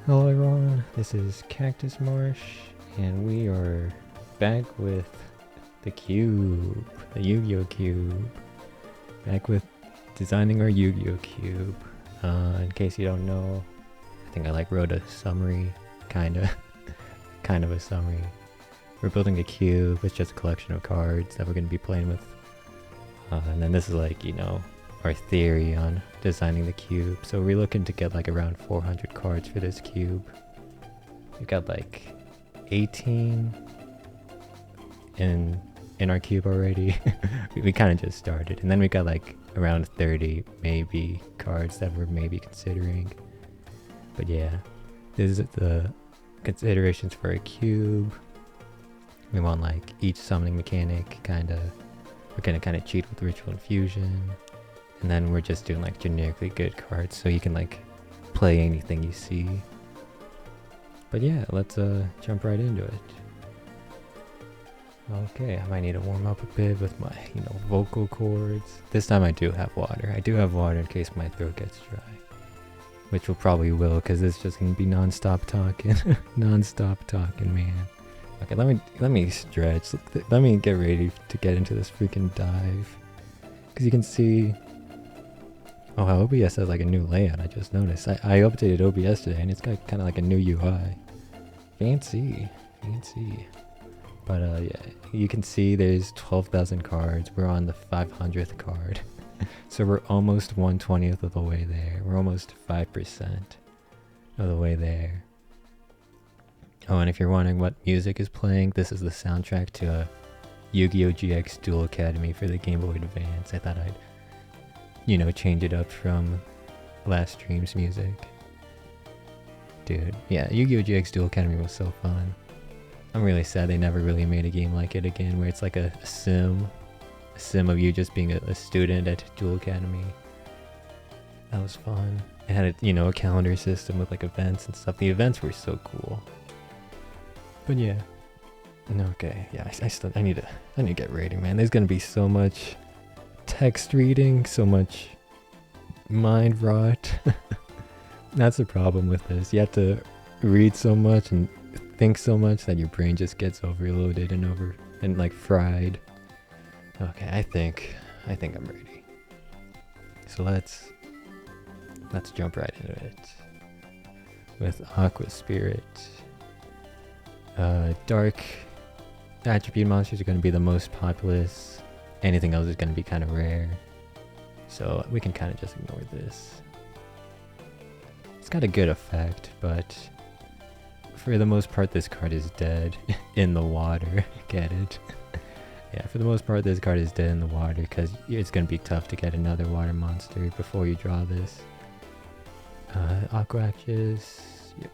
Hello everyone, this is Cactus Marsh, and we are back with the cube, the Yu-Gi-Oh cube. Back with designing our Yu-Gi-Oh cube. In case you don't know, I think I wrote a summary, kinda, kind of a summary. We're building a cube. It's just a collection of cards that we're gonna be playing with. And then this is our theory on designing the cube. So we're looking to get around 400 cards for this cube. We've got 18 in our cube already. we kind of just started, and then we got around 30 maybe cards that we're maybe considering. But yeah, this is the considerations for a cube. We want each summoning mechanic we're gonna kind of cheat with Ritual Infusion. And then we're just doing generically good cards, so you can play anything you see. But yeah, let's jump right into it. Okay, I might need to warm up a bit with my vocal cords. This time I do have water. I do have water in case my throat gets dry, which will because it's just gonna be non-stop talking, non-stop talking, man. Okay, let me stretch. Let me get ready to get into this freaking dive, because you can see. Oh, how OBS has a new layout, I just noticed. I updated OBS today and it's got kind of a new UI. Fancy. But yeah, you can see there's 12,000 cards. We're on the 500th card. So we're almost 1/20th of the way there. We're almost 5% of the way there. Oh, and if you're wondering what music is playing, this is the soundtrack to Yu-Gi-Oh! GX Duel Academy for the Game Boy Advance. I thought I'd change it up from last stream's music. Dude, yeah, Yu-Gi-Oh! GX Duel Academy was so fun. I'm really sad they never really made a game like it again, where it's a sim of you just being a student at Duel Academy. That was fun. It had a calendar system with events and stuff. The events were so cool. But yeah. Okay, yeah, I need to get ready, man. There's gonna be so much text reading, so much mind rot. That's the problem with this. You have to read so much and think so much that your brain just gets overloaded and fried. Okay, I think I'm ready. So let's jump right into it with Aqua Spirit. Dark attribute monsters are going to be the most populous. Anything else is going to be kind of rare. So we can kind of just ignore this. It's got a good effect, but for the most part this card is dead in the water. Get it? Yeah, for the most part this card is dead in the water because it's going to be tough to get another water monster before you draw this. Aqua Actions. Yep.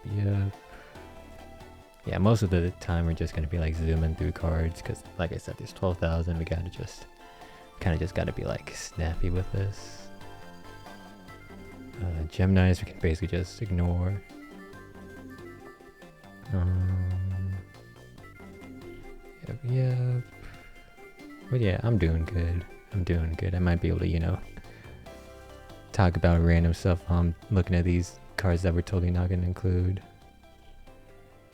Yeah, most of the time we're just going to be zooming through cards because like I said, there's 12,000. We gotta just gotta be snappy with this. Geminis we can basically just ignore. Yep. But yeah, I'm doing good. I might be able to, talk about random stuff while I'm looking at these cards that we're totally not gonna include.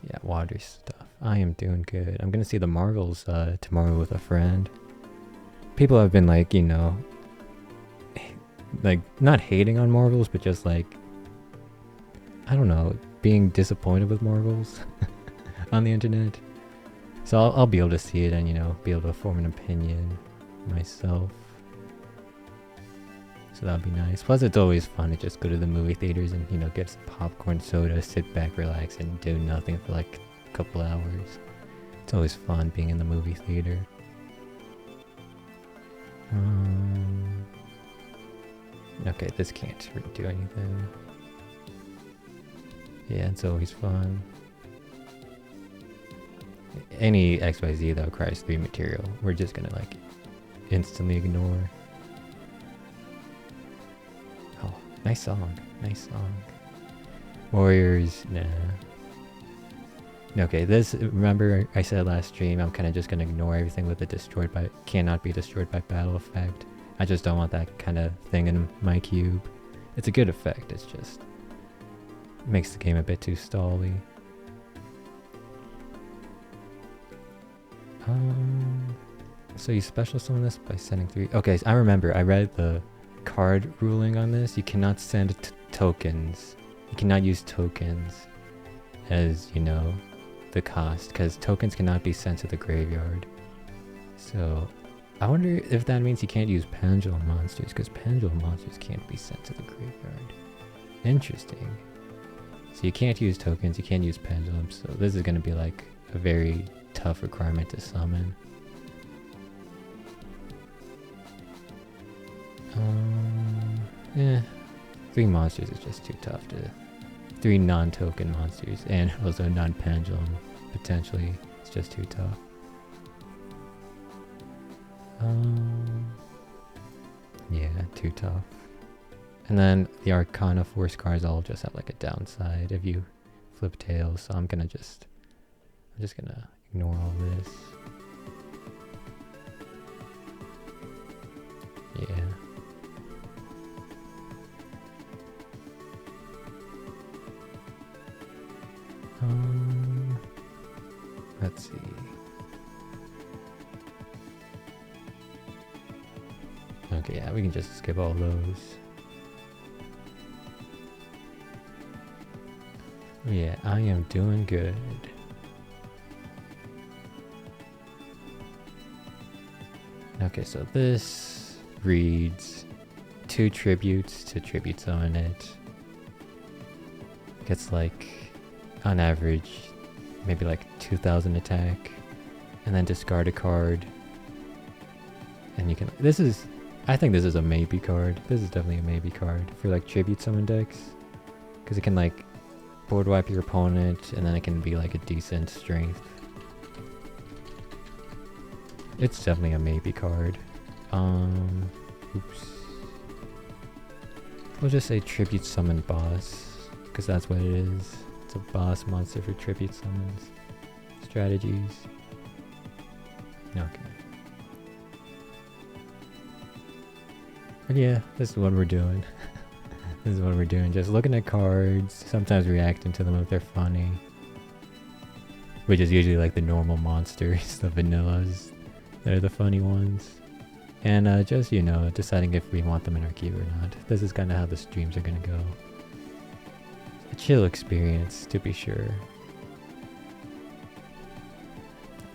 Yeah, water stuff. I am doing good. I'm gonna see the Marvels tomorrow with a friend. People have been not hating on Marvels, but just I don't know, being disappointed with Marvels on the internet. So I'll be able to see it and be able to form an opinion myself. So that'll be nice. Plus it's always fun to just go to the movie theaters and get some popcorn, soda, sit back, relax, and do nothing for a couple hours. It's always fun being in the movie theater. Okay, this can't really do anything. Yeah, it's always fun. Any XYZ that requires 3 material, we're just gonna instantly ignore. Oh, nice song. Warriors, nah. Okay, remember I said last stream, I'm kind of just gonna ignore everything with the cannot be destroyed by battle effect. I just don't want that kind of thing in my cube. It's a good effect, it's just makes the game a bit too stally. So you special summon this by sending 3. Okay, so I remember I read the card ruling on this. You cannot send tokens. You cannot use tokens as, you know, the cost, because tokens cannot be sent to the graveyard. So I wonder if that means you can't use pendulum monsters, because pendulum monsters can't be sent to the graveyard. Interesting. So you can't use tokens, you can't use pendulums, so this is going to be like a very tough requirement to summon. Yeah, 3 monsters is just too tough to... 3 non-token monsters, and also non-pendulum, potentially. It's just too tough. Yeah, too tough. And then the Arcana Force cards all just have like a downside if you flip tails, so I'm just gonna ignore all this. Yeah. Let's see. Okay, yeah, we can just skip all those. Yeah, I am doing good. Okay, so this reads 2 tributes to tribute summon it. Gets like, on average, maybe like 2,000 attack. And then discard a card. And you can, this is, I think this is a maybe card. This is definitely a maybe card for like tribute summon decks. Because it can like board wipe your opponent, and then it can be like a decent strength. It's definitely a maybe card. Oops. We'll just say tribute summon boss, because that's what it is. It's a boss monster for tribute summons. Strategies. Okay. But yeah, this is what we're doing. This is what we're doing. Just looking at cards, sometimes reacting to them if they're funny. Which is usually like the normal monsters, the vanillas. They're the funny ones. And just, you know, deciding if we want them in our queue or not. This is kind of how the streams are going to go. A chill experience, to be sure.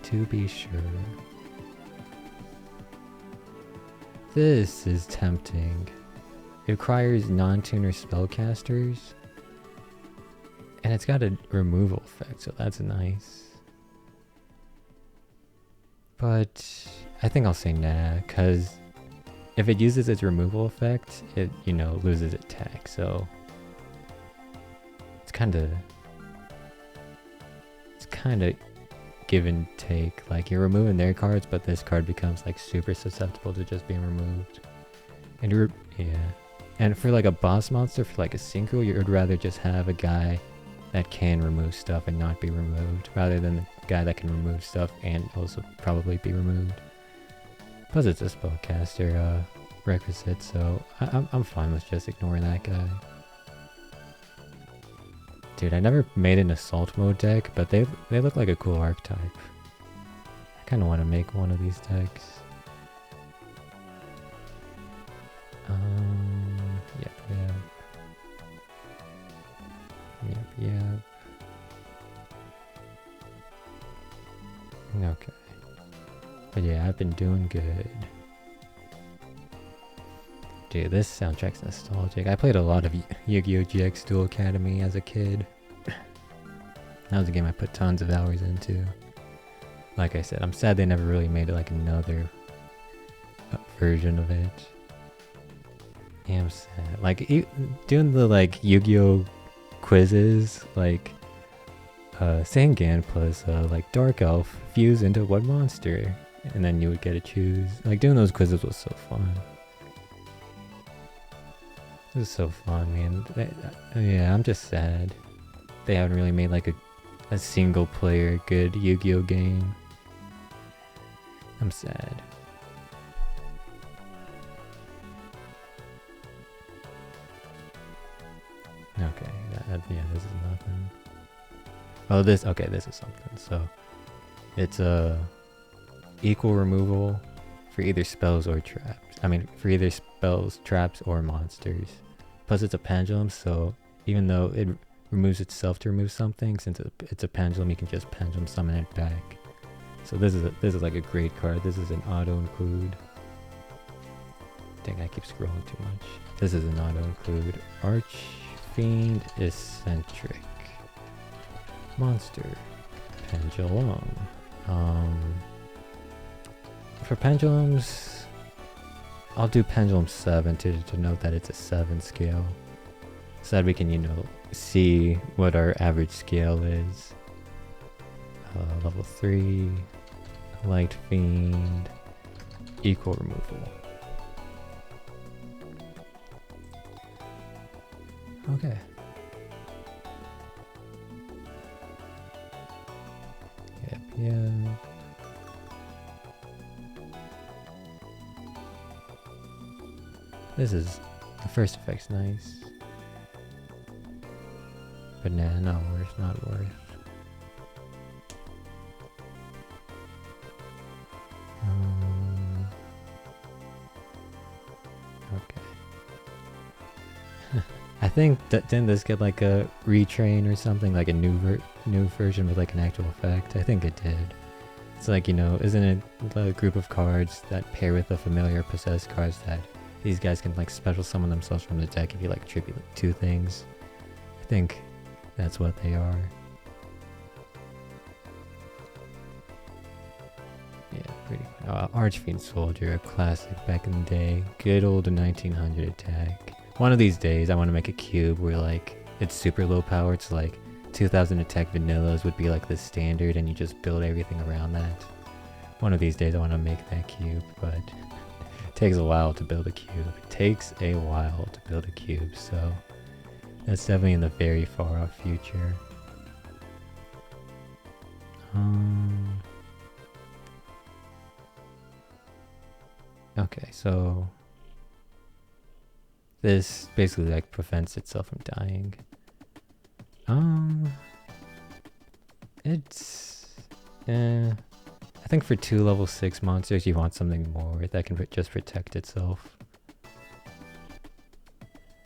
To be sure. This is tempting. It requires non-tuner spellcasters. And it's got a removal effect, so that's nice. But I think I'll say nah, because if it uses its removal effect, it, you know, loses attack, so it's kind of give and take. Like, you're removing their cards, but this card becomes like super susceptible to just being removed. And yeah. And for like a boss monster, for like a synchro, you would rather just have a guy that can remove stuff and not be removed, rather than the guy that can remove stuff and also probably be removed. Plus it's a spellcaster requisite, so I'm fine with just ignoring that guy. Dude, I never made an assault mode deck, but they look like a cool archetype. I kind of want to make one of these decks. Yep. Okay. But yeah, I've been doing good. Dude, this soundtrack's nostalgic. I played a lot of Yu-Gi-Oh! GX Duel Academy as a kid. That was a game I put tons of hours into. Like I said, I'm sad they never really made like another version of it. Yeah, I'm sad. Like, doing the like Yu-Gi-Oh! Quizzes, like Sangan plus like Dark Elf fuse into what monster, and then you would get to choose. Like, doing those quizzes was so fun. It was so fun, man. Yeah, I'm just sad they haven't really made like a single player good Yu-Gi-Oh! Game. I'm sad. Okay, Yeah, this is nothing. Oh, this is something. So it's a equal removal for either spells or traps. I mean, for either spells, traps, or monsters. Plus, it's a pendulum, so even though it removes itself to remove something, since it's a pendulum, you can just pendulum summon it back. So this is like a great card. This is an auto include. Dang, I keep scrolling too much. This is an auto include. Archfiend Eccentric. Monster. Pendulum. For pendulums, I'll do pendulum 7 to denote that it's a 7 scale. So that we can, you know, see what our average scale is. Level 3. Light Fiend. Equal removal. Okay. Yep. This is, the first effect's nice. But nah, not worth. Okay. I think didn't this get like a retrain or something, like a new version with like an actual effect? I think it did. It's like, you know, isn't it a group of cards that pair with the familiar possessed cards that these guys can like special summon themselves from the deck if you like tribute 2 things? I think that's what they are. Yeah, pretty fun. Archfiend Soldier, a classic back in the day. Good old 1900 attack. One of these days I want to make a cube where like it's super low power. It's like 2000 attack vanillas would be like the standard and you just build everything around that. One of these days I want to make that cube, but it takes a while to build a cube. It takes a while to build a cube, so that's definitely in the very far off future. Okay, so this basically like prevents itself from dying. I think for 2 level 6 monsters you want something more that can just protect itself.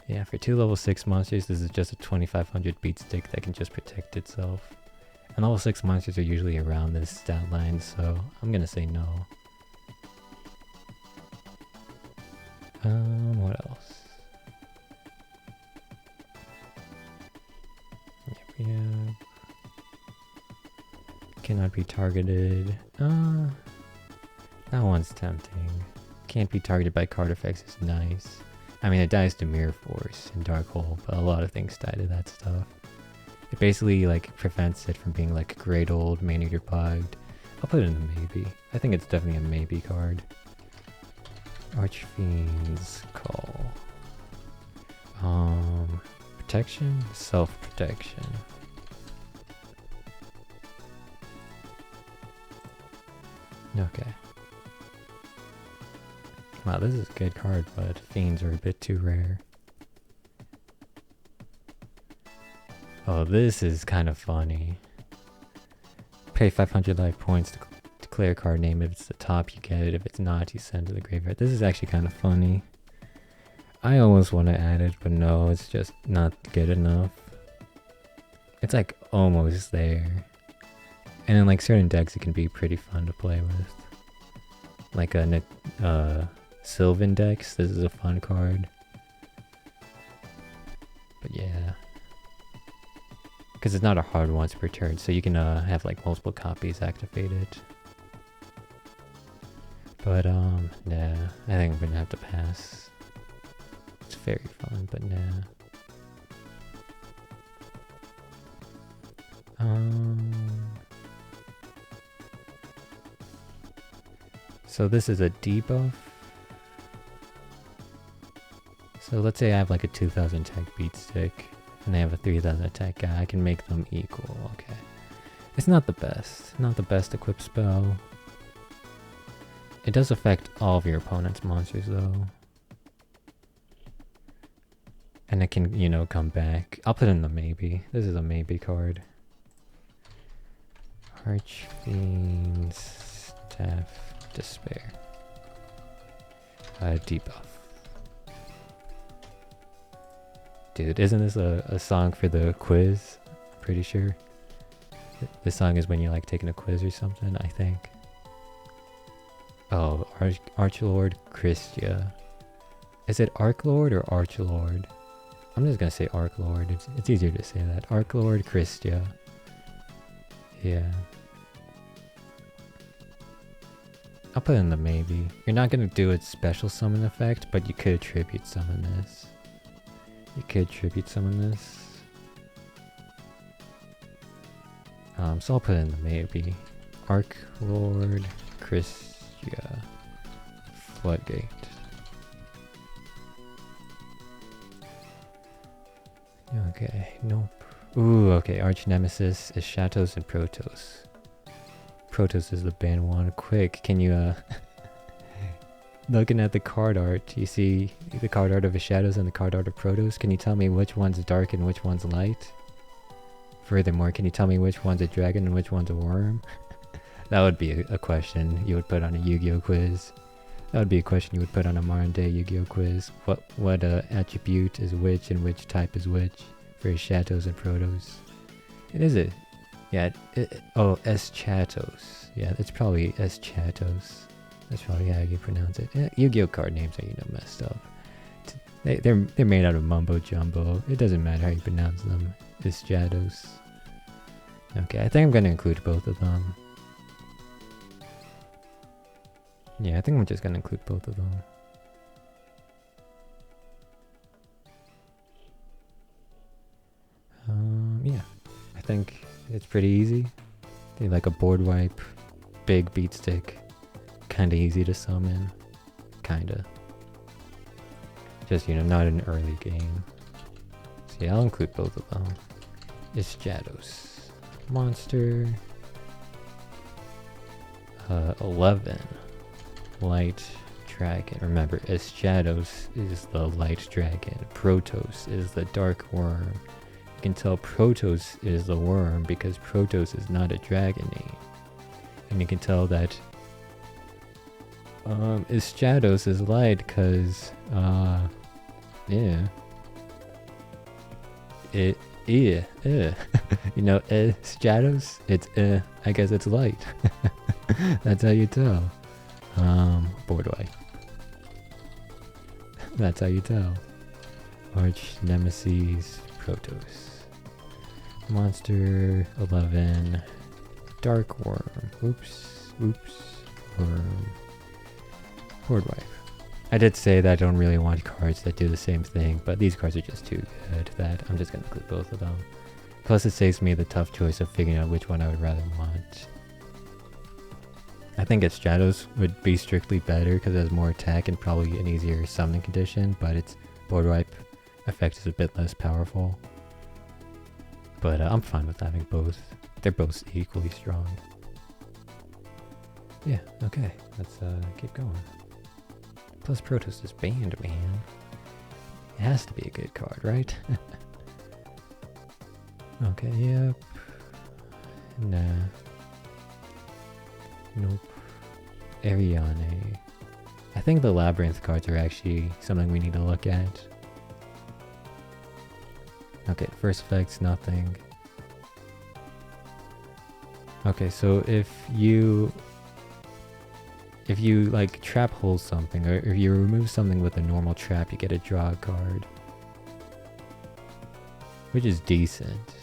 Yeah, for 2 level 6 monsters this is just a 2500 beat stick that can just protect itself. And level 6 monsters are usually around this stat line, so I'm gonna say no. What else? Yeah. Cannot be targeted. That one's tempting. Can't be targeted by card effects is nice. I mean, it dies to Mirror Force and Dark Hole, but a lot of things die to that stuff. It basically like prevents it from being like a great old Maneater bugged. I'll put it in a maybe. I think it's definitely a maybe card. Archfiend's Call. Protection? Self-protection. Okay. Wow, this is a good card, but fiends are a bit too rare. Oh, this is kind of funny. Pay 500 life points to declare a card name. If it's the top, you get it. If it's not, you send it to the graveyard. This is actually kind of funny. I almost want to add it, but no, it's just not good enough. It's like almost there. And in like certain decks, it can be pretty fun to play with. Like a Sylvan decks, this is a fun card. But yeah. Because it's not a hard once per turn, so you can have like multiple copies activated. But nah, I think I'm gonna have to pass. It's very fun, but nah. So this is a debuff. So let's say I have like a 2000 attack beat stick and they have a 3000 attack guy. I can make them equal. Okay. It's not the best. Not the best equipped spell. It does affect all of your opponent's monsters though. And it can, you know, come back. I'll put in the maybe. This is a maybe card. Archfiend Staff Despair. Debuff. Dude, isn't this a song for the quiz? Pretty sure. This song is when you're like taking a quiz or something, I think. Oh, Archlord Christia. Is it Archlord or Archlord? I'm just gonna say Archlord. It's easier to say that. Archlord Christia. Yeah. I'll put in the maybe. You're not gonna do its special summon effect, but you could tribute summon this. You could tribute summon this. So I'll put in the maybe. Archlord Christia. Floodgate. Okay, nope. Ooh, okay, Arch Nemesis is Shatos and Protos. Protos is the ban one. Quick, can you, looking at the card art, you see the card art of Shadows and the card art of Protos? Can you tell me which one's dark and which one's light? Furthermore, can you tell me which one's a dragon and which one's a worm? That would be a question you would put on a Yu-Gi-Oh quiz. That would be a question you would put on a modern day Yu-Gi-Oh quiz. What attribute is which and which type is which for Shatos and Protos? It is it. Yeah, oh, Eschatos. Yeah, it's probably Eschatos. That's probably how you pronounce it. Yeah, Yu-Gi-Oh card names are, you know, messed up. They're made out of mumbo jumbo. It doesn't matter how you pronounce them. Eschatos. Okay, I think I'm gonna include both of them. Yeah, I think I'm just gonna include both of them. Yeah, I think it's pretty easy. They like a board wipe, big beat stick, kinda easy to summon, kinda. Just, you know, not an early game. So yeah, I'll include both of them. Eschatos. Monster. 11. Light Dragon. Remember, Eschatos is the light dragon. Protos is the dark worm. You can tell Protos is the worm because Protos is not a dragon name. And you can tell that Eschatos is light because yeah. You know, Eschatos, it's I guess it's light. That's how you tell. Board wipe. That's how you tell. Arch Nemesis Protos. Monster 11. Dark Worm. Oops. Worm. Board wipe. I did say that I don't really want cards that do the same thing, but these cards are just too good that I'm just gonna include both of them. Plus it saves me the tough choice of figuring out which one I would rather want. I think Eschatos would be strictly better because it has more attack and probably an easier summoning condition, but its board wipe effect is a bit less powerful. But I'm fine with having both. They're both equally strong. Yeah, okay, let's keep going. Plus Protos is banned, man. It has to be a good card, right? Okay, yep. Nah. Nope. Ariane. I think the Labyrinth cards are actually something we need to look at. Okay, first effect's nothing. Okay, so if you like trap hold something, or if you remove something with a normal trap, you get a draw card. Which is decent.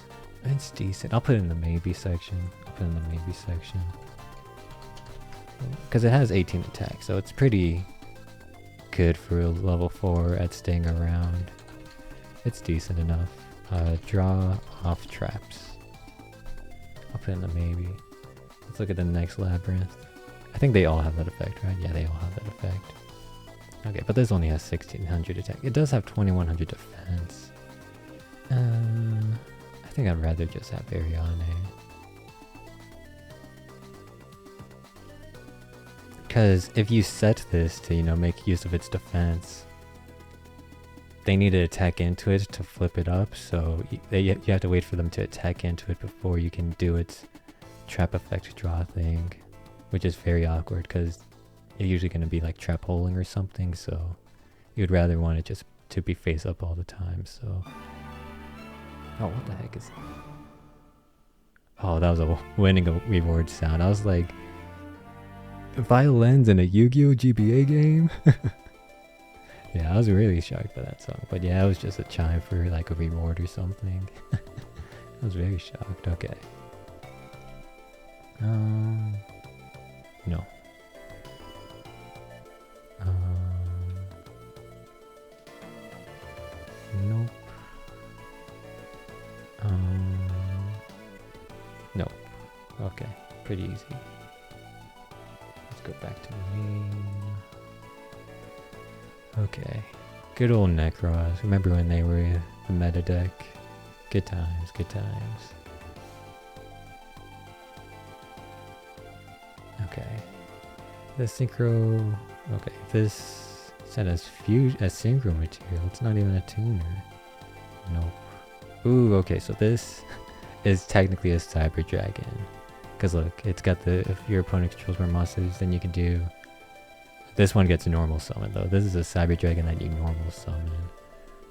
It's decent. I'll put it in the maybe section. Because it has 18 attack, so it's pretty good for a level 4 at staying around. It's decent enough. Draw off traps. I'll put in the maybe. Let's look at the next Labyrinth. I think they all have that effect, right? Yeah, they all have that effect. Okay, but this only has 1600 attack. It does have 2100 defense. I think I'd rather just have Ariane. Because if you set this to, you know, make use of its defense, they need to attack into it to flip it up, so you have to wait for them to attack into it before you can do its trap effect draw thing, which is very awkward because you're usually going to be like trap holing or something, so you'd rather want it just to be face up all the time. So oh, what the heck is that? Oh, that was a winning a reward sound. I was like, violins in a Yu-Gi-Oh GBA game. Yeah, I was really shocked by that song. But yeah, it was just a chime for like a reward or something. I was very shocked. Okay. No. Nope. Nope. Okay, pretty easy. Let's go back to main. Okay. Good old Necros. Remember when they were the meta deck? Good times, good times. Okay. The synchro. Okay, this set as synchro material. It's not even a tuner. Nope. Ooh, okay, so this is technically a Cyber Dragon. Because look, it's got the, if your opponent controls more monsters, then you can do. This one gets a normal summon though. This is a Cyber Dragon that you normal summon.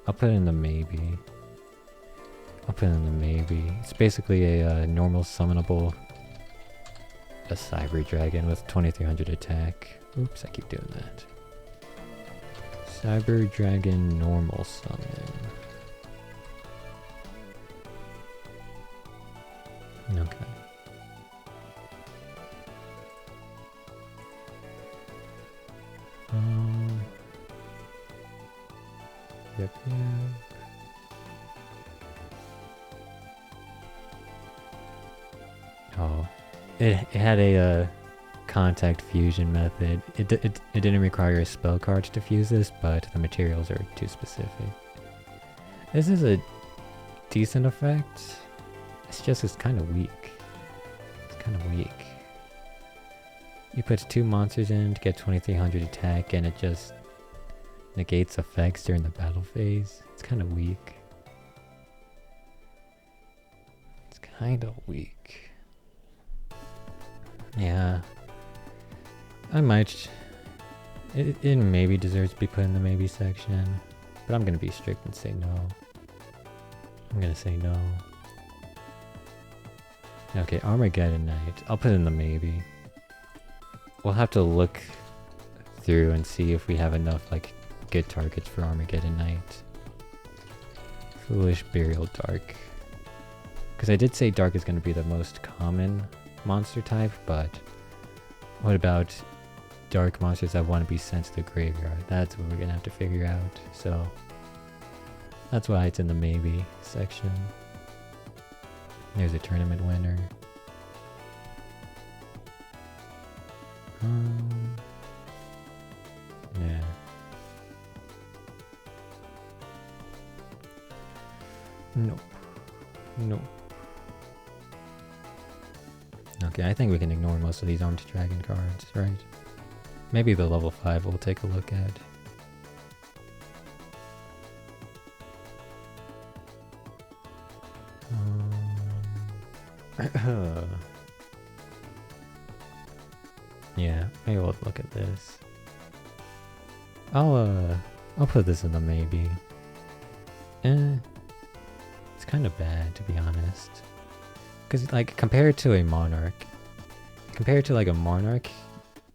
I'll put it in the maybe. It's basically a normal summonable a Cyber Dragon with 2300 attack. Oops, I keep doing that. Cyber Dragon normal summon. Okay. Yep. Oh, it had a contact fusion method. It didn't require a spell card to fuse this, but the materials are too specific. This is a decent effect. It's kind of weak. You put 2 monsters in to get 2300 attack, and it just negates effects during the battle phase. It's kind of weak. Yeah. I might. It maybe deserves to be put in the maybe section, but I'm gonna be strict and say no. I'm gonna say no. Okay, Armageddon Knight. I'll put in the maybe. We'll have to look through and see if we have enough like good targets for Armageddon Knight. Foolish Burial Dark. Because I did say Dark is going to be the most common monster type, but what about Dark monsters that want to be sent to the graveyard? That's what we're going to have to figure out. So that's why it's in the maybe section. There's a tournament winner. Yeah. Nope. Okay, I think we can ignore most of these Armed Dragon cards, right? Maybe the level 5 we'll take a look at. Yeah, maybe we'll look at this. I'll put this in the maybe. It's kind of bad, to be honest. Because, like, compared to a Monarch,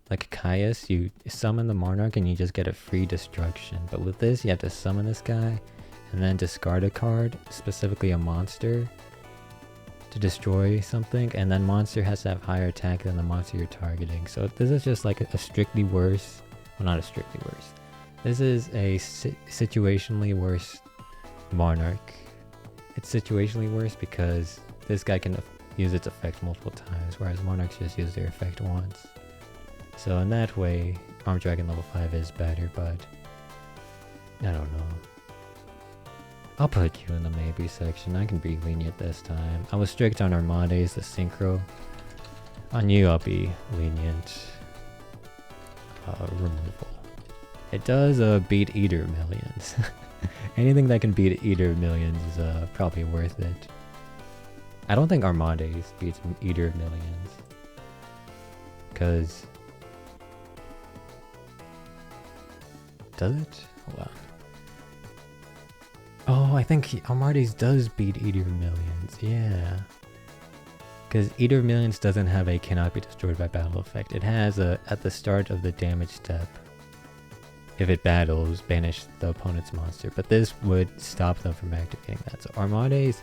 like Caius, you summon the Monarch and you just get a free destruction. But with this, you have to summon this guy and then discard a card, specifically a monster, to destroy something, and then monster has to have higher attack than the monster you're targeting. So this is just like a strictly worse, well, not a strictly worse. This is a situationally worse Monarch. It's situationally worse because this guy can use its effect multiple times, whereas Monarchs just use their effect once. So in that way, Armed Dragon level 5 is better, but I don't know. I'll put you in the maybe section. I can be lenient this time. I was strict on Armades, the synchro. On you, I'll be lenient. Removal. It does beat Eater millions. Anything that can beat Eater of Millions is probably worth it. I don't think Armades beats Eater of Millions. Cause... Does it? Hold on. Oh, I think Armades does beat Eater of Millions, yeah. Because Eater of Millions doesn't have a cannot be destroyed by battle effect. It has a, at the start of the damage step, if it battles, banish the opponent's monster. But this would stop them from activating that. So Armades,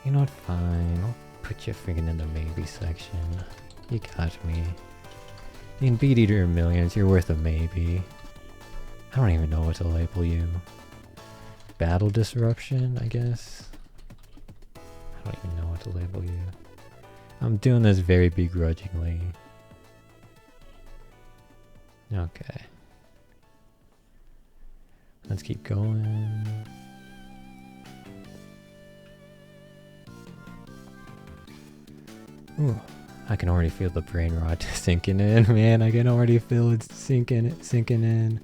you know what, fine. I'll put you freaking in the maybe section. You got me. You can beat Eater of Millions, you're worth a maybe. I don't even know what to label you. Battle disruption, I guess? I don't even know what to label you. I'm doing this very begrudgingly. Okay. Let's keep going. Ooh, I can already feel the brain rot sinking in, man. I can already feel it sinking in.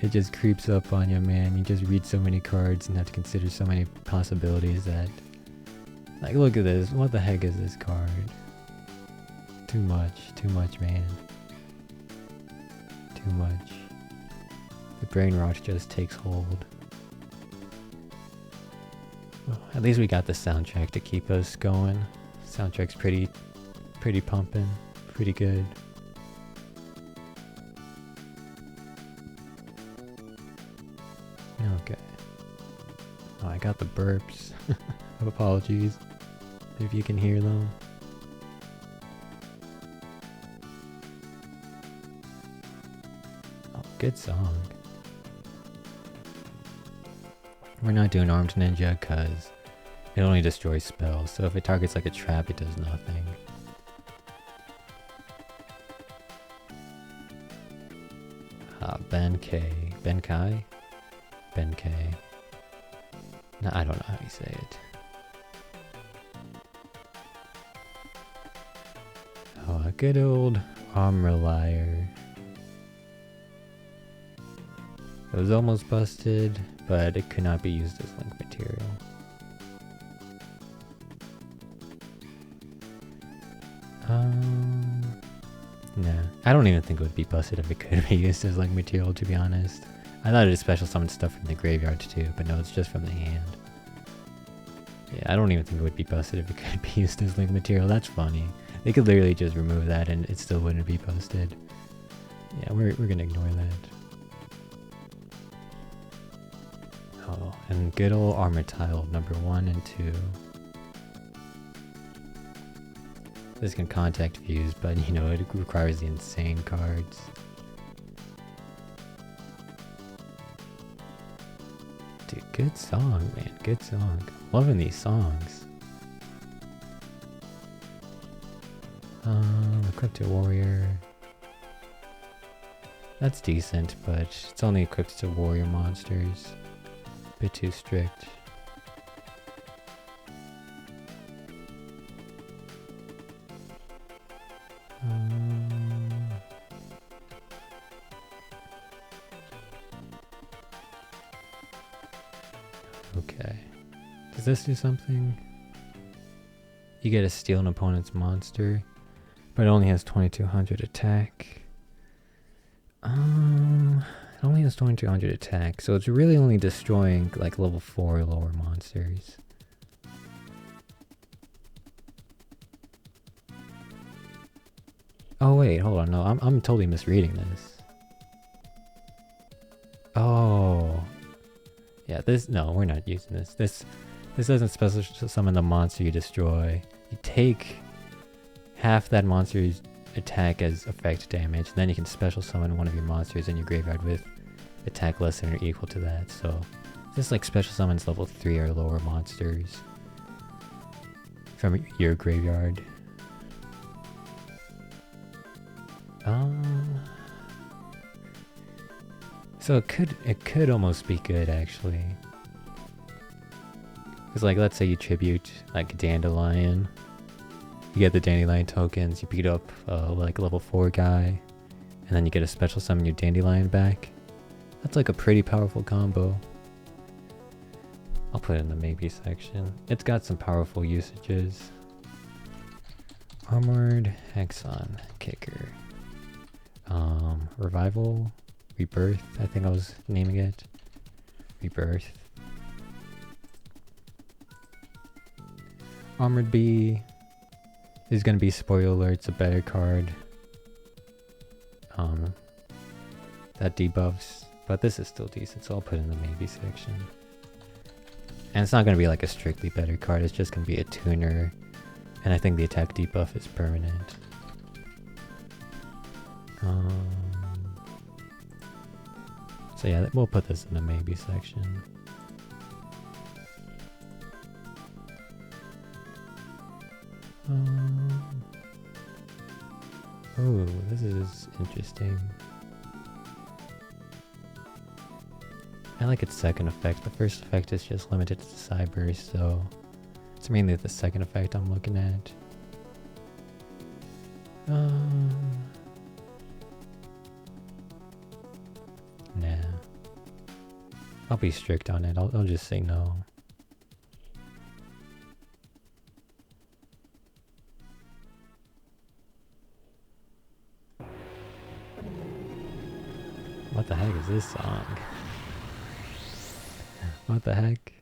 It just creeps up on you, man. You just read so many cards and have to consider so many possibilities that... Like, look at this. What the heck is this card? Too much, man. Too much. The brain rot just takes hold. Well, at least we got the soundtrack to keep us going. Soundtrack's pretty pumping. Pretty good. Okay. Oh, I got the burps. Apologies if you can hear them. Oh, good song. We're not doing Armed Ninja because it only destroys spells, so if it targets like a trap, it does nothing. Benkai? Benkei. No, I don't know how you say it. Oh, a good old Armorliar. It was almost busted, but it could not be used as link material. Nah. I don't even think it would be busted if it could be used as link material, to be honest. I thought it was special summon stuff from the graveyard too, but no, it's just from the hand. Yeah, I don't even think it would be busted if it could be used as link material. That's funny. They could literally just remove that and it still wouldn't be busted. Yeah, we're gonna ignore that. Oh, and good old armor tile number 1 and 2. This can contact views, but you know, it requires the insane cards. Dude, good song, man. Good song. Loving these songs. Equipped to warrior. That's decent, but it's only equipped to warrior monsters. Bit too strict. Okay. Does this do something? You get to steal an opponent's monster, but it only has 2200 attack. It only has 2200 attack, so it's really only destroying like level 4 or lower monsters. Oh wait, hold on, no, I'm totally misreading this. Oh. Yeah, no, we're not using this. This doesn't special summon the monster you destroy. You take half that monster's attack as effect damage, and then you can special summon one of your monsters in your graveyard with attack less than or equal to that. So this like special summons level 3 or lower monsters from your graveyard. So it could almost be good actually. Cause like let's say you tribute like Dandelion. You get the Dandelion tokens, you beat up like level 4 guy, and then you get a special summon your Dandelion back. That's like a pretty powerful combo. I'll put it in the maybe section. It's got some powerful usages. Armored Hexon Kicker. Revival? Rebirth, I think I was naming it. Rebirth. Armored Bee is gonna be, spoiler alert, it's a better card. That debuffs, but this is still decent, so I'll put it in the maybe section. And it's not gonna be like a strictly better card, it's just gonna be a tuner. And I think the attack debuff is permanent. So yeah, we'll put this in the maybe section. Oh, this is interesting. I like its second effect. The first effect is just limited to Cyber, so it's mainly the second effect I'm looking at. Nah. I'll be strict on it. I'll just say no. What the heck is this song? What the heck?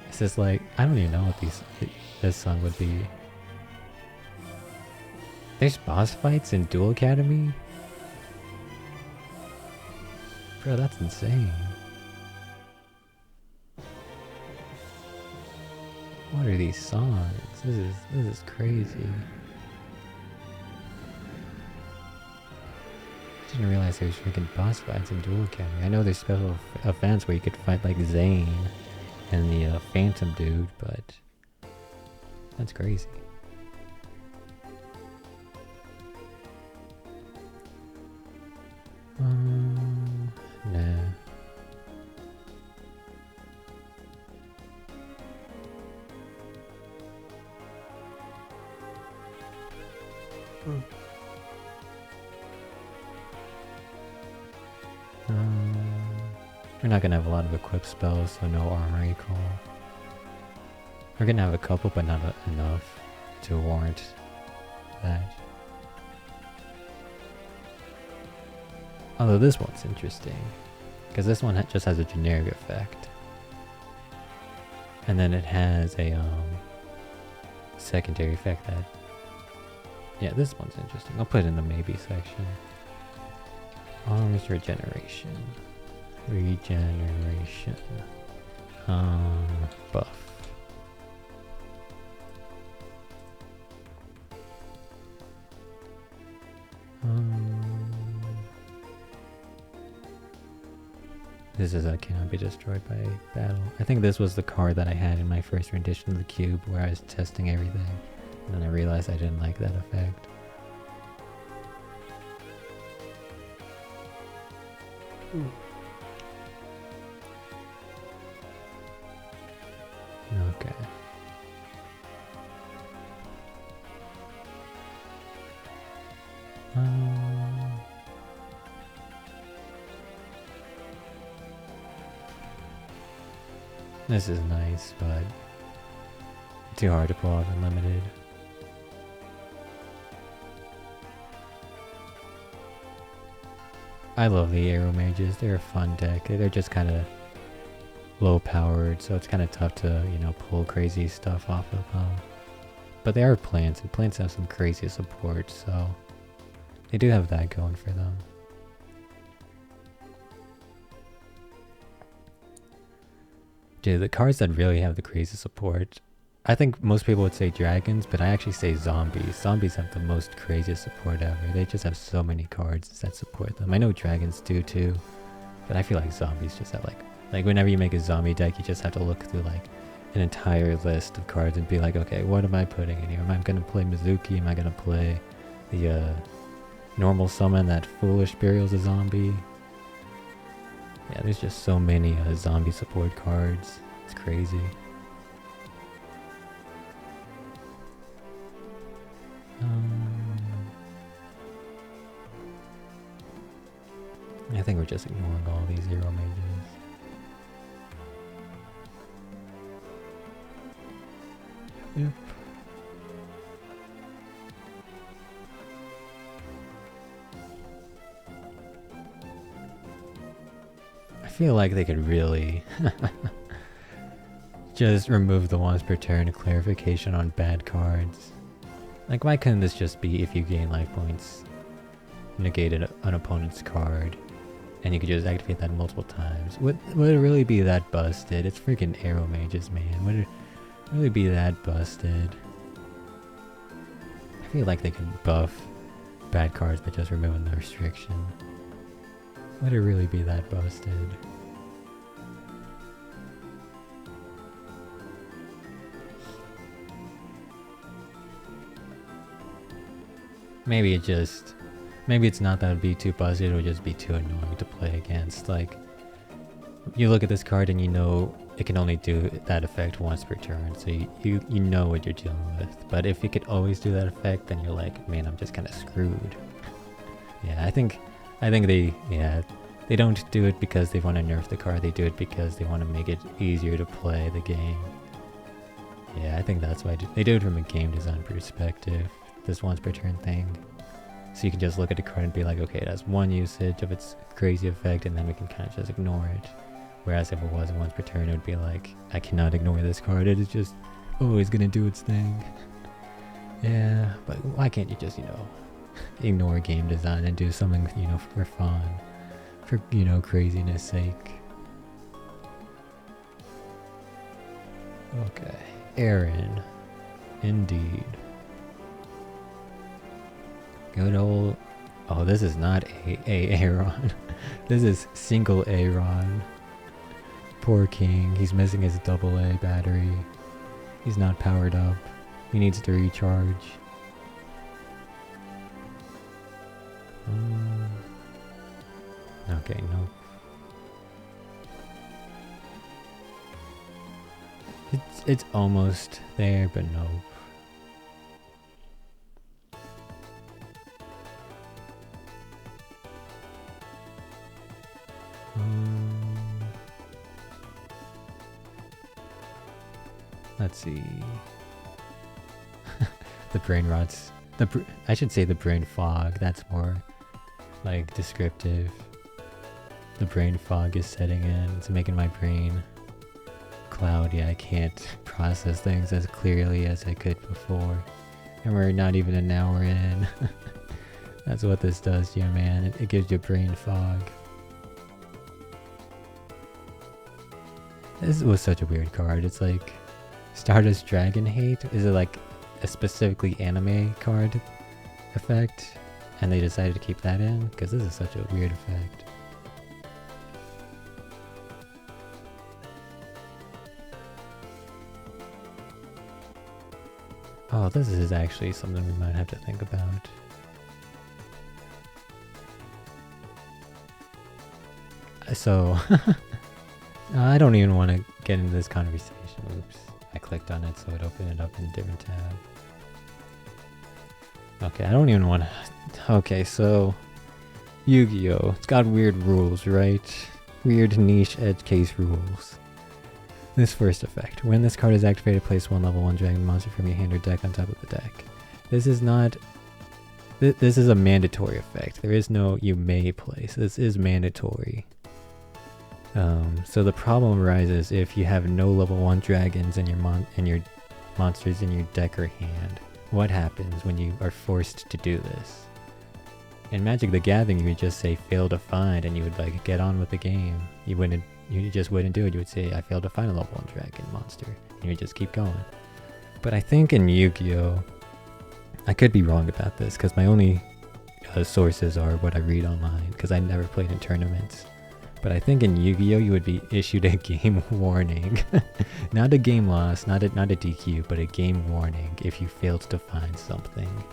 It's just like, I don't even know what this song would be. There's boss fights in Duel Academy? Bro, that's insane. What are these songs? This is crazy. I didn't realize there was freaking boss fights in Duel Academy. I know there's special events where you could fight like Zane and the Phantom dude, but that's crazy. Nah. We're not gonna have a lot of equipped spells, so no armor recall. We're gonna have a couple, but not enough to warrant that. Although this one's interesting, because this one just has a generic effect. And then it has a secondary effect that... Yeah, this one's interesting. I'll put it in the maybe section. Arms regeneration. Regeneration. Buff. This is a cannot be destroyed by battle. I think this was the card that I had in my first rendition of the cube where I was testing everything. And then I realized I didn't like that effect. Okay. This is nice, but too hard to pull off unlimited. I love the Arrow Mages. They're a fun deck. They're just kind of low powered, so it's kind of tough to, you know, pull crazy stuff off of them. But they are plants, and plants have some crazy support, so they do have that going for them. Dude, the cards that really have the crazy support, I think most people would say dragons, but I actually say zombies. Zombies have the most craziest support ever. They just have so many cards that support them. I know dragons do too, but I feel like zombies just have like whenever you make a zombie deck, you just have to look through like an entire list of cards and be like, okay, what am I putting in here? Am I going to play Mizuki? Am I going to play the normal summon that Foolish Burial's a zombie? Yeah, there's just so many zombie support cards. It's crazy. I think we're just ignoring all these Hero Mages. Yep. I feel like they could really just remove the once per turn clarification on bad cards. Like, why couldn't this just be if you gain life points, negate an opponent's card, and you could just activate that multiple times? Would it really be that busted? It's freaking Arrow Mages, man. Would it really be that busted? I feel like they could buff bad cards by just removing the restriction. Would it really be that busted? Maybe it's not that it would be too busted, it would just be too annoying to play against. Like, you look at this card and you know it can only do that effect once per turn, so you know what you're dealing with. But if it could always do that effect, then you're like, man, I'm just kind of screwed. Yeah, I think they don't do it because they want to nerf the card, they do it because they want to make it easier to play the game. Yeah, I think that's why they do it from a game design perspective, this once per turn thing. So you can just look at the card and be like, okay, it has one usage of its crazy effect, and then we can kind of just ignore it. Whereas if it wasn't once per turn, it would be like, I cannot ignore this card, it is just always gonna do its thing. Yeah, but why can't you just, ignore game design and do something, for fun? For, craziness sake. Okay. Aaron. Indeed. Good old... Oh, this is not Aaron. This is single Aaron. Poor King. He's missing his AA battery. He's not powered up. He needs to recharge. Okay, nope. It's almost there, but nope. Let's see. The brain rots. I should say the brain fog. That's more like descriptive. The brain fog is setting in. It's making my brain cloudy. I can't process things as clearly as I could before. And we're not even an hour in. That's what this does to you, man. It gives you brain fog. This was such a weird card. It's like Stardust Dragon Hate. Is it like a specifically anime card effect? And they decided to keep that in? Because this is such a weird effect. Oh, this is actually something we might have to think about. So, I don't even want to get into this conversation. Oops, I clicked on it so it opened it up in a different tab. Okay, I don't even want to... Okay, so... Yu-Gi-Oh! It's got weird rules, right? Weird niche edge case rules. This first effect. When this card is activated, place one level 1 dragon monster from your hand or deck on top of the deck. This is not... This is a mandatory effect. There is no you may place. This is mandatory. So the problem arises if you have no level 1 dragons in your monsters in your deck or hand. What happens when you are forced to do this? In Magic the Gathering, you would just say fail to find, and you would like get on with the game. You just wouldn't do it. You would say I failed to find a level 1 dragon monster, and you would just keep going. But I think in Yu-Gi-Oh, I could be wrong about this because my only sources are what I read online because I never played in tournaments. But I think in Yu-Gi-Oh you would be issued a game warning. Not a game loss, not a DQ, but a game warning if you failed to find something.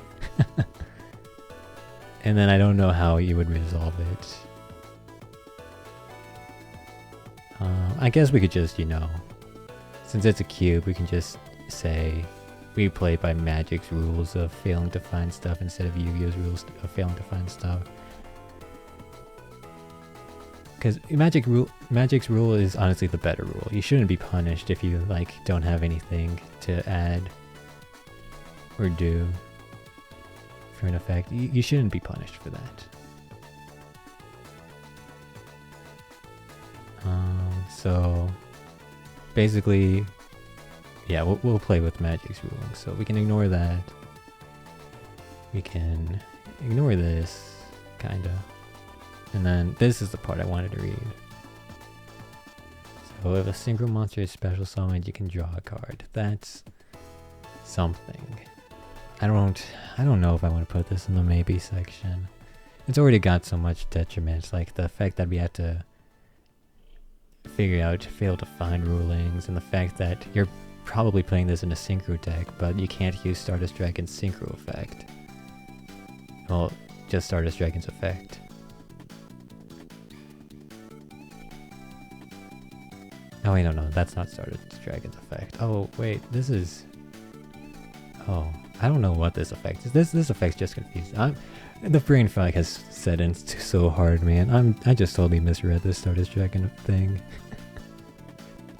And then I don't know how you would resolve it. I guess we could just, since it's a cube, we can just say we play by Magic's rules of failing to find stuff instead of Yu-Gi-Oh's rules of failing to find stuff. Because Magic's rule is honestly the better rule. You shouldn't be punished if you don't have anything to add or do for an effect, you shouldn't be punished for that. So basically, yeah, we'll play with Magic's ruling. So we can ignore that. We can ignore this, kinda. And then this is the part I wanted to read. So if a synchro monster is special summoned, you can draw a card. That's something. I don't know if I want to put this in the maybe section. It's already got so much detriment, like the fact that we had to fail to find rulings, and the fact that you're probably playing this in a synchro deck, but you can't use Stardust Dragon's synchro effect. Well, just Stardust Dragon's effect. Oh wait, no, that's not Stardust Dragon's effect. Oh wait, this is... Oh, I don't know what this effect is. This effect's just confused. The brain fog has set in so hard, man. I just totally misread this Stardust Dragon thing.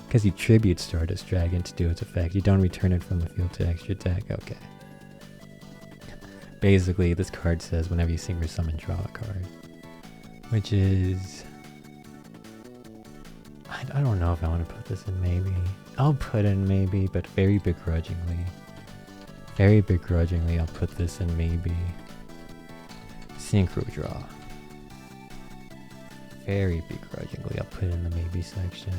Because you tribute Stardust Dragon to do its effect. You don't return it from the field to extra deck. Okay. Basically, this card says whenever you synchro summon, draw a card. Which is... I don't know if I want to put this in maybe. I'll put in maybe, but very begrudgingly. Very begrudgingly, I'll put this in maybe. Synchro draw. Very begrudgingly, I'll put it in the maybe section.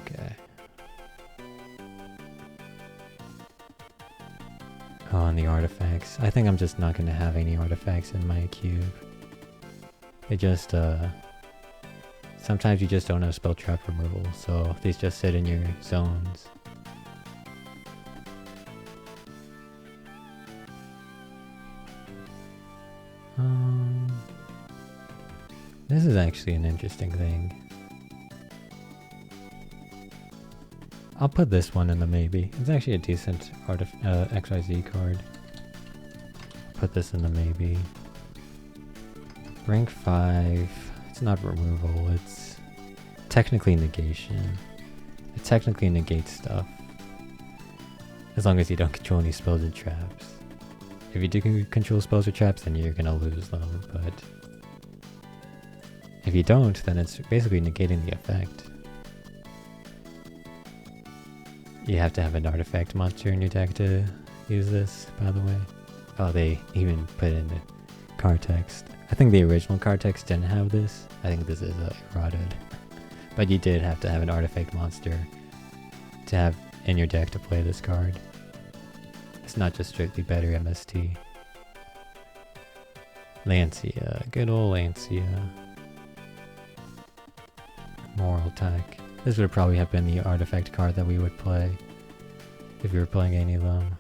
Okay. Oh, and the artifacts. I think I'm just not going to have any artifacts in my cube. They just, sometimes you just don't have spell trap removal, so these just sit in your zones. This is actually an interesting thing. I'll put this one in the maybe. It's actually a decent XYZ card. Put this in the maybe. Rank 5. It's not removal, it's technically negation. It technically negates stuff. As long as you don't control any spells or traps. If you do control spells or traps, then you're gonna lose them, but... if you don't, then it's basically negating the effect. You have to have an artifact monster in your deck to use this, by the way. Oh, they even put in the card text. I think the original card text didn't have this. I think this is eroded. But you did have to have an artifact monster to have in your deck to play this card. It's not just strictly better MST. Lancia, good old Lancia. Moral Tech. This would probably have been the artifact card that we would play if we were playing any of them.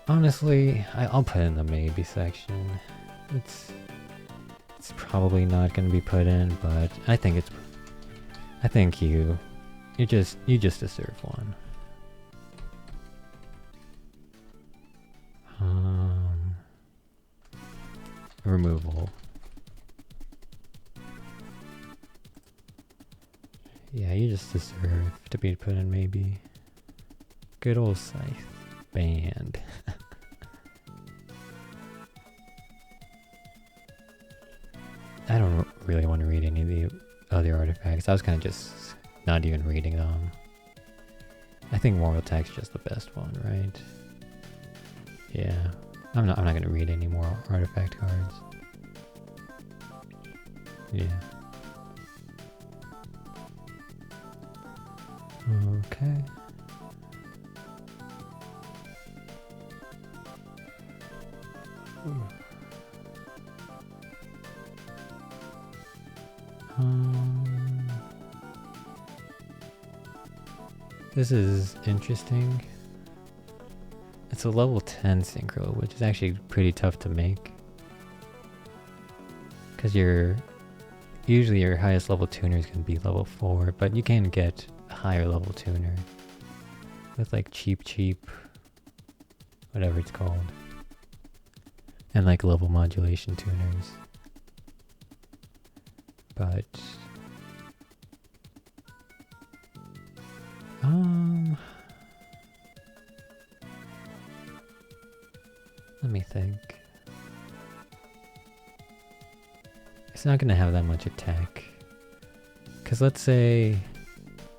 Honestly, I'll put it in the maybe section. It's probably not going to be put in, but I think you just deserve one. Removal. Yeah, you just deserve to be put in maybe. Good old Scythe. Banned. I don't really want to read any of the other artifacts. I was kind of just not even reading them. I think Moral Tech's just the best one, right? Yeah. I'm not going to read any more artifact cards. Yeah. Okay. This is interesting. It's a level 10 synchro, which is actually pretty tough to make. Because usually your highest level tuner is going to be level 4, but you can get a higher level tuner with like cheap, whatever it's called. And like level modulation tuners. But Let me think. It's not gonna have that much attack. Cause let's say,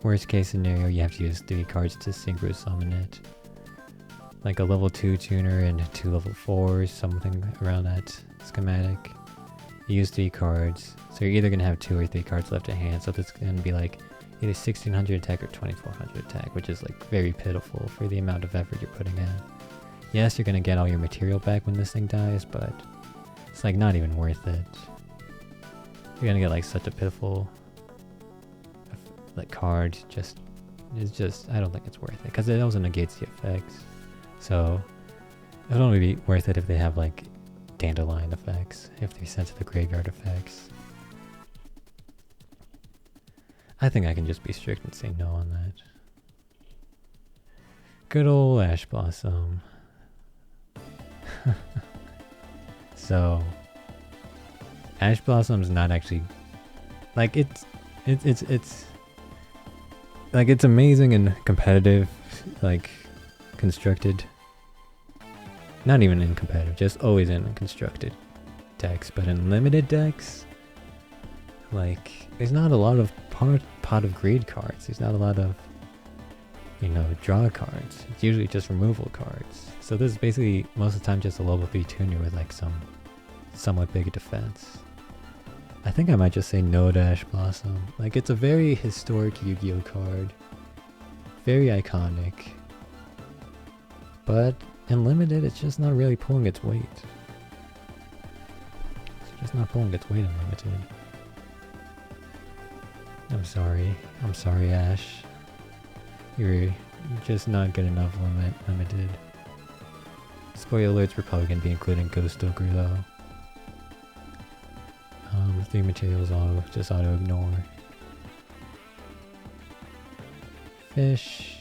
worst case scenario, you have to use 3 cards to synchro summon it. Like a level 2 tuner and 2 level 4s, something around that schematic. You use 3 cards, so you're either gonna have 2 or 3 cards left in hand, so that's gonna be like either 1600 attack or 2400 attack, which is like very pitiful for the amount of effort you're putting in. Yes, you're gonna get all your material back when this thing dies, but it's like not even worth it. You're gonna get like such a pitiful like card. It's just I don't think it's worth it because it also negates the effects. So it would only be worth it if they have like dandelion effects, if they're sent to the graveyard effects. I think I can just be strict and say no on that. Good old Ash Blossom. So Ash Blossom's not actually like it's like it's amazing and competitive, like constructed. Not even in competitive, just always in constructed decks. But in limited decks, like there's not a lot of pot of greed cards. There's not a lot of, you know, draw cards. It's usually just removal cards. So this is basically most of the time just a level 3 tuner with like some somewhat big defense. I think I might just say no to Ash Blossom. Like it's a very historic Yu-Gi-Oh card. Very iconic. But in limited, it's just not really pulling its weight. It's just not pulling its weight in limited. I'm sorry Ash. You're just not good enough limited. Spoiler alerts, we're probably going to be including Ghost Ogre though. 3 materials just auto ignore. Fish.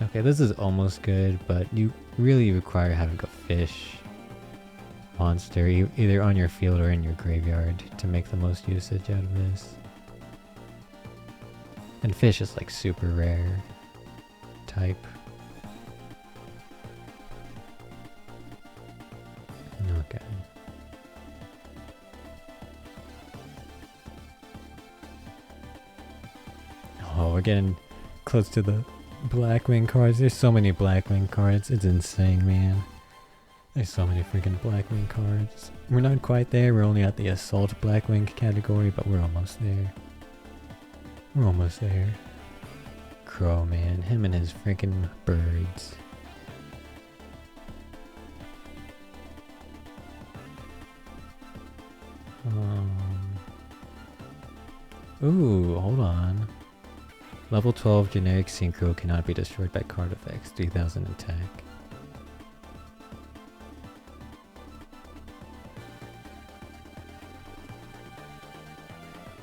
Okay, this is almost good, but you really require having a fish monster either on your field or in your graveyard to make the most usage out of this. And fish is like super rare type. Okay. Oh, we're getting close to the Blackwing cards. There's so many Blackwing cards. It's insane, man. There's so many freaking Blackwing cards. We're not quite there. We're only at the Assault Blackwing category, but we're almost there. We're almost there. Crow, man. Him and his freaking birds. Ooh, hold on. Level 12 generic synchro cannot be destroyed by card effects. 3000 attack.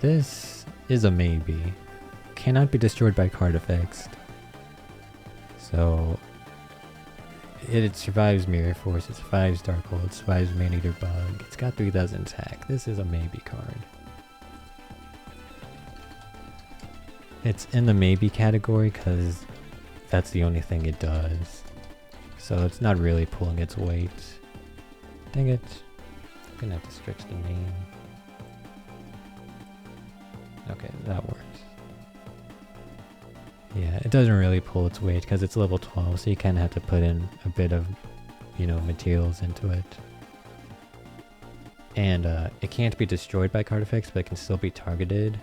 This is a maybe. Cannot be destroyed by card effects. So it survives Mirror Force, it survives Darkhold, it survives Maneater Bug. It's got 3000 attack. This is a maybe card. It's in the maybe category because that's the only thing it does. So it's not really pulling its weight. Dang it. I'm gonna have to stretch the name. Okay, that works. Yeah, it doesn't really pull its weight because it's level 12, so you kind of have to put in a bit of, you know, materials into it. And it can't be destroyed by card effects, but it can still be targeted.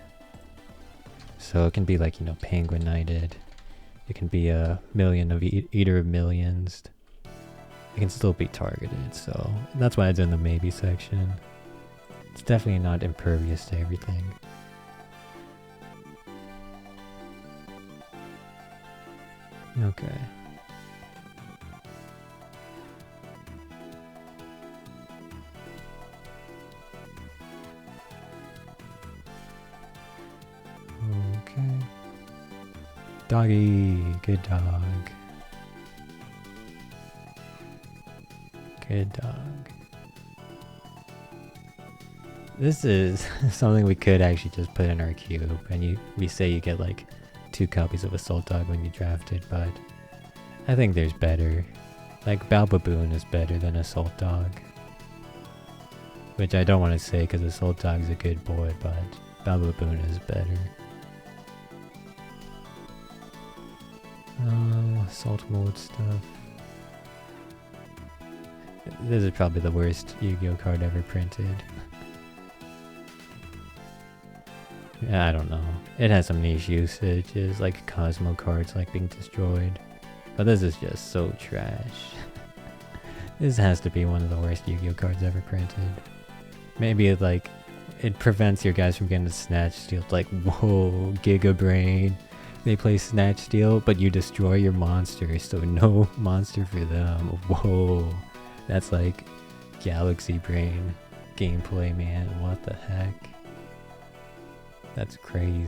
So it can be like, you know, Penguin Knighted. It can be a million of Eater of Millions. It can still be targeted, so that's why it's in the maybe section. It's definitely not impervious to everything. Okay. Okay. Doggy, good dog. Good dog. This is something we could actually just put in our cube, and we say you get like 2 copies of Assault Dog when you draft it, but I think there's better. Like, Balbaboon is better than Assault Dog. Which I don't want to say because Assault Dog's a good boy, but Balbaboon is better. Assault mode stuff. This is probably the worst Yu-Gi-Oh card ever printed. Yeah, I don't know. It has some niche usages, like Cosmo cards like being destroyed. But this is just so trash. This has to be one of the worst Yu-Gi-Oh cards ever printed. Maybe it prevents your guys from getting the Snatch Steal. Like, whoa, Giga Brain. They play Snatch Steal, but you destroy your monsters, so no monster for them. Whoa. That's like Galaxy Brain gameplay, man. What the heck? That's crazy.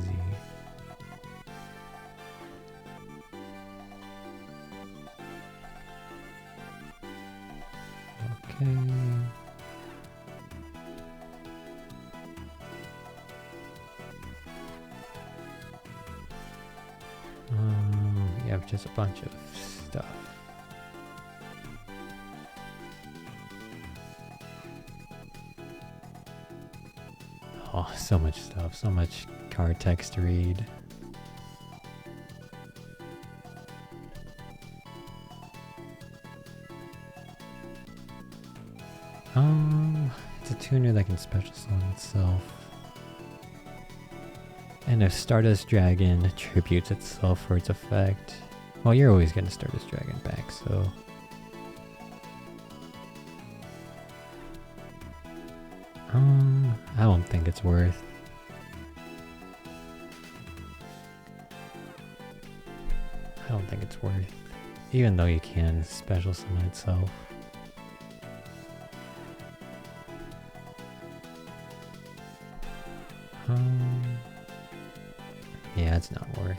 Okay. We have just a bunch of stuff. Oh, so much stuff, so much card text to read. It's a tuner that can special summon itself. And if Stardust Dragon tributes itself for its effect, well, you're always getting Stardust Dragon back, so... I don't think it's worth. I don't think it's worth. Even though you can special summon itself. Yeah, it's not worth.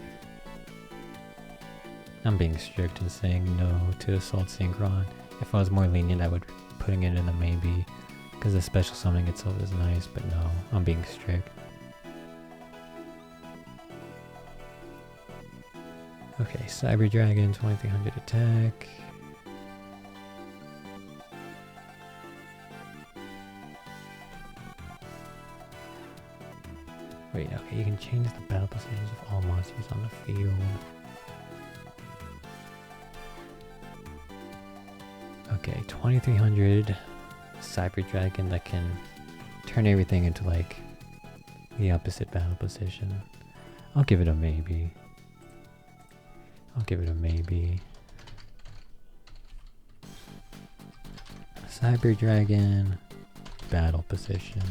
I'm being strict and saying no to Assault Synchron. If I was more lenient, I would be putting it in a maybe. Because the special summoning itself is nice, but no, I'm being strict. Okay, Cyber Dragon, 2300 attack. Wait, okay, you can change the battle positions of all monsters on the field. Okay, 2300 Cyber Dragon that can turn everything into like the opposite battle position. I'll give it a maybe. I'll give it a maybe. Cyber Dragon battle position.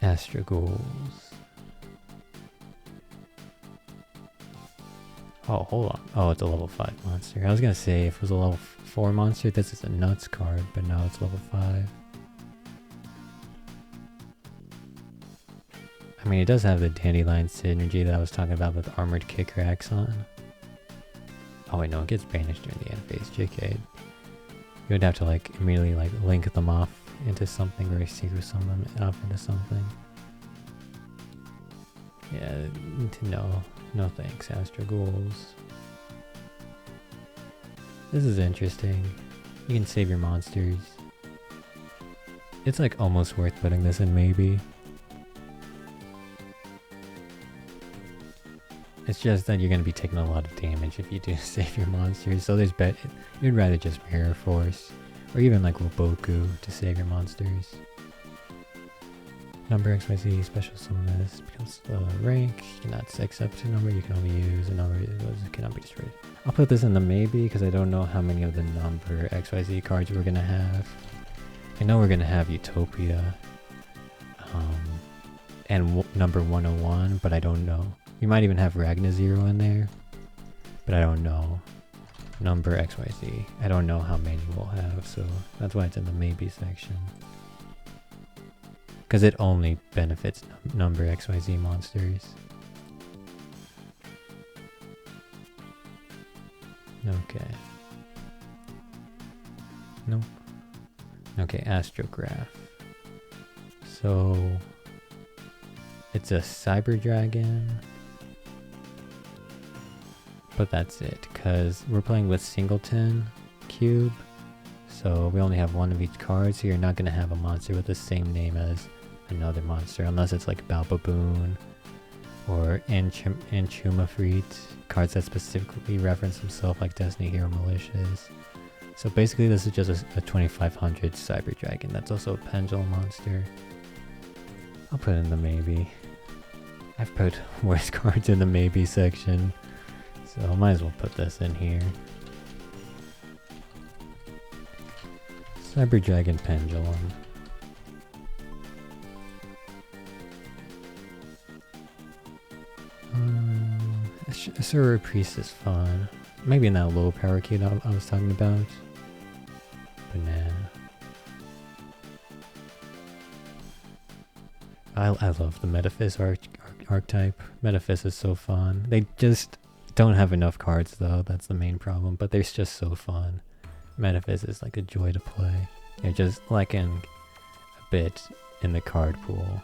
Astragoles. Oh, hold on. Oh, it's a level 5 monster. I was gonna say, if it was a level 4 monster, this is a nuts card, but now it's level 5. I mean, it does have the Dandelion synergy that I was talking about with Armored Kicker Axon. Oh wait, no, it gets banished during the end phase, JK. You would have to like immediately like link them off into something or secret summon them off into something. Yeah, no thanks, Astragoles. This is interesting. You can save your monsters. It's like almost worth putting this in maybe. It's just that you're going to be taking a lot of damage if you do save your monsters, so there's you'd rather just Mirror Force, or even like Woboku to save your monsters. Number XYZ, special summon this, becomes rank, you cannot accept a number, you can only use a number, it cannot be destroyed. I'll put this in the maybe, because I don't know how many of the number XYZ cards we're going to have. I know we're going to have Utopia, and number 101, but I don't know. We might even have Ragna Zero in there, but I don't know. Number XYZ. I don't know how many we'll have, so that's why it's in the maybe section. Because it only benefits number XYZ monsters. Okay. Nope. Okay, Astrograph. So it's a Cyber Dragon. But that's it, because we're playing with Singleton Cube, so we only have one of each card, so you're not going to have a monster with the same name as another monster, unless it's like Balbaboon or Anchumafreet, cards that specifically reference himself like Destiny Hero Malicious. So basically this is just a 2500 Cyber Dragon. That's also a Pendulum monster. I'll put in the maybe. I've put worse cards in the maybe section, so I might as well put this in here. Cyber Dragon Pendulum. Asura Priest is fun. Maybe in that low power kit I was talking about. Banana. I love the Metaphys archetype. Metaphys is so fun. They just don't have enough cards though, that's the main problem, but they're just so fun. Metaphys is like a joy to play. They're just lacking a bit in the card pool.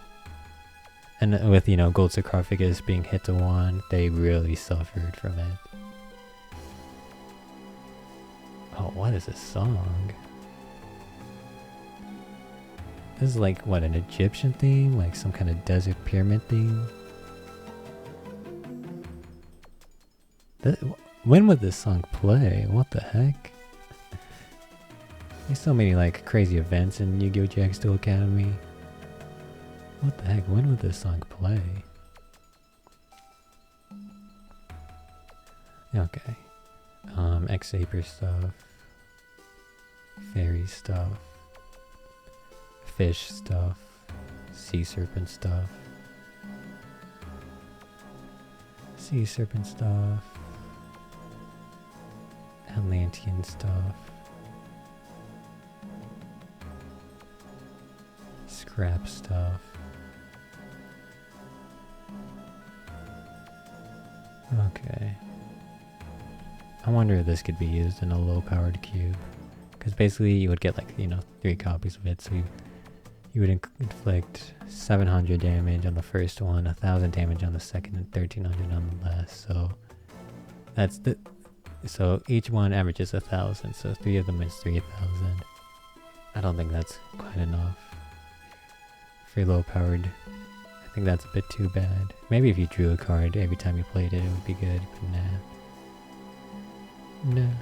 And with, you know, Gold Sarcophagus being hit to 1, they really suffered from it. Oh, what is this song? This is like, what, an Egyptian theme? Like some kind of desert pyramid theme? When would this song play? What the heck? There's so many like crazy events in Yu-Gi-Oh! Jacksteel Academy. What the heck? When would this song play? Okay. X-Aper stuff. Fairy stuff. Fish stuff. Sea Serpent stuff. Sea Serpent stuff. Atlantean stuff. Scrap stuff. Okay. I wonder if this could be used in a low-powered cube. Because basically you would get like, you know, 3 copies of it, so you would inflict 700 damage on the first one, 1000 damage on the second, and 1300 on the last. So that's so each one averages 1000, so 3 of them is 3000. I don't think that's quite enough for low-powered. I think that's a bit too bad. Maybe if you drew a card every time you played it, it would be good, but nah. Nah.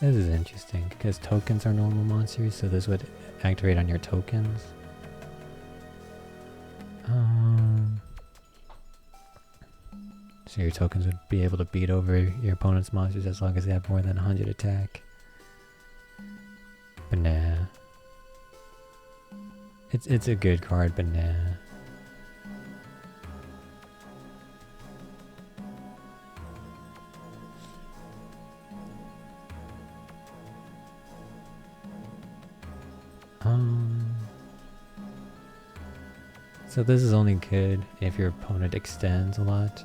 This is interesting, because tokens are normal monsters, so this would activate on your tokens. So your tokens would be able to beat over your opponent's monsters as long as they have more than 100 attack. But nah. It's a good card, but nah. So this is only good if your opponent extends a lot.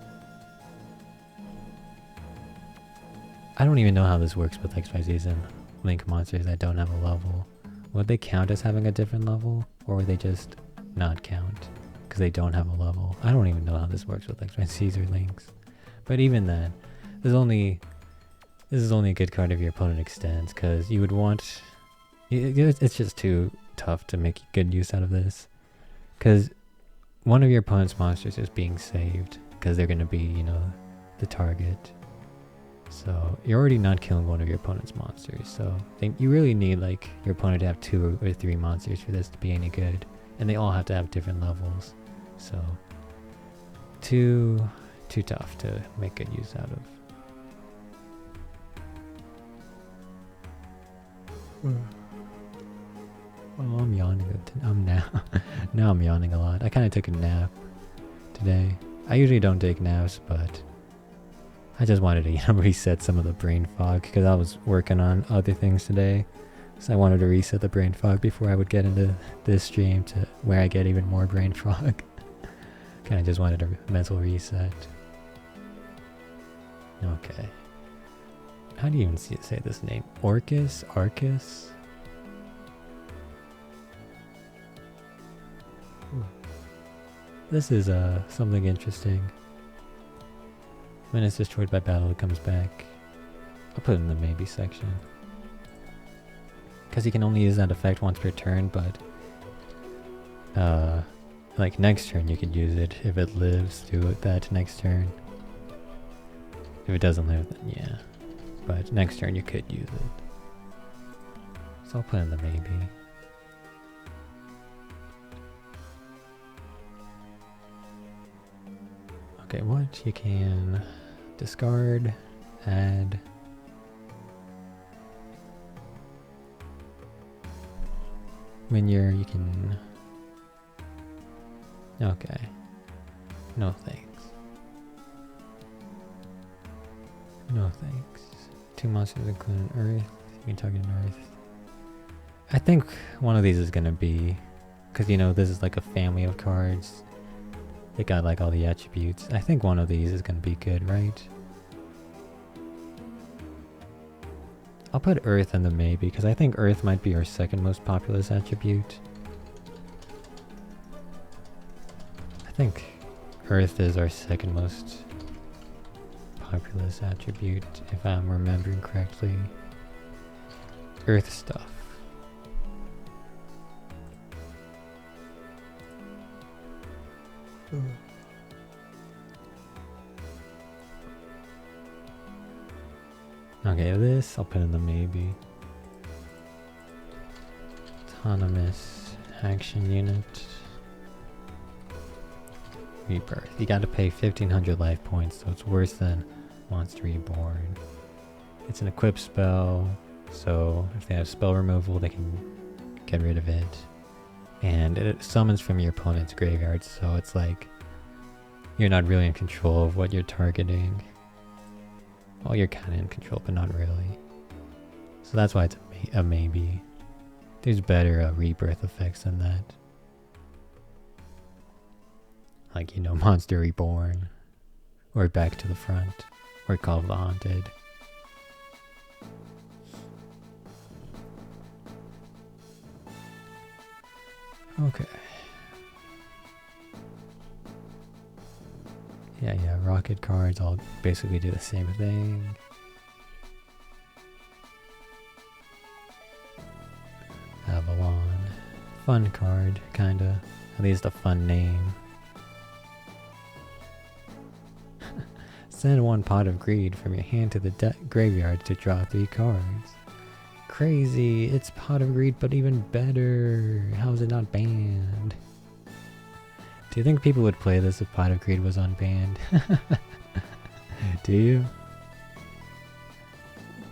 I don't even know how this works with XYZs and Link monsters that don't have a level. Would they count as having a different level? Or would they just not count because they don't have a level? I don't even know how this works with XYZs or Links. But even then, this is only a good card if your opponent extends, because you would want... It's just too tough to make good use out of this. Because one of your opponent's monsters is being saved, because they're going to be, you know, the target. So you're already not killing one of your opponent's monsters, so you really need like your opponent to have 2 or 3 monsters for this to be any good, and they all have to have different levels. So too tough to make good use out of. Well, I'm yawning. Now I'm yawning a lot. I kind of took a nap today. I usually don't take naps, but I just wanted to, you know, reset some of the brain fog, because I was working on other things today. So I wanted to reset the brain fog before I would get into this stream, to where I get even more brain fog. Kind of just wanted a mental reset. Okay. How do you even say this name? Orcus? Arcus? This is something interesting. When it's destroyed by battle, it comes back. I'll put it in the maybe section. Because you can only use that effect once per turn, but like next turn you could use it if it lives through that next turn. If it doesn't live, then yeah. But next turn you could use it. So I'll put in the maybe. Okay, what? You can discard, add. When you can... Okay. No thanks. No thanks. 2 monsters including Earth. You can target an Earth. I think one of these is gonna be... Because, you know, this is like a family of cards. They got like all the attributes. I think one of these is gonna be good, right? I'll put Earth in the maybe, because I think Earth might be our second most populous attribute. I think Earth is our second most populous attribute, if I'm remembering correctly. Earth stuff. Okay, this I'll put in the maybe. Autonomous action unit. Rebirth. You gotta pay 1500 life points, so it's worse than Monster Reborn. It's an equipped spell, so if they have spell removal, they can get rid of it. And it summons from your opponent's graveyard, so it's like you're not really in control of what you're targeting. Well, you're kind of in control, but not really. So that's why it's a maybe. There's better rebirth effects than that. Like, you know, Monster Reborn, or Back to the Front, or Call of the Haunted. Okay. Yeah, rocket cards all basically do the same thing. Avalon. Fun card, kinda. At least a fun name. Send 1 Pot of Greed from your hand to the graveyard to draw 3 cards. Crazy, it's Pot of Greed, but even better. How is it not banned? Do you think people would play this if Pot of Greed was unbanned? Do you?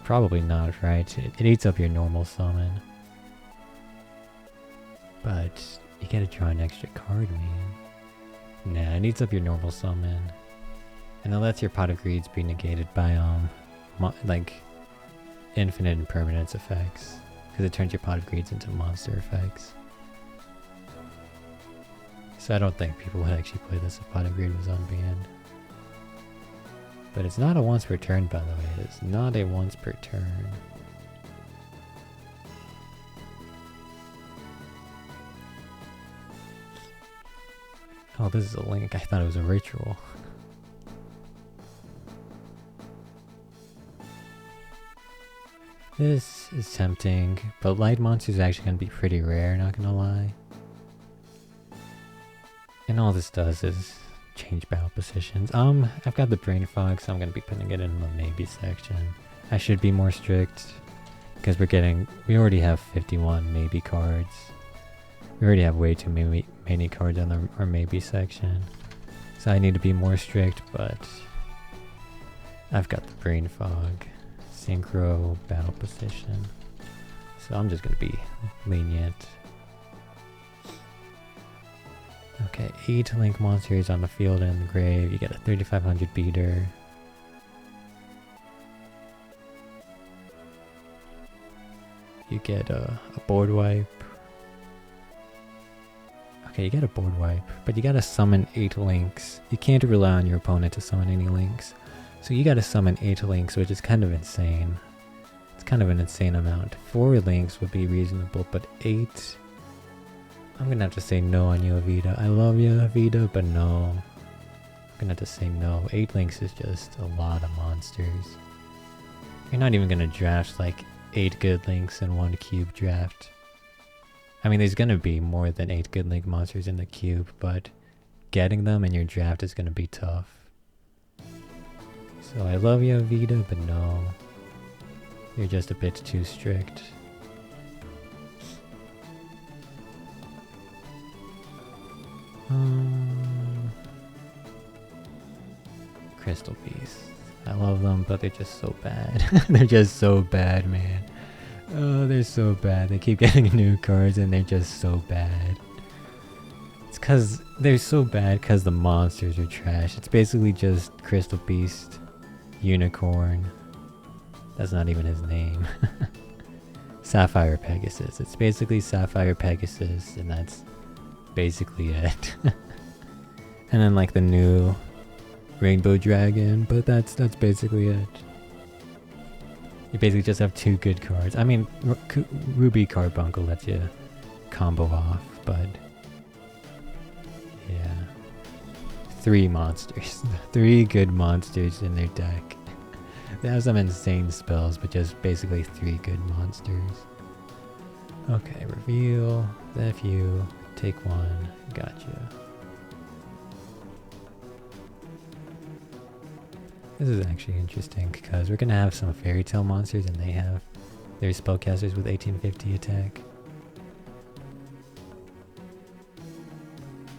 Probably not, right? It eats up your normal summon. But you gotta draw an extra card, man. Nah, it eats up your normal summon. And it lets your Pot of Greeds be negated by, like, infinite impermanence effects. Because it turns your Pot of Greeds into monster effects. So I don't think people would actually play this if Pot of Greed was unbanned. But it's not a once per turn, by the way. It's not a once per turn. Oh, this is a link. I thought it was a ritual. This is tempting, but light monsters is actually going to be pretty rare, not gonna lie. And all this does is change battle positions. I've got the brain fog, so I'm going to be putting it in the maybe section. I should be more strict, because we already have 51 maybe cards. We already have way too many cards on our maybe section. So I need to be more strict, but I've got the brain fog. Synchro battle position. So I'm just going to be lenient. Okay, 8 link monsters on the field and in the grave. You get a 3500 beater. You get a board wipe. Okay, you get a board wipe, but you gotta summon 8 links. You can't rely on your opponent to summon any links. So you gotta summon 8 links, which is kind of insane. It's kind of an insane amount. 4 links would be reasonable, but 8... I'm gonna have to say no on you, Avita. I love you, Avita, but no. I'm gonna have to say no. 8 links is just a lot of monsters. You're not even gonna draft like 8 good links in one cube draft. I mean, there's gonna be more than 8 good link monsters in the cube, but getting them in your draft is gonna be tough. So I love you, Avita, but no. You're just a bit too strict. Crystal Beasts. I love them, but they're just so bad. They're just so bad, man. Oh, they're so bad. They keep getting new cards and they're just so bad. It's cause they're so bad cause the monsters are trash. It's basically just Crystal Beast, Unicorn. That's not even his name. Sapphire Pegasus. It's basically Sapphire Pegasus and that's basically it. And then like the new Rainbow Dragon, but that's basically it. You basically just have 2 good cards. I mean, Ruby Carbuncle lets you combo off, but yeah. 3 monsters. 3 good monsters in their deck. They have some insane spells, but just basically 3 good monsters. Okay, reveal. If you take 1, gotcha. This is actually interesting because we're gonna have some fairy tale monsters and they have their spellcasters with 1850 attack.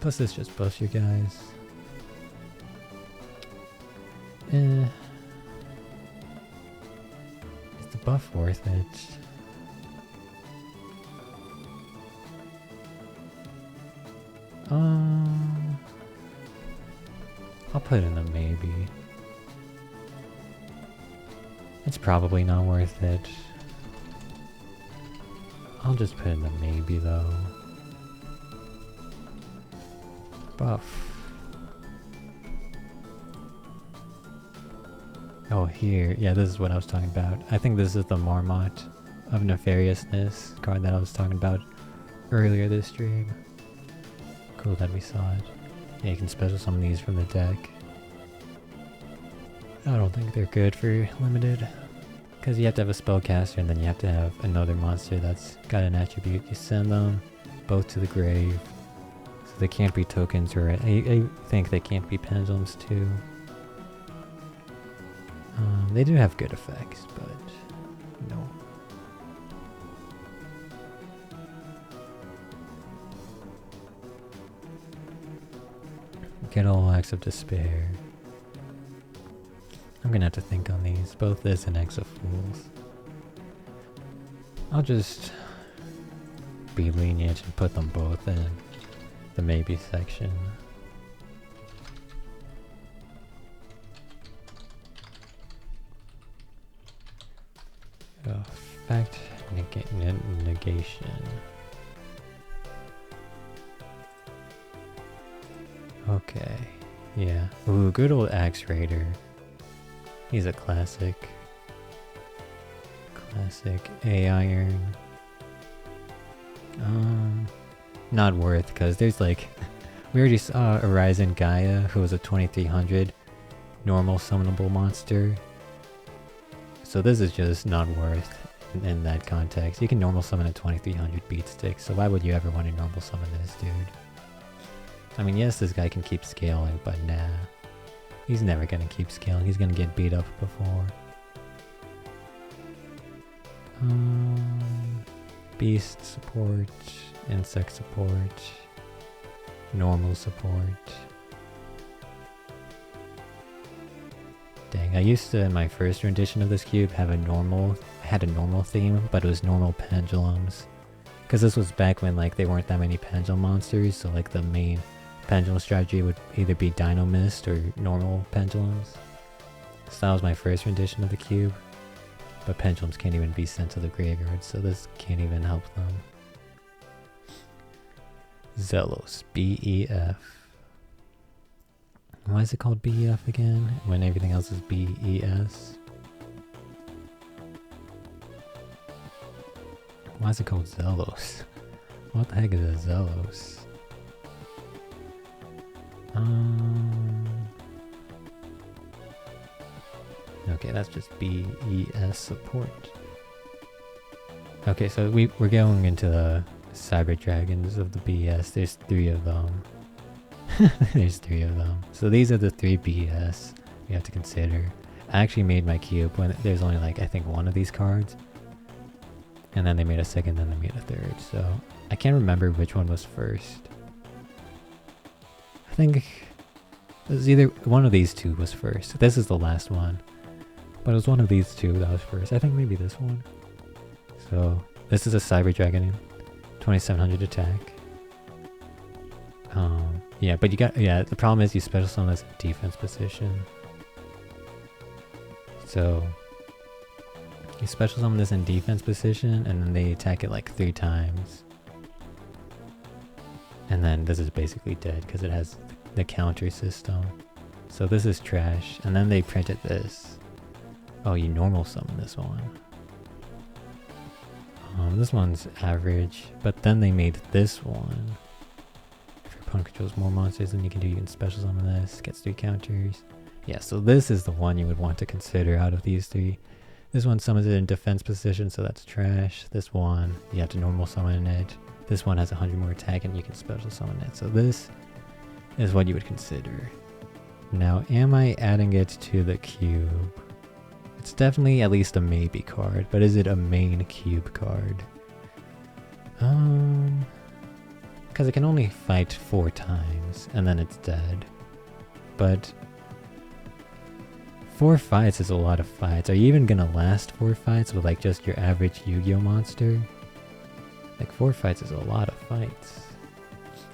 Plus this just buffs your guys. Is the buff worth it? I'll put in a maybe. It's probably not worth it. I'll just put in a maybe though. Buff. Oh, here. Yeah, this is what I was talking about. I think this is the Marmot of Nefariousness card that I was talking about earlier this stream. Cool that we saw it. Yeah, you can special summon these from the deck. I don't think they're good for limited. Because you have to have a spellcaster and then you have to have another monster that's got an attribute. You send them both to the grave. So they can't be tokens, or I think they can't be pendulums too. They do have good effects, but no. Get all Acts of Despair. I'm gonna have to think on these, both this and X of Fools. I'll just be lenient and put them both in the maybe section. Effect negation. Okay, yeah. Ooh, good old Axe Raider. He's a classic. Classic A-Iron. Not worth, because there's like... we already saw Horizon Gaia, who was a 2300 normal summonable monster. So this is just not worth in that context. You can normal summon a 2300 beat stick, so why would you ever want to normal summon this dude? I mean, yes, this guy can keep scaling, but nah. He's never gonna keep scaling. He's gonna get beat up before. Beast support, insect support, normal support. Dang, I used to, in my first rendition of this cube, had a normal theme, but it was normal pendulums. Because this was back when like there weren't that many pendulum monsters, so like the main pendulum strategy would either be Dino Mist or normal pendulums. So that was my first rendition of the cube. But pendulums can't even be sent to the graveyard, so this can't even help them. Zelos, BEF. Why is it called BEF again when everything else is BES? Why is it called Zelos? What the heck is a Zelos? Okay, that's just BES support. Okay, so we're going into the Cyber Dragons of the BES. There's 3 of them. There's 3 of them. So these are the 3 BES you have to consider. I actually made my cube when there's only like I think 1 of these cards. And then they made a second, then they made a third. So I can't remember which one was first. I think it was either one of these 2 was first. This is the last one. But it was one of these 2 that was first. I think maybe this one. So this is a Cyber Dragon, 2700 attack. Yeah, but the problem is you special summon this in defense position. So you special summon this in defense position and then they attack it like 3 times. And then this is basically dead because it has the counter system. So this is trash. And then they printed this. Oh, you normal summon this one. This one's average, but then they made this one. If your opponent controls more monsters than you can special summon this, gets 3 counters. Yeah, so this is the one you would want to consider out of these 3. This one summons it in defense position, so that's trash. This one, you have to normal summon it. This one has 100 more attack and you can special summon it. So this is what you would consider. Now, am I adding it to the cube? It's definitely at least a maybe card, but is it a main cube card? Because it can only fight 4 times, and then it's dead. But 4 fights is a lot of fights. Are you even gonna last 4 fights with like just your average Yu-Gi-Oh monster? Like 4 fights is a lot of fights.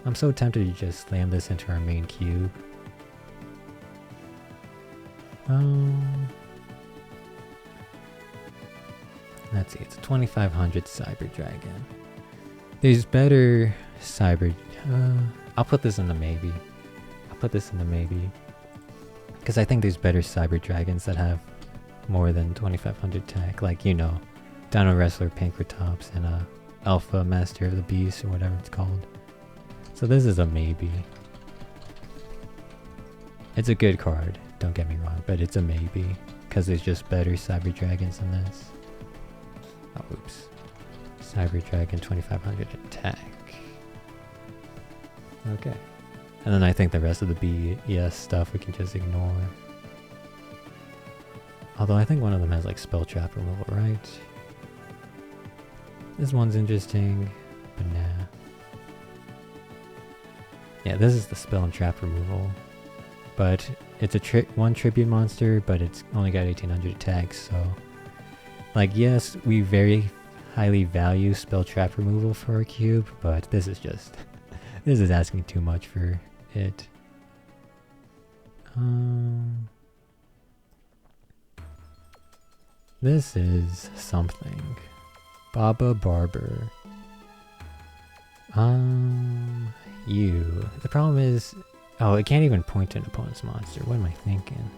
I'm so tempted to just slam this into our main cube. Let's see, it's a 2500 Cyber Dragon. There's better Cyber... I'll put this in the maybe. Because I think there's better Cyber Dragons that have more than 2500 attack. Like, you know, Dino Wrestler Pankratops and Alpha Master of the Beast or whatever it's called. So this is a maybe. It's a good card, don't get me wrong, but it's a maybe. Because there's just better Cyber Dragons than this. Oh, oops. Cyber Dragon 2500 attack. Okay. And then I think the rest of the BES stuff we can just ignore. Although I think one of them has like spell trap removal, right? This one's interesting, but nah. Yeah, this is the spell and trap removal. But it's a 1 tribute monster, but it's only got 1800 attacks, so... Like, yes, we very highly value spell trap removal for our cube, but this is just... this is asking too much for it. This is something. Baba Barber. You. The problem is... Oh, it can't even point to an opponent's monster. What am I thinking?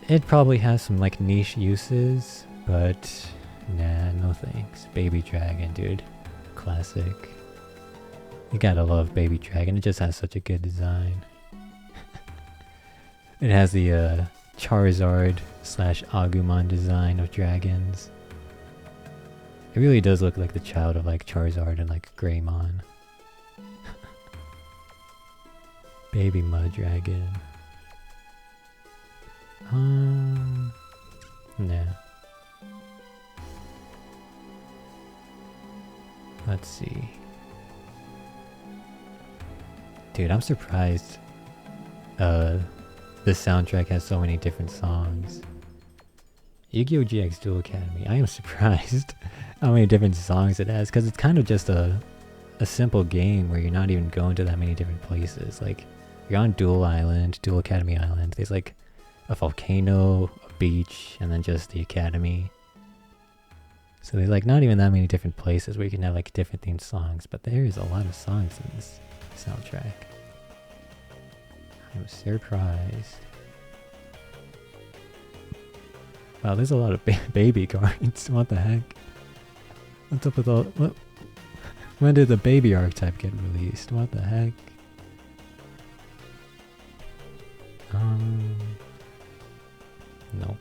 It probably has some like niche uses, but nah, no thanks. Baby Dragon, dude. Classic. You gotta love Baby Dragon. It just has such a good design. It has the Charizard / Agumon design of dragons. It really does look like the child of like Charizard and like Greymon. Baby Mud Dragon. Nah. Let's see. Dude, I'm surprised this soundtrack has so many different songs. Yu-Gi-Oh! GX Duel Academy. I am surprised how many different songs it has, because it's kind of just a simple game where you're not even going to that many different places. Like, you're on Duel Island, Duel Academy Island. There's like a volcano, a beach, and then just the academy. So there's like not even that many different places where you can have like different themed songs, but there is a lot of songs in this soundtrack. I'm surprised. Wow, there's a lot of baby cards. What the heck? What's up with all... What? When did the baby archetype get released? What the heck? Nope.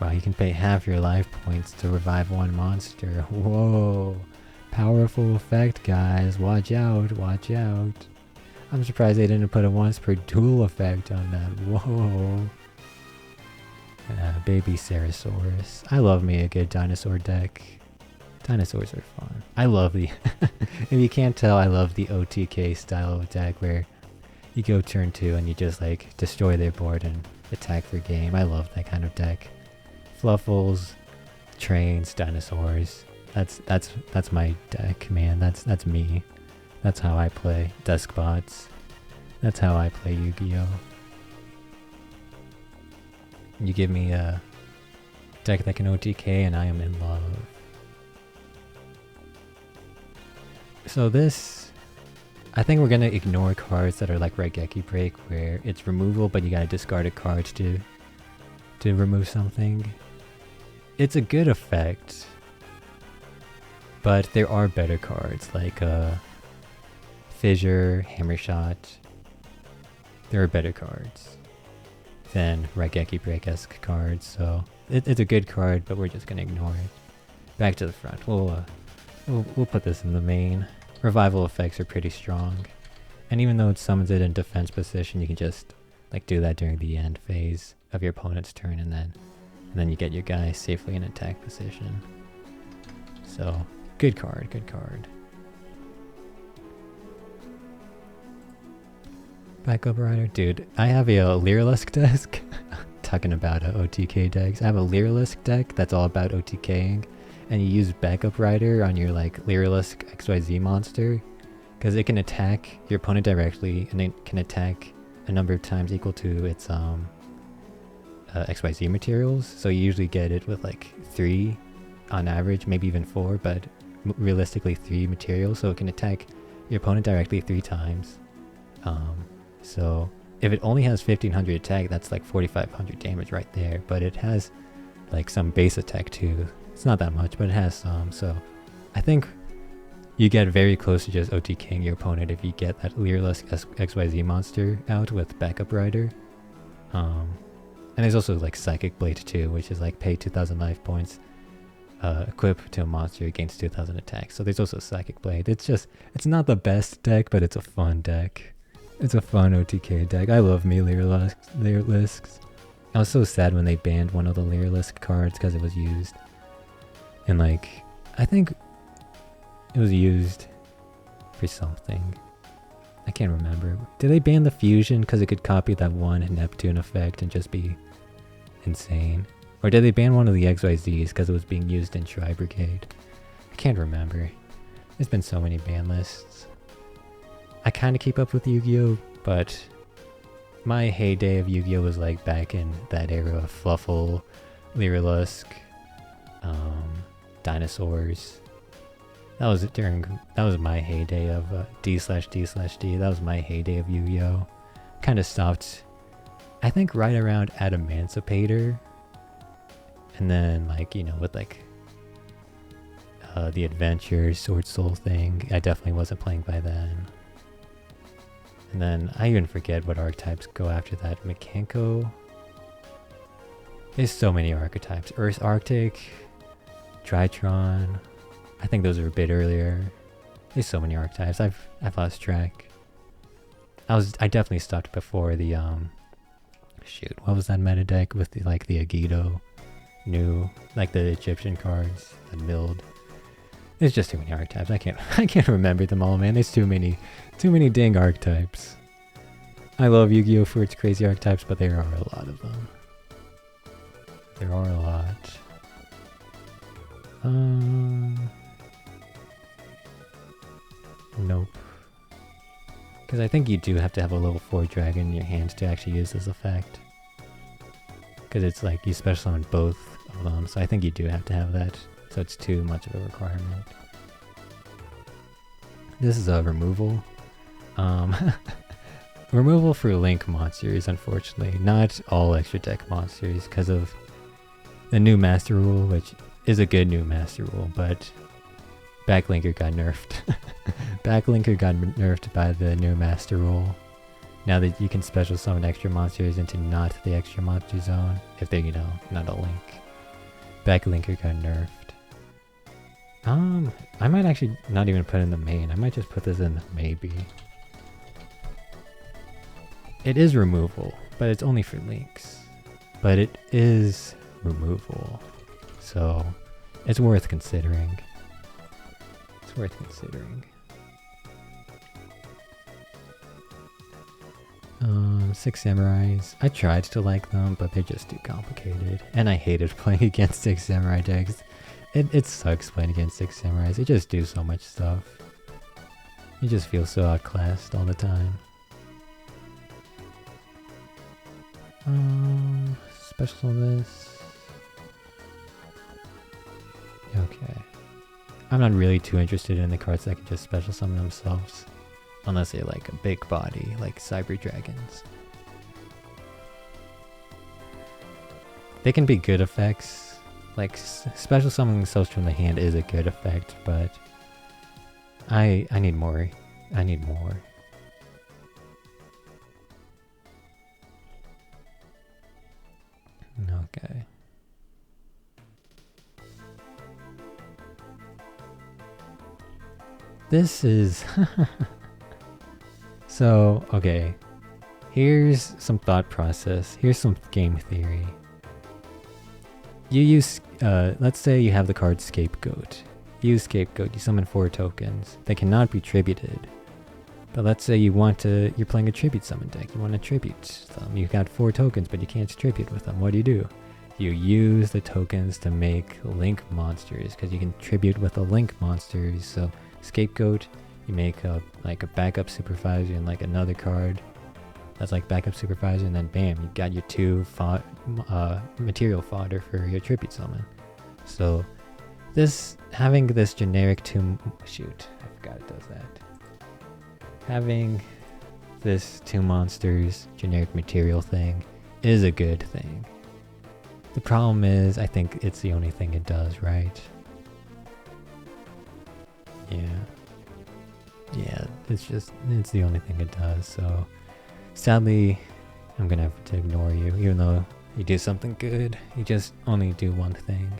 Wow, you can pay half your life points to revive one monster. Whoa. Powerful effect, guys. Watch out, watch out. I'm surprised they didn't put a once per duel effect on that. Whoa. Baby Ceratosaurus. I love me a good dinosaur deck. Dinosaurs are fun. I love the... if you can't tell, I love the OTK style of deck where you go turn 2 and you just like destroy their board and attack for game. I love that kind of deck. Fluffles, trains, dinosaurs. That's my deck, man. That's me. That's how I play Duskbots. That's how I play Yu-Gi-Oh! You give me a deck that can OTK and I am in love. So this, I think we're gonna ignore cards that are like Raigeki Break where it's removal but you gotta discard a card to remove something. It's a good effect, but there are better cards like Fissure, Hammershot. There are better cards than Raigeki Break-esque cards, so it's a good card, but we're just gonna ignore it. Back to the front. We'll put this in the main. Revival effects are pretty strong, and even though it summons it in defense position, you can just like do that during the end phase of your opponent's turn, and then you get your guy safely in attack position. So good card, good card. Backup Rider, dude. I have a Lyrilusc deck. Talking about OTK decks, I have a Lyrilusc deck that's all about OTKing. And you use Backup Rider on your like Lyrilusc XYZ monster because it can attack your opponent directly and it can attack a number of times equal to its XYZ materials. So you usually get it with like 3 on average, maybe even 4, but realistically 3 materials. So it can attack your opponent directly 3 times. So if it only has 1500 attack, that's like 4500 damage right there. But it has like some base attack too. It's not that much, but it has some. So I think you get very close to just OTKing your opponent if you get that Lyrilusc XYZ monster out with Backup Rider. And there's also like Psychic Blade too, which is like pay 2000 life points, equip to a monster against 2000 attack. So there's also Psychic Blade. It's not the best deck, but it's a fun deck. It's a fun OTK deck. I love me Lyriluscs. I was so sad when they banned one of the Lyrilusc cards because it was used. And like, I think it was used for something. I can't remember. Did they ban the fusion because it could copy that one Neptune effect and just be insane? Or did they ban one of the XYZs because it was being used in Tri Brigade? I can't remember. There's been so many ban lists. I kind of keep up with Yu-Gi-Oh! But my heyday of Yu-Gi-Oh! Was like back in that era of Fluffle, Lyrilusc, dinosaurs. That was my heyday of D/D/D. That was my heyday of Yu-Gi-Oh! Kind of stopped, I think, right around Adamancipator. And then, like, you know, with like the Adventure Sword Soul thing, I definitely wasn't playing by then. And then I even forget what archetypes go after that. Mekanko. There's so many archetypes. Earth Arctic, Tritron. I think those are a bit earlier. There's so many archetypes. I've lost track. I definitely stopped before the shoot. What was that meta deck with the Agido new, like the Egyptian cards that milled? There's just too many archetypes. I can't remember them all, man. There's too many dang archetypes. I love Yu-Gi-Oh! For its crazy archetypes, but there are a lot of them. There are a lot. Nope. Because I think you do have to have a level 4 dragon in your hands to actually use this effect. Because it's like you special summon both of them, so I think you do have to have that. So it's too much of a requirement. This is a removal. removal for Link monsters, unfortunately. Not all extra deck monsters, because of the new Master Rule, which is a good new Master Rule, but Backlinker got nerfed. Backlinker got nerfed by the new Master Rule. Now that you can special summon extra monsters into not the extra monster zone, if they're, you know, not a Link. Backlinker got nerfed. I might actually not even put in the main. I might just put this in the maybe. It is removal, but it's only for Links. But it is removal, so it's worth considering. It's worth considering. 6 Samurais. I tried to like them, but they're just too complicated. And I hated playing against 6 Samurai decks. It sucks playing against 6 Samurais. They just do so much stuff. You just feel so outclassed all the time. Special on this. Okay. I'm not really too interested in the cards that can just special summon themselves. Unless they like a big body, like Cyber Dragons. They can be good effects. Like, special summoning themselves from the hand is a good effect, but I need more. I need more. Okay. This is... So, okay. Here's some thought process. Here's some game theory. You use, let's say you have the card Scapegoat. You use Scapegoat, you summon 4 tokens. They cannot be tributed. But let's say you want to, you're playing a tribute summon deck. You want to tribute them. You've got 4 tokens, but you can't tribute with them. What do? You use the tokens to make Link monsters, because you can tribute with the Link monsters. So, Scapegoat, you make like a backup supervisor and like another card that's like backup supervisor, and then bam, you got your 2 material fodder for your tribute summon. So this, having this generic 2, shoot, I forgot it does that. Having this 2 monsters generic material thing is a good thing. The problem is, I think it's the only thing it does, right? Yeah, it's the only thing it does, so sadly, I'm gonna have to ignore you, even though you do something good, you just only do one thing.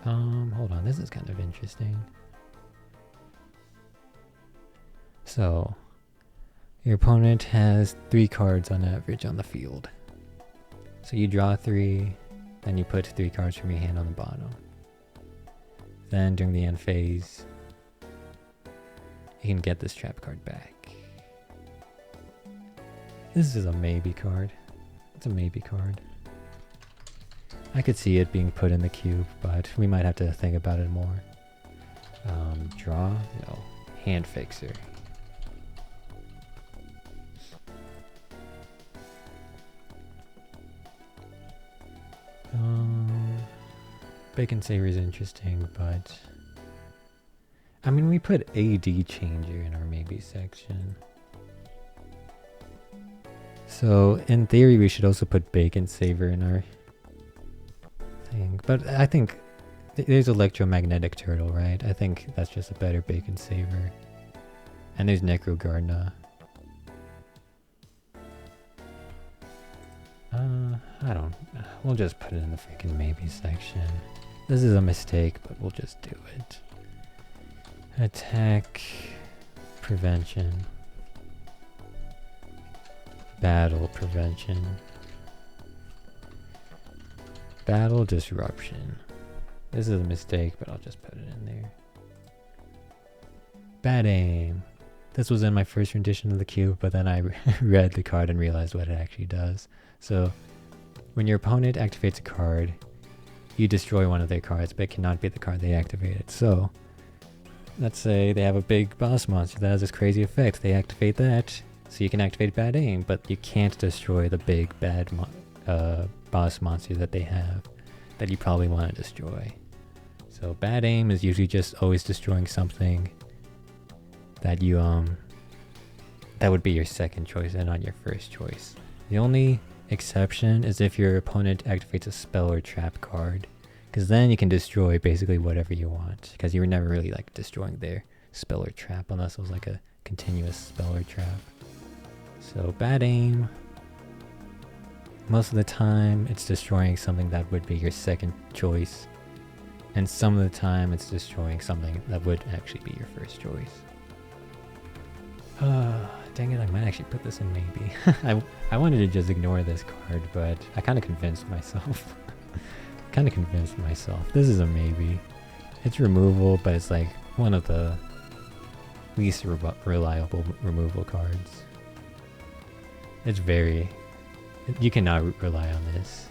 Hold on, this is kind of interesting. So, your opponent has 3 cards on average on the field. So you draw 3, then you put 3 cards from your hand on the bottom. Then during the end phase, you can get this trap card back. This is a maybe card. It's a maybe card. I could see it being put in the cube, but we might have to think about it more. Draw? No. Hand Fixer. Bacon Saver is interesting, but I mean, we put AD Changer in our maybe section. So in theory, we should also put Bacon Saver in our thing. But I think there's Electromagnetic Turtle, right? I think that's just a better Bacon Saver. And there's Necrogardna. I don't... We'll just put it in the freaking maybe section. This is a mistake, but we'll just do it. Attack... Prevention. Battle Prevention. Battle Disruption. This is a mistake, but I'll just put it in there. Bad Aim. This was in my first rendition of the cube, but then I read the card and realized what it actually does. So, when your opponent activates a card, you destroy one of their cards, but it cannot be the card they activated. So, let's say they have a big boss monster that has this crazy effect. They activate that, so you can activate Bad Aim, but you can't destroy the big bad boss monster that they have, that you probably want to destroy. So bad aim is usually just always destroying something that you that would be your second choice and not your first choice. The only exception is if your opponent activates a spell or trap card, because then you can destroy basically whatever you want, because you were never really like destroying their spell or trap unless it was like a continuous spell or trap. So bad aim, most of the time it's destroying something that would be your second choice, and some of the time it's destroying something that would actually be your first choice. Dang it, I might actually put this in maybe. I wanted to just ignore this card, but I kind of convinced myself. This is a maybe. It's removal, but it's like one of the least reliable removal cards. It's very... You cannot rely on this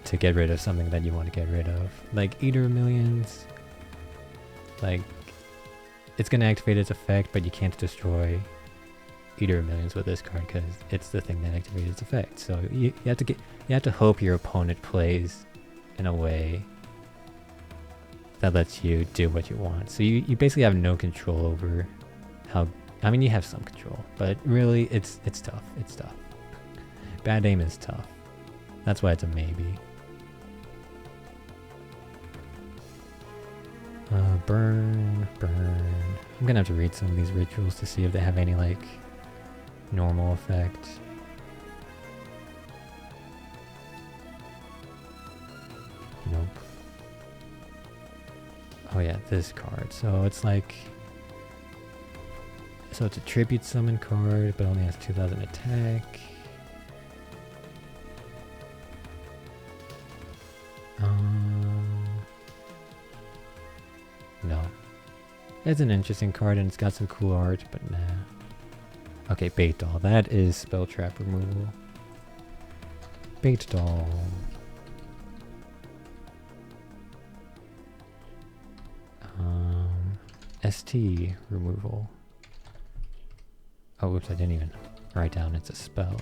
to get rid of something that you want to get rid of. Like Eater of Millions, like it's going to activate its effect, but you can't destroy Eater of Millions with this card because it's the thing that activates its effect. So you have to hope your opponent plays in a way that lets you do what you want. So you basically have no control over how... I mean, you have some control, but really it's tough. It's tough. Bad aim is tough. That's why it's a maybe. Burn. I'm gonna have to read some of these rituals to see if they have any like normal effect. Nope. Oh yeah, this card. So it's like... So it's a tribute summon card, but only has 2000 attack. No. It's an interesting card and it's got some cool art, but nah. Okay, Bait Doll. That is spell trap removal. Bait Doll. ST removal. Oh, oops, I didn't even write down it's a spell.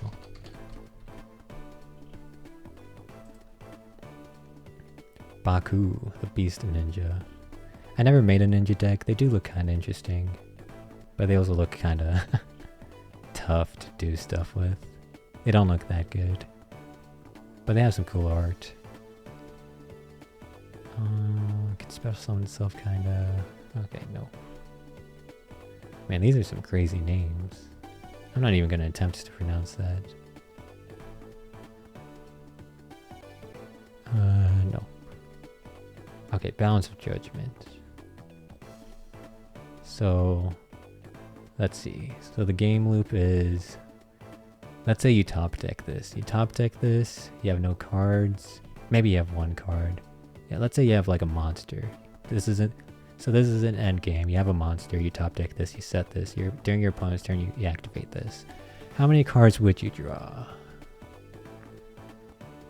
Baku, the Beast Ninja. I never made a ninja deck. They do look kind of interesting, but they also look kind of tough to do stuff with. They don't look that good, but they have some cool art. Can special summon itself, kind of. Okay, no. Man, these are some crazy names. I'm not even going to attempt to pronounce that. No. Okay, Balance of Judgment. So, let's see. So the game loop is... Let's say you top deck this. You top deck this, you have no cards. Maybe you have one card. Yeah, let's say you have like a monster. This isn't... So this is an end game. You have a monster, you top deck this, you set this. During your opponent's turn, you activate this. How many cards would you draw?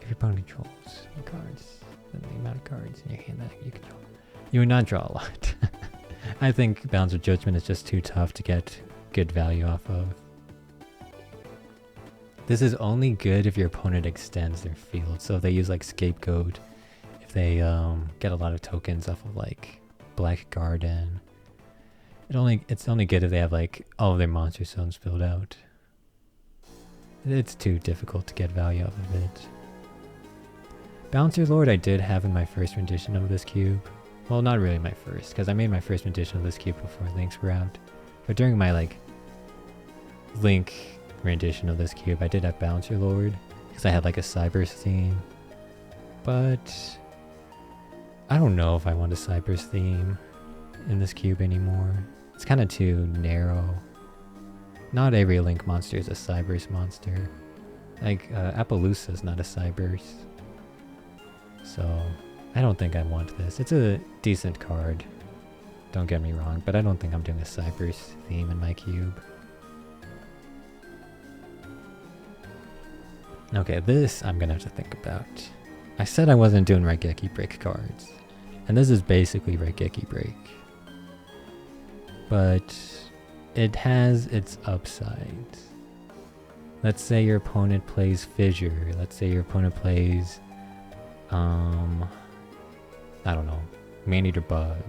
If your opponent controls the cards, then the amount of cards in your hand that you control. You would not draw a lot. I think Balance of Judgment is just too tough to get good value off of. This is only good if your opponent extends their field. So if they use like Scapegoat, if they get a lot of tokens off of like Black Garden. It's only good if they have like all of their monster zones filled out. It's too difficult to get value off of it. Bouncer Lord I did have in my first rendition of this cube. Well, not really my first, because I made my first rendition of this cube before Links were out. But during my like Link rendition of this cube, I did have Bouncer Lord, because I had like a Cyberse theme. But I don't know if I want a Cyberse theme in this cube anymore. It's kind of too narrow. Not every Link monster is a Cyberse monster. Like, Appaloosa is not a Cyberse. So, I don't think I want this. It's a decent card. Don't get me wrong, but I don't think I'm doing a Cyberse theme in my cube. Okay, this I'm gonna have to think about. I said I wasn't doing Raigeki Break cards. And this is basically Raigeki Break. But it has its upsides. Let's say your opponent plays Fissure. Let's say your opponent plays I don't know, Maneater Bug,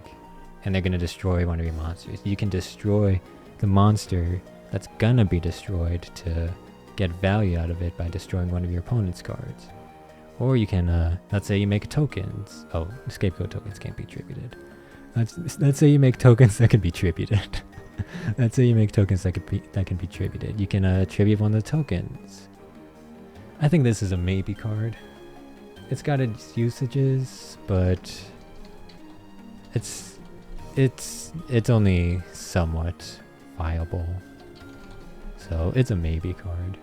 and they're gonna destroy one of your monsters. You can destroy the monster that's gonna be destroyed to get value out of it by destroying one of your opponent's cards. Or you can, let's say you make tokens. Oh, scapegoat tokens can't be tributed. Let's say you make tokens that can be tributed. Let's say you make tokens that can be tributed. You can tribute one of the tokens. I think this is a maybe card. It's got its usages, but it's only somewhat viable. So it's a maybe card.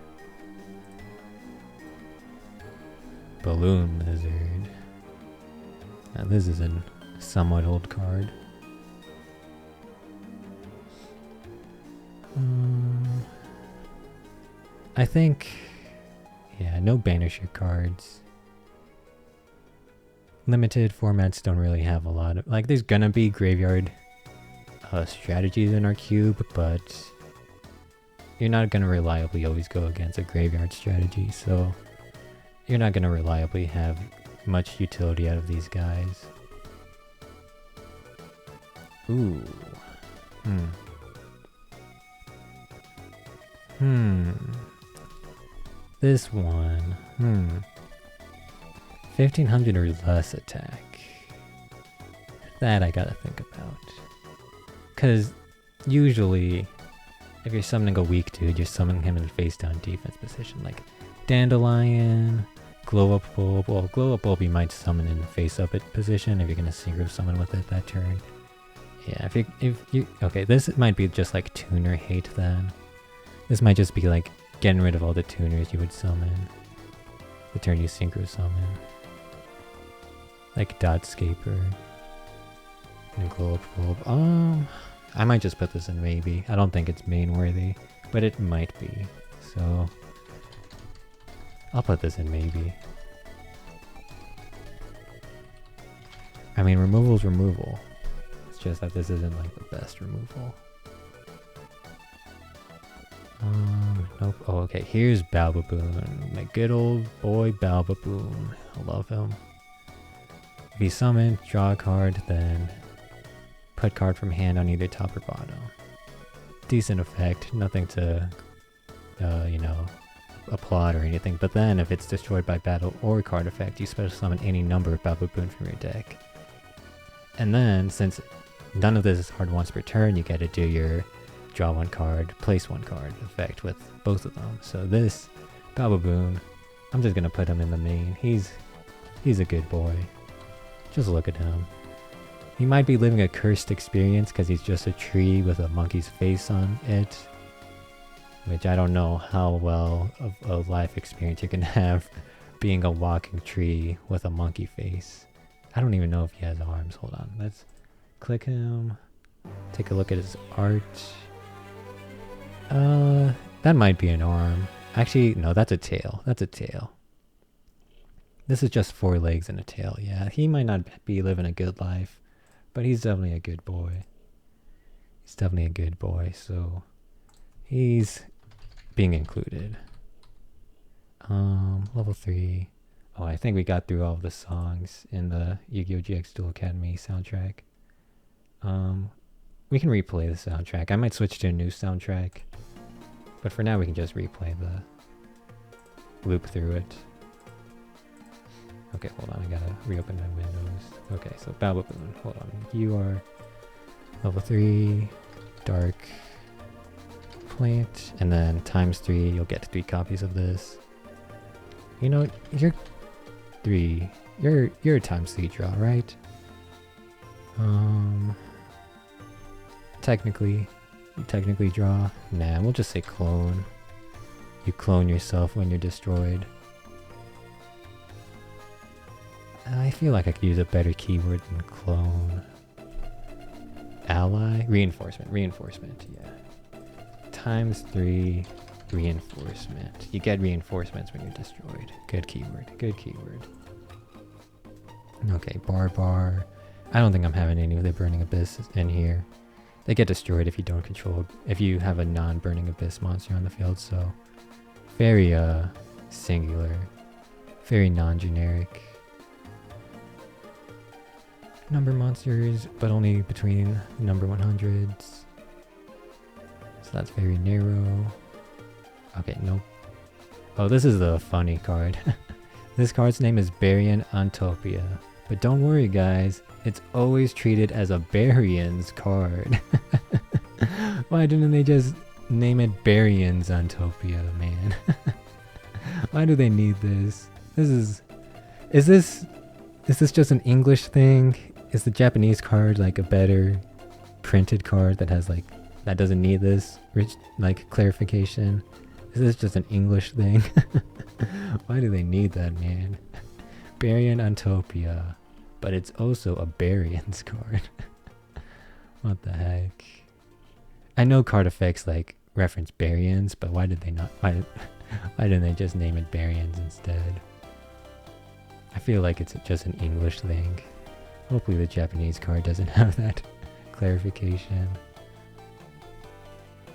Balloon Lizard. Now this is a somewhat old card. I think, yeah, no Banisher cards. Limited formats don't really have a lot of, like, there's gonna be graveyard strategies in our cube, but you're not gonna reliably always go against a graveyard strategy, so you're not gonna reliably have much utility out of these guys. Ooh. This one. 1500 or less attack. That I gotta think about. Cause usually, if you're summoning a weak dude, you're summoning him in a face down defense position. Like Dandelion, Glow Up Bulb. Well, Glow Up Bulb you might summon in face up position if you're gonna synchro summon with it that turn. Yeah, if you okay, this might be just like tuner hate then. This might just be like getting rid of all the tuners you would summon the turn you synchro summon. Like Dotscaper and Glow Up Bulb. I might just put this in maybe. I don't think it's main worthy, but it might be. So I'll put this in maybe. I mean, removal's removal. It's just that this isn't like the best removal. Nope. Oh, okay. Here's Balbaboon. My good old boy Balbaboon. I love him. If you summon, draw a card, then put card from hand on either top or bottom. Decent effect. Nothing to, you know, applaud or anything. But then if it's destroyed by battle or card effect, you special summon any number of Balbaboon from your deck. And then, since none of this is hard once per turn, you get to do your draw one card, place one card effect with both of them. So this Balbaboon, I'm just gonna put him in the main. He's a good boy. Just look at him. He might be living a cursed experience because he's just a tree with a monkey's face on it. Which I don't know how well of a life experience you can have being a walking tree with a monkey face. I don't even know if he has arms. Hold on. Let's click him. Take a look at his art. That might be an arm. Actually, no, that's a tail. That's a tail. This is just 4 legs and a tail. Yeah, he might not be living a good life, but he's definitely a good boy. He's definitely a good boy, so he's being included. Level 3. Oh, I think we got through all of the songs in the Yu-Gi-Oh! GX Duel Academy soundtrack. We can replay the soundtrack. I might switch to a new soundtrack, but for now we can just replay the loop through it. Okay, hold on, I gotta reopen my windows. Okay, so Balbaboon, hold on. You are level 3, dark plant, and then times 3, you'll get 3 copies of this. You know, you're a times 3 draw, right? Technically, you technically draw. Nah, we'll just say clone. You clone yourself when you're destroyed. I feel like I could use a better keyword than clone. Ally? Reinforcement, yeah. Times 3 reinforcement. You get reinforcements when you're destroyed. Good keyword, good keyword. Okay, Barbar. I don't think I'm having any of the Burning Abyss in here. They get destroyed if you don't control, if you have a non-Burning Abyss monster on the field, so very singular, very non-generic. number monsters, but only between the number 100s. So that's very narrow. Okay, nope. Oh, this is the funny card. This card's name is Barian Antopia. But don't worry guys, it's always treated as a Barian's card. Why didn't they just name it Barian's Antopia, man? Why do they need this? Is this just an English thing? Is the Japanese card like a better printed card that has like, that doesn't need this like clarification? Is this just an English thing? Why do they need that, man? Barian Antopia. But it's also a Barian's card. What the heck? I know card effects like reference Barians, but why did they not? Why didn't they just name it Barians instead? I feel like it's just an English thing. Hopefully the Japanese card doesn't have that clarification.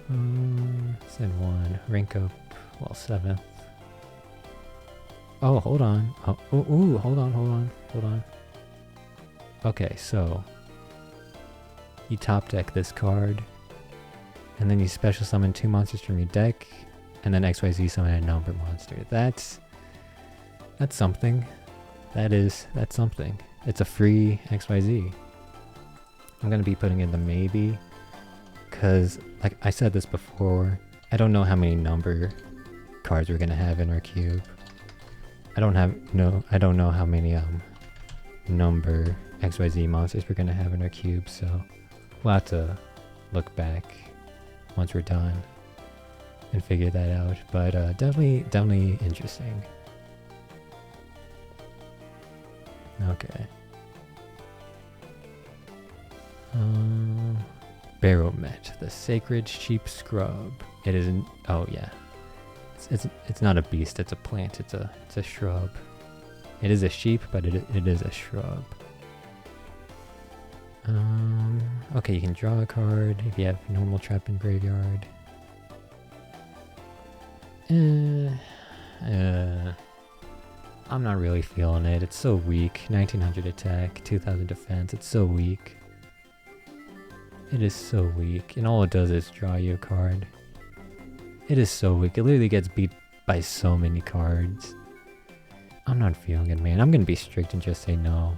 Send 1. Rank up. Well, 7th. Oh, hold on. Oh, ooh, hold on. Okay, so you top deck this card, and then you special summon 2 monsters from your deck, and then XYZ summon a number monster. That's something. That's something. It's a free XYZ. I'm gonna be putting in the maybe, because like I said this before, I don't know how many number cards we're gonna have in our cube. I don't know how many number XYZ monsters we're gonna have in our cube, so we'll have to look back once we're done and figure that out. But definitely interesting. Okay. Baromet, the sacred sheep scrub. It isn't. Oh yeah. It's not a beast. It's a plant. It's a shrub. It is a sheep, but it is a shrub. Okay, you can draw a card if you have normal trap in graveyard. I'm not really feeling it. It's so weak. 1900 attack, 2000 defense. It's so weak. It is so weak, and all it does is draw you a card. It is so weak. It literally gets beat by so many cards. I'm not feeling it, man. I'm gonna be strict and just say no.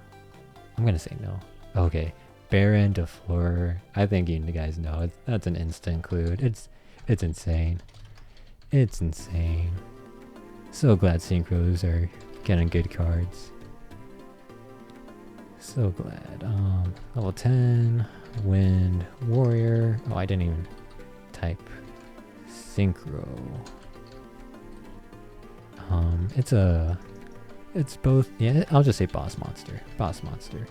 I'm gonna say no. Okay. Baron de Fleur. I think you guys know. That's an instant include. It's insane. It's insane. So glad synchros are getting good cards. So glad. Level 10. Wind Warrior. Oh, I didn't even type synchro. It's both. Yeah, I'll just say boss monster. Boss monster.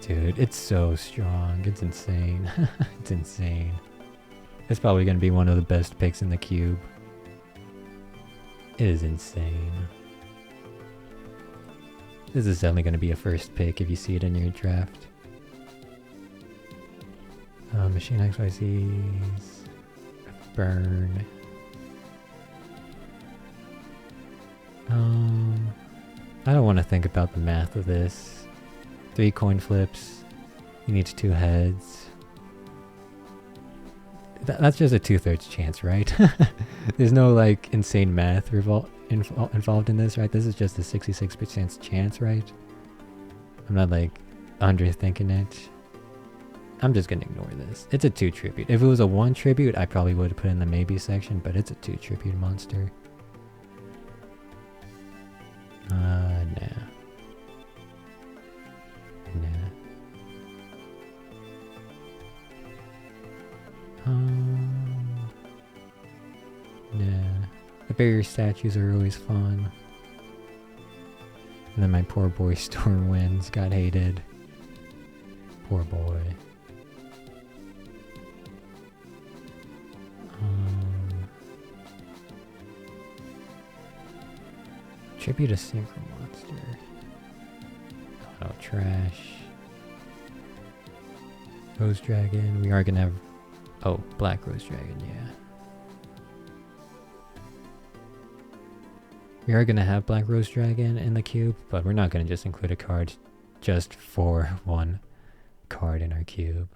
Dude, it's so strong. It's insane. It's insane. It's probably gonna be one of the best picks in the cube. It is insane. This is definitely gonna be a first pick if you see it in your draft. Machine XYZs. Burn. I don't want to think about the math of this. 3 coin flips. You need 2 heads. That's just a 2/3 chance, right? There's no like insane math involved in this, right? This is just a 66% chance, right? I'm not like underthinking it. I'm just gonna ignore this. It's a 2 tribute. If it was a 1 tribute, I probably would have put in the maybe section, but it's a 2 tribute monster. Nah. Nah. The barrier statues are always fun. And then my poor boy Stormwinds got hated. Poor boy. Tribute a synchro monster. Oh, trash. Rose Dragon. We are gonna have. Oh, Black Rose Dragon, yeah. We are gonna have Black Rose Dragon in the cube, but we're not gonna just include a card just for one card in our cube.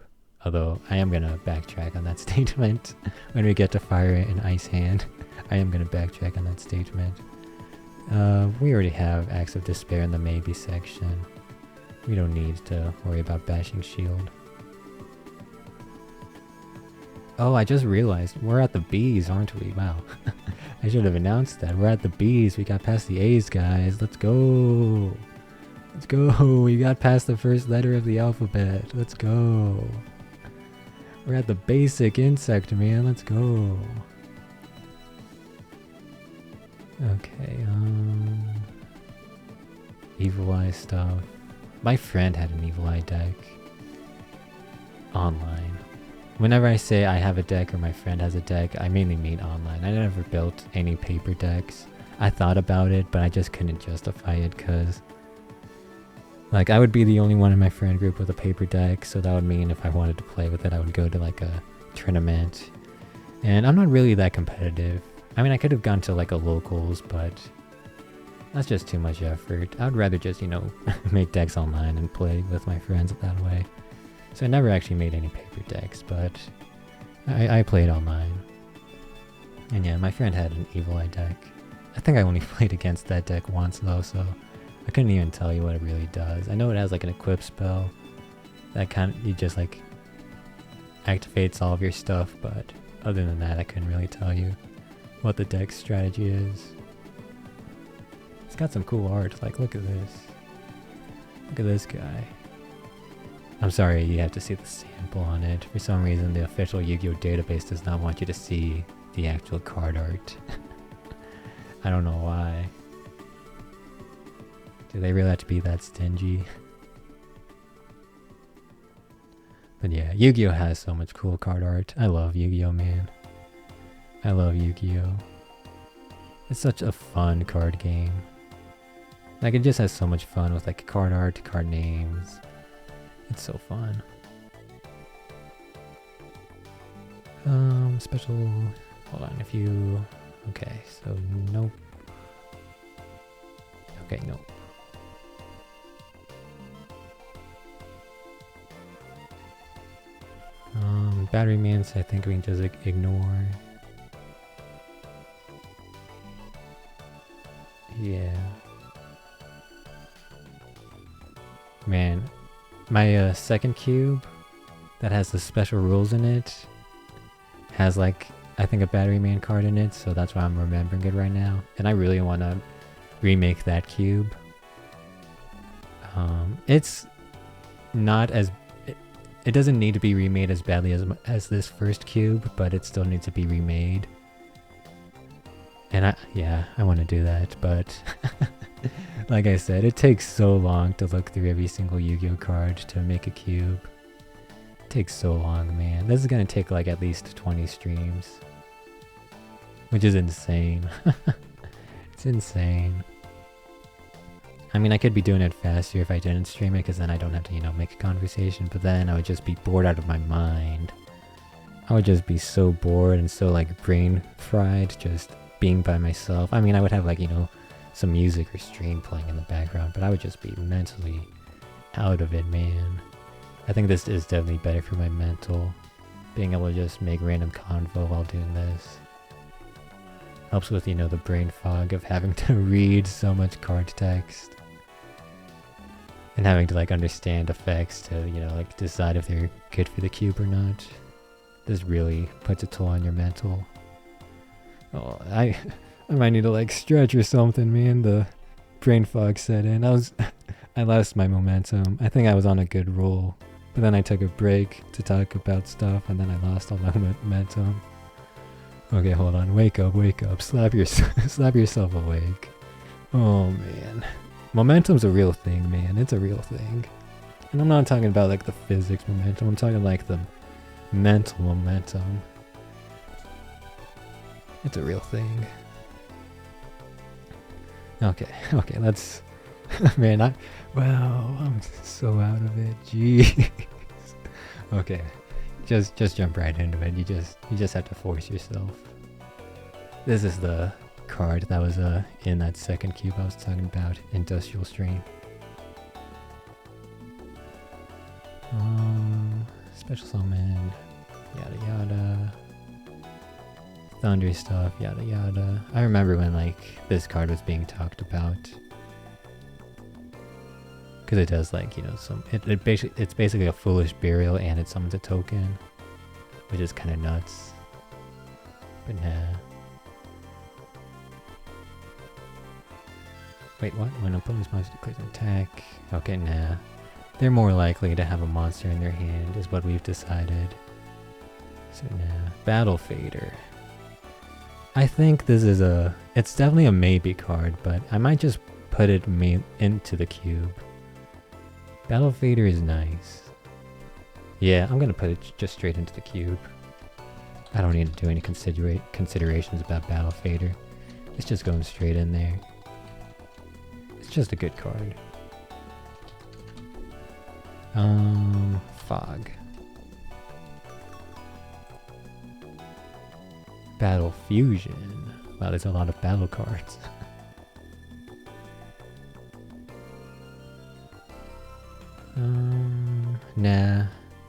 Although I am gonna backtrack on that statement when we get to Fire and Ice Hand. I am gonna backtrack on that statement. We already have Acts of Despair in the maybe section. We don't need to worry about Bashing Shield. Oh, I just realized we're at the B's, aren't we? Wow. I should have announced that. We're at the B's. We got past the A's, guys. Let's go. Let's go. We got past the first letter of the alphabet. Let's go. We're at the basic insect, man. Let's go. Okay, Evil Eye stuff. My friend had an Evil Eye deck. Online. Whenever I say I have a deck or my friend has a deck, I mainly mean online. I never built any paper decks. I thought about it, but I just couldn't justify it because like I would be the only one in my friend group with a paper deck, so that would mean if I wanted to play with it, I would go to like a tournament. And I'm not really that competitive. I mean, I could have gone to like a locals, but that's just too much effort. I would rather just, you know, make decks online and play with my friends that way. So I never actually made any paper decks, but I played online. And yeah, my friend had an Evil Eye deck. I think I only played against that deck once though, so I couldn't even tell you what it really does. I know it has like an equip spell that kind of, you just like activates all of your stuff, but other than that, I couldn't really tell you what the deck's strategy is. It's got some cool art, like look at this. Look at this guy. I'm sorry, you have to see the sample on it. For some reason, the official Yu-Gi-Oh! Database does not want you to see the actual card art. I don't know why. Do they really have to be that stingy? But yeah, Yu-Gi-Oh! Has so much cool card art. I love Yu-Gi-Oh! Man. I love Yu-Gi-Oh! It's such a fun card game. Like, it just has so much fun with like card art, card names. It's so fun. Special... Hold on, if you... Okay, so nope. Okay, nope. Battery Mans, I think we can just ignore. Yeah. Man, my second cube that has the special rules in it has like, I think a Battery Man card in it, so that's why I'm remembering it right now. And I really want to remake that cube. It's not as... It doesn't need to be remade as badly as this first cube, but it still needs to be remade. And I want to do that, but like I said, it takes so long to look through every single Yu-Gi-Oh card to make a cube. It takes so long, man. This is gonna take like at least 20 streams, which is insane. It's insane. I mean, I could be doing it faster if I didn't stream it, because then I don't have to, you know, make a conversation, but then I would just be bored out of my mind. I would just be so bored and so like brain fried just being by myself. I mean, I would have like, you know, some music or stream playing in the background, but I would just be mentally out of it, man. I think this is definitely better for my mental. Being able to just make random convo while doing this helps with, you know, the brain fog of having to read so much card text and having to like understand effects to, you know, like decide if they're good for the cube or not. This really puts a toll on your mental. Oh, I might need to like stretch or something, man. The brain fog set in. I lost my momentum. I think I was on a good roll, but then I took a break to talk about stuff, and then I lost all my momentum. Okay, hold on. Wake up, wake up. Slap yourself awake. Oh man, momentum's a real thing, man. It's a real thing, and I'm not talking about like the physics momentum. I'm talking like the mental momentum. It's a real thing. Okay, let's... Man, wow, I'm so out of it, jeez. Okay, just jump right into it. You just have to force yourself. This is the card that was in that second cube I was talking about, Industrial Strain. Special summon, yada yada. Thunder stuff, yada yada. I remember when like this card was being talked about. Because it does like, you know, it's basically a Foolish Burial and it summons a token. Which is kind of nuts. But nah. Wait, what? When opponent's monster declares an attack. Okay, nah. They're more likely to have a monster in their hand, is what we've decided. So nah. Battle Fader. I think this is it's definitely a maybe card, but I might just put it into the cube. Battle Fader is nice. Yeah, I'm gonna put it just straight into the cube. I don't need to do any considerations about Battle Fader. It's just going straight in there. It's just a good card. Fog. Battle Fusion. Wow, there's a lot of battle cards. Nah.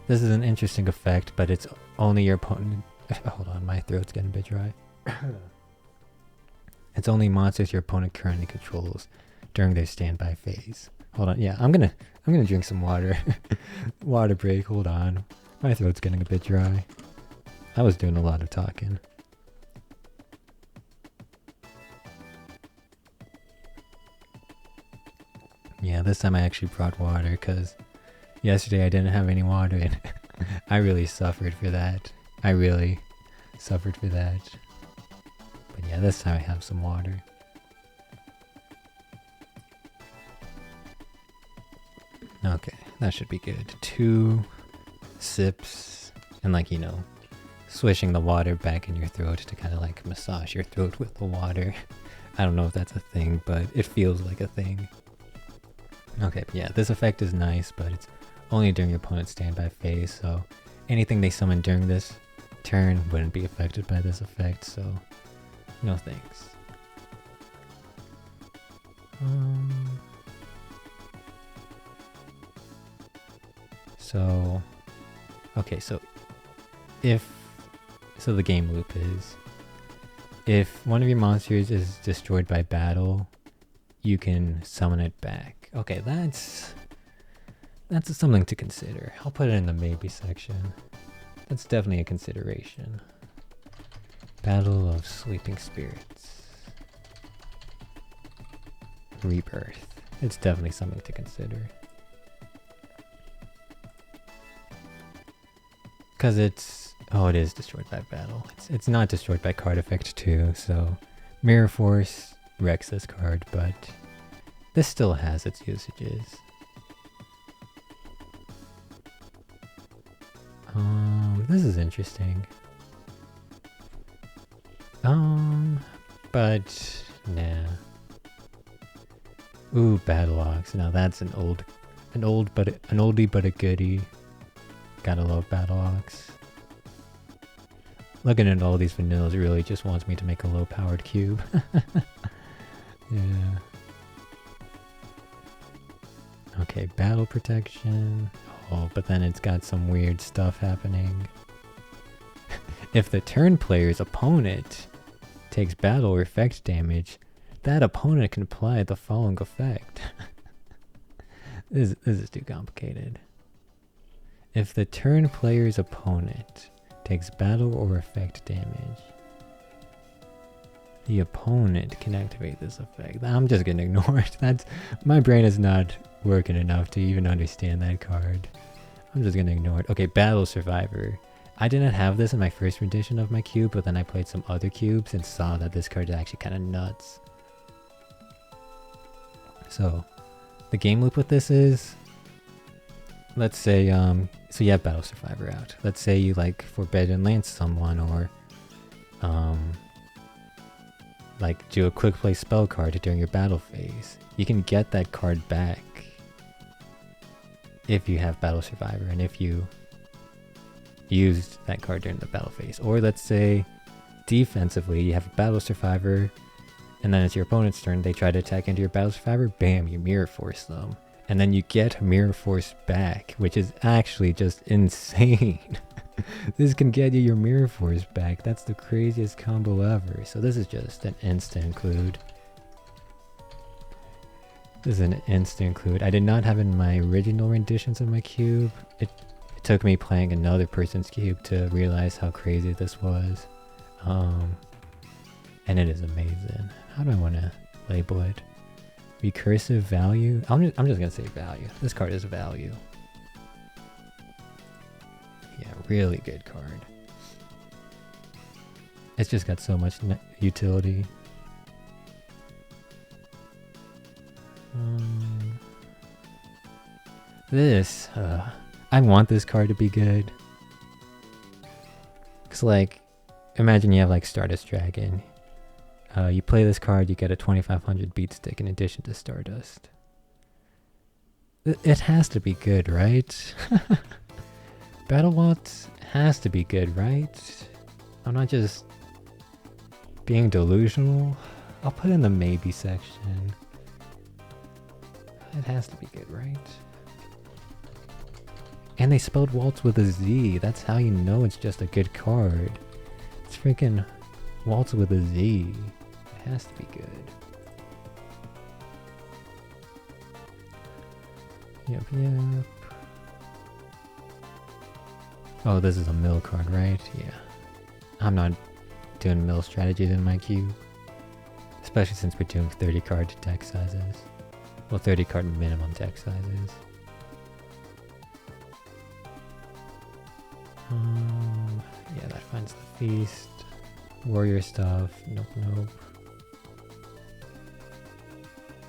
This is an interesting effect, but it's only your opponent. Hold on, my throat's getting a bit dry. It's only monsters your opponent currently controls during their standby phase. Hold on, yeah, I'm gonna drink some water. Water break, hold on. My throat's getting a bit dry. I was doing a lot of talking. Yeah, this time I actually brought water because yesterday I didn't have any water and I really suffered for that. But yeah, this time I have some water. Okay, that should be good. 2 sips and like, you know, swishing the water back in your throat to kind of like massage your throat with the water. I don't know if that's a thing, but it feels like a thing. Okay, yeah, this effect is nice, but it's only during your opponent's standby phase, so anything they summon during this turn wouldn't be affected by this effect, so no thanks. So, okay, so the game loop is, if one of your monsters is destroyed by battle, you can summon it back. Okay, that's something to consider. I'll put it in the maybe section. That's definitely a consideration. Battle of Sleeping Spirits. Rebirth. It's definitely something to consider. Because it's... oh, it is destroyed by battle. It's not destroyed by card effect too, so... Mirror Force wrecks this card, but... this still has its usages. This is interesting. But nah. Ooh, Battle Ox. Now that's an oldie but a goodie. Gotta love Battle Ox. Looking at all these vanillas really just wants me to make a low-powered cube. Yeah. Okay, Battle Protection. Oh, but then it's got some weird stuff happening. If the turn player's opponent takes battle or effect damage, that opponent can apply the following effect. This is too complicated. If the turn player's opponent takes battle or effect damage, the opponent can activate this effect. I'm just gonna ignore it. My brain is not working enough to even understand that card. I'm just gonna ignore it. Okay, Battle Survivor. I didn't have this in my first rendition of my cube, but then I played some other cubes and saw that this card is actually kind of nuts. So, the game loop with this is, let's say, so you have Battle Survivor out. Let's say you like Forbidden Lance someone, or like do a quick play spell card during your battle phase. You can get that card back if you have Battle Survivor and if you used that card during the battle phase. Or let's say defensively you have a Battle Survivor And then it's your opponent's turn, they try to attack into your Battle Fabric, bam, you Mirror Force them. And then you get Mirror Force back, which is actually just insane. This can get you your Mirror Force back. That's the craziest combo ever. So this is just an instant include. This is an instant include. I did not have in my original renditions of my cube. It took me playing another person's cube to realize how crazy this was. And it is amazing. How do I want to label it? Recursive value? I'm just gonna say value. This card is value. Yeah, really good card. It's just got so much utility. I want this card to be good. Cause like, imagine you have like Stardust Dragon. You play this card, you get a 2500 beat stick in addition to Stardust. It has to be good, right? Battle Waltz has to be good, right? I'm not just being delusional. I'll put it in the maybe section. It has to be good, right? And they spelled Waltz with a Z. That's how you know it's just a good card. It's freaking Waltz with a Z. It has to be good. Yep. Oh, this is a mill card, right? Yeah. I'm not doing mill strategies in my queue. Especially since we're doing 30 card deck sizes. Well, 30 card minimum deck sizes. Yeah, that finds the feast. Warrior stuff. Nope.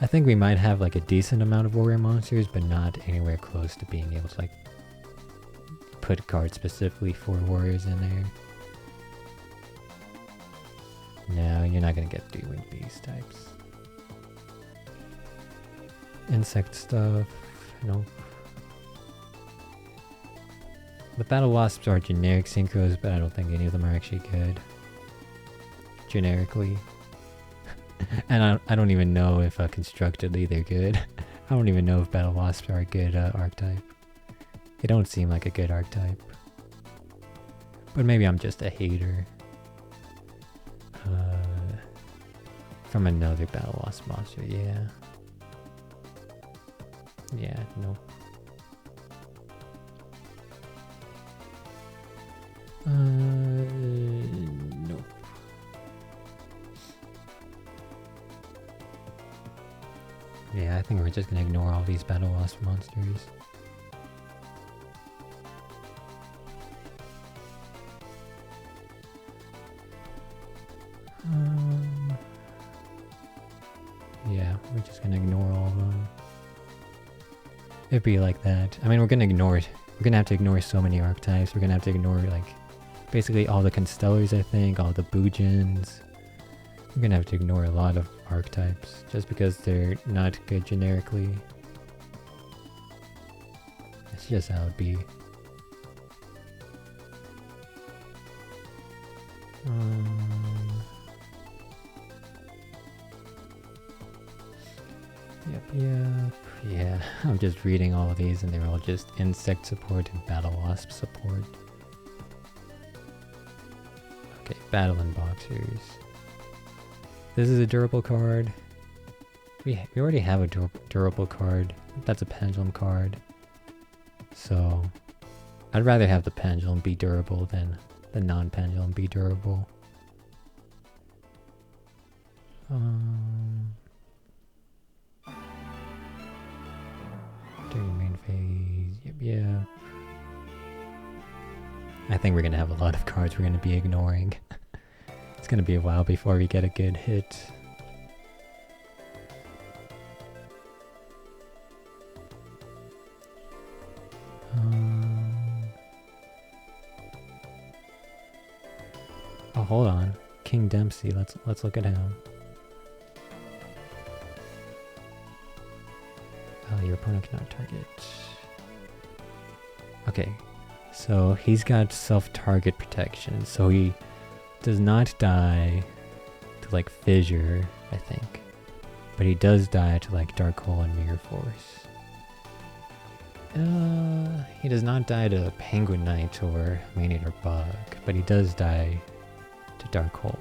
I think we might have like a decent amount of warrior monsters, but not anywhere close to being able to like put cards specifically for warriors in there. No, you're not gonna get 3-winged beast types. Insect stuff. Nope. The Battle Wasps are generic synchros, but I don't think any of them are actually good. Generically. And I don't even know if constructedly they're good. I don't even know if Battle Wasps are a good archetype. They don't seem like a good archetype. But maybe I'm just a hater. From another Battle Wasp monster, yeah. Yeah, nope. Nope. Yeah, I think we're just gonna ignore all these Battle Wasp monsters. Yeah, we're just gonna ignore all of them. It'd be like that. I mean, we're gonna ignore it. We're gonna have to ignore so many archetypes. We're gonna have to ignore like basically all the Constellars, I think, all the Boojins. We're gonna have to ignore a lot of archetypes just because they're not good generically. It's just how it'd be. Yep. Yeah, I'm just reading all of these and they're all just insect support and Battle Wasp support. Okay, Battle and Boxers. This is a durable card. We already have a durable card. That's a Pendulum card. So, I'd rather have the Pendulum be durable than the non-Pendulum be durable. During main phase, yep. I think we're gonna have a lot of cards we're gonna be ignoring. It's gonna be a while before we get a good hit. Oh, hold on. King Dempsey. Let's look at him. Your opponent cannot target. Okay, so he's got self-target protection, so he does not die to like fissure I think. But he does die to like Dark Hole and Mirror Force. He does not die to Penguin Knight or Maniator Bug, but he does die to Dark Hole.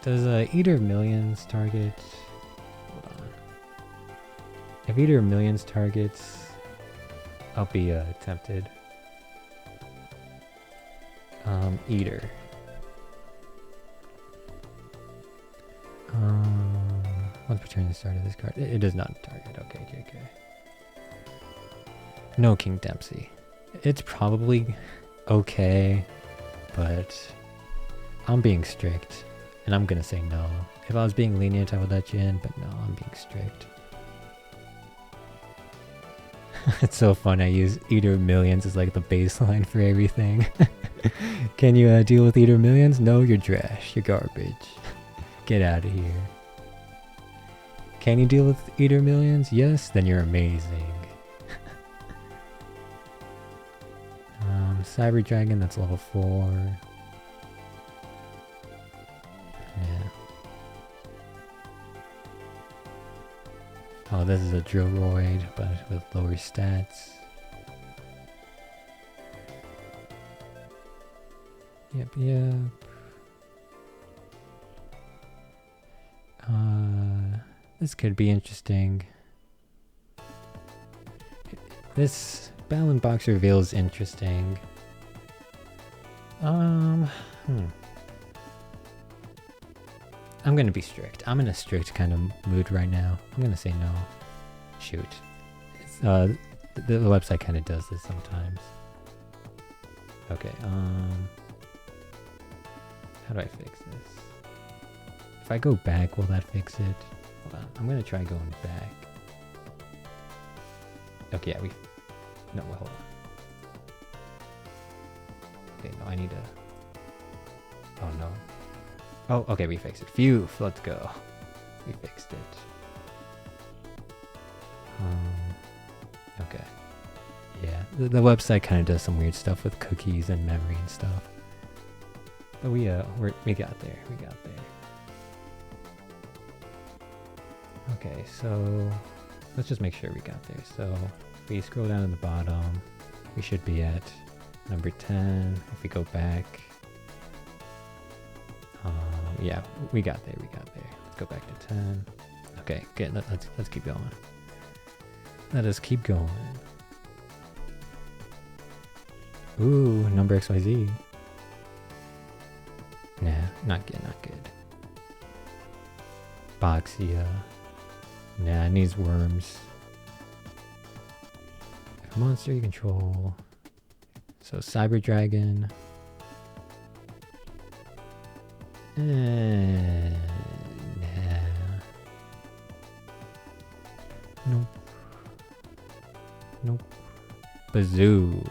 Does Eater of Millions target? Hold on. If Eater of Millions targets, I'll be tempted. Eater. Once per turn the start of this card. It does not target. Okay, JK. No King Dempsey. It's probably okay, but I'm being strict, and I'm gonna say no. If I was being lenient, I would let you in, but no, I'm being strict. It's so fun. I use Eater of Millions as like the baseline for everything. Can you deal with Eater of Millions? No, you're trash. You're garbage. Get out of here. Can you deal with Eater of Millions? Yes, then you're amazing. Cyber Dragon, that's level 4. Yeah. Oh, this is a Drillroid, but with lower stats. Yep. This could be interesting. This Balan Box reveal is interesting. I'm gonna be strict. I'm in a strict kind of mood right now. I'm gonna say no. Shoot. It's, the website kind of does this sometimes. Okay, how do I fix this? If I go back, will that fix it? Hold on, I'm gonna try going back. Okay, yeah, no, hold on. Okay, no, I need to... Oh no. Oh, okay, we fixed it. Phew, let's go. We fixed it. Okay. Yeah, the website kind of does some weird stuff with cookies and memory and stuff. But we got there. We got there. Okay, so let's just make sure we got there. So if we scroll down to the bottom, we should be at number 10. If we go back, yeah, we got there. Let's go back to 10. Okay, good. Let's keep going. Let us keep going. Ooh, number XYZ. Nah, not good. Boxia. Nah, it needs worms. If a monster you control. So Cyber Dragon. Nah. Nope. Bazoo.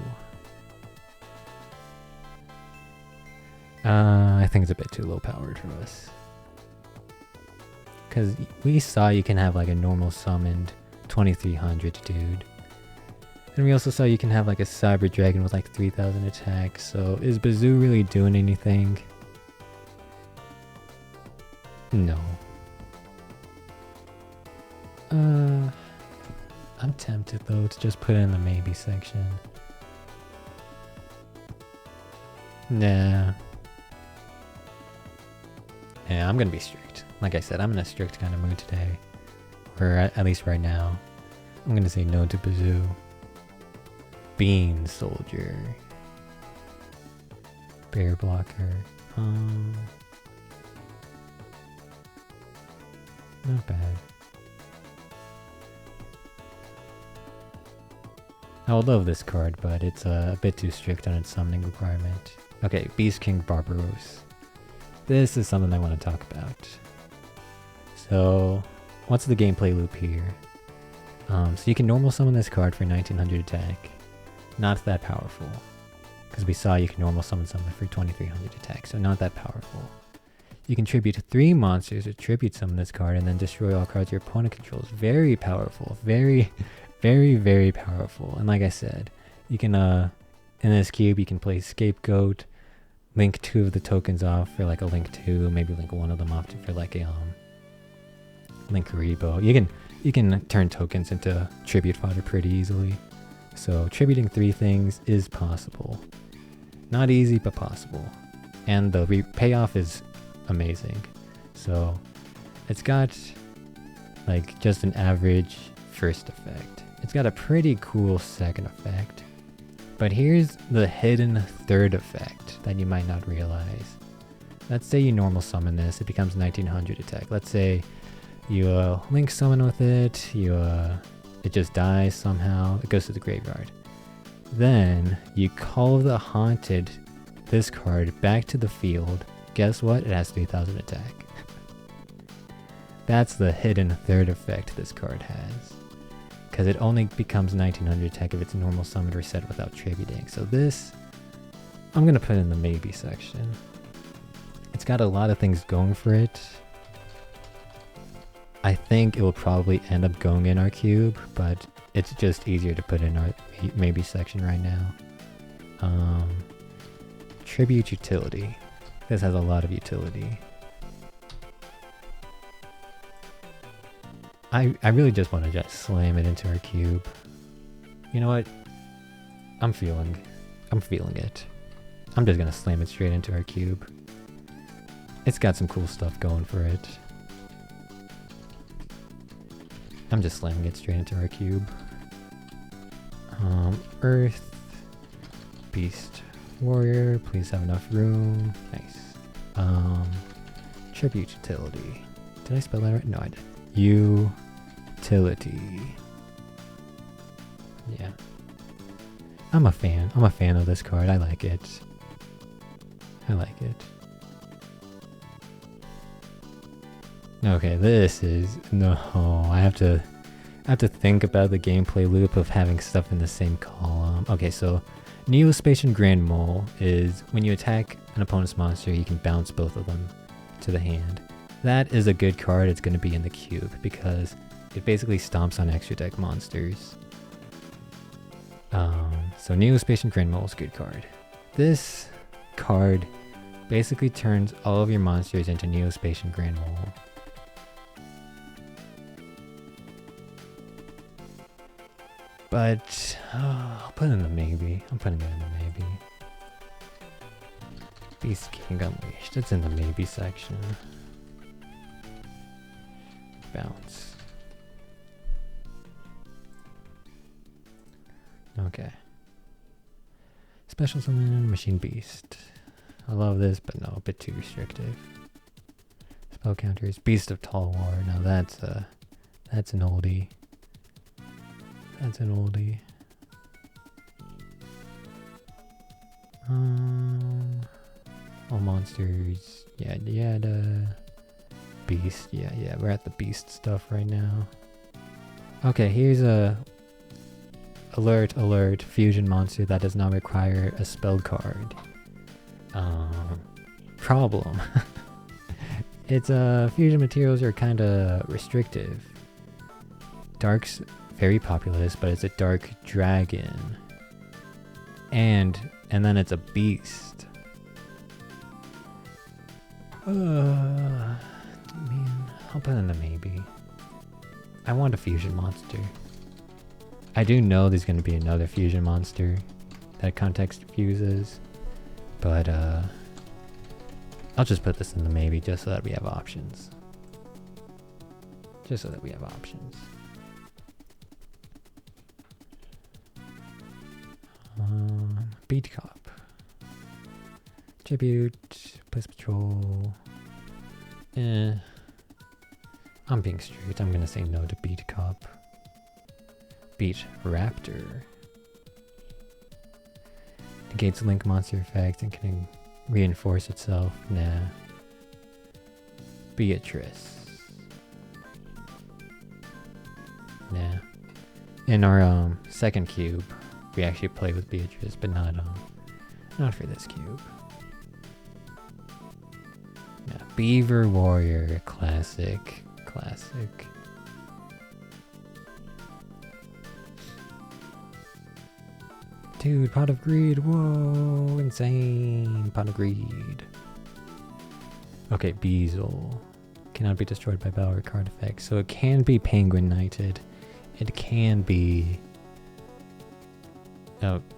I think it's a bit too low powered for us. Because we saw you can have like a normal summoned 2300 dude. And we also saw you can have like a Cyber Dragon with like 3000 attack. So is Bazoo really doing anything? No. I'm tempted though to just put it in the maybe section. Nah. Yeah, I'm gonna be strict. Like I said, I'm in a strict kind of mood today. Or at least right now. I'm gonna say no to Bazoo. Bean Soldier. Bear Blocker. Not bad. I would love this card, but it's a bit too strict on its summoning requirement. Okay, Beast King Barbaros. This is something I want to talk about. So, what's the gameplay loop here? So you can normal summon this card for 1900 attack. Not that powerful. Because we saw you can normal summon something for 2300 attack, so not that powerful. You can tribute 3 monsters or tribute summon this card and then destroy all cards your opponent controls. Very powerful. Very, very, very powerful. And like I said, you can, in this cube, you can play Scapegoat, link 2 of the tokens off for like a link 2, maybe link 1 of them off for like a Linkuriboh. You can turn tokens into tribute fodder pretty easily. So tributing 3 things is possible. Not easy, but possible. And the payoff is amazing. So it's got like just an average first effect. It's got a pretty cool second effect. But here's the hidden third effect that you might not realize. Let's say you normal summon this, it becomes 1900 attack. Let's say you link summon with it, it just dies somehow, it goes to the graveyard. Then you call the Haunted, this card, back to the field. Guess what? It has 3000 attack. That's the hidden third effect this card has. Because it only becomes 1900 attack if it's normal summon reset without tributing. So this, I'm going to put in the maybe section. It's got a lot of things going for it. I think it will probably end up going in our cube, but it's just easier to put in our maybe section right now. Tribute utility. This has a lot of utility. I really just want to just slam it into our cube. You know what? I'm feeling it. I'm just gonna slam it straight into our cube. It's got some cool stuff going for it. I'm just slamming it straight into our cube. Earth, Beast, Warrior, please have enough room. Nice. Tribute utility. Did I spell that right? No, I didn't. Utility. Yeah. I'm a fan. I'm a fan of this card. I like it. I like it. Okay, this is no. I have to think about the gameplay loop of having stuff in the same column. Okay, so Neospacian Grand Mole is when you attack an opponent's monster, you can bounce both of them to the hand. That is a good card. It's going to be in the cube because it basically stomps on extra deck monsters. So Neospacian Grand Mole is a good card. This card basically turns all of your monsters into Neospacian Grand Mole. But I'll put it in the maybe. I'm putting it in the maybe. Beast King Unleashed. It's in the maybe section. Bounce. Okay. Special Summon Machine Beast. I love this, but no, a bit too restrictive. Spell counters. Beast of Tall War. Now that's an oldie. That's an oldie. All monsters. Yeah, the Beast. Yeah, we're at the Beast stuff right now. Okay, here's a alert fusion monster that does not require a spell card. Problem. Its fusion materials are kind of restrictive. Dark's very populous, but it's a dark dragon. And then it's a beast. Man, I'll put in the maybe. I want a fusion monster. I do know there's going to be another fusion monster that context fuses, but I'll just put this in the maybe just so that we have options. Just so that we have options. Beat Cop. Tribute. Place Patrol. I'm being straight. I'm gonna say no to Beat Cop. Beat Raptor. Negates Link monster effect and can reinforce itself. Nah. Beatrice. Nah. In our second cube, we actually play with Beatrice, but not for this cube. Yeah, Beaver Warrior, classic. Dude, Pot of Greed, whoa, insane. Pot of Greed. Okay, Beazle. Cannot be destroyed by battle or card effects. So it can be Penguin Knighted. It can be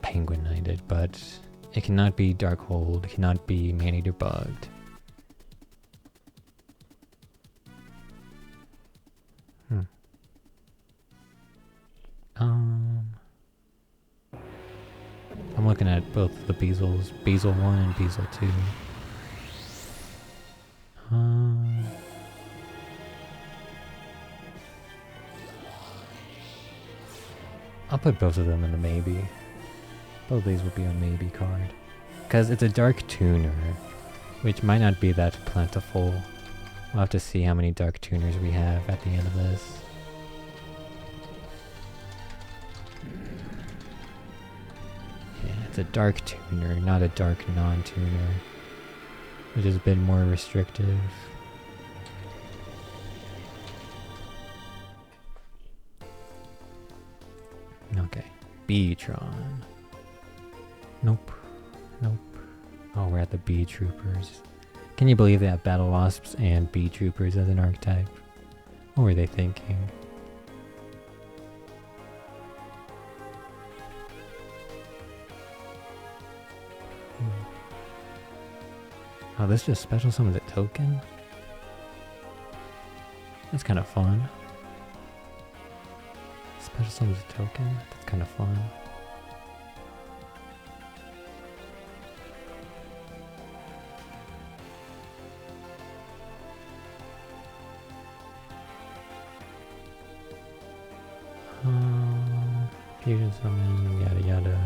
Penguin Knighted, but it cannot be Darkhold. It cannot be Maneater Bugged. I'm looking at both the Beazles, Beazle 1 and Beazle 2. I'll put both of them in the maybe. Both of these will be a maybe card. Because it's a Dark Tuner, which might not be that plentiful. We'll have to see how many Dark Tuners we have at the end of this. Yeah, it's a Dark Tuner, not a Dark Non-Tuner, which is a bit more restrictive. Okay, Beatron. Nope. Nope. Oh, we're at the Bee Troopers. Can you believe they have Battle Wasps and Bee Troopers as an archetype? What were they thinking? Oh, this just special summons a token? That's kind of fun. Special summons a token? That's kind of fun. Fusion summon, yada yada.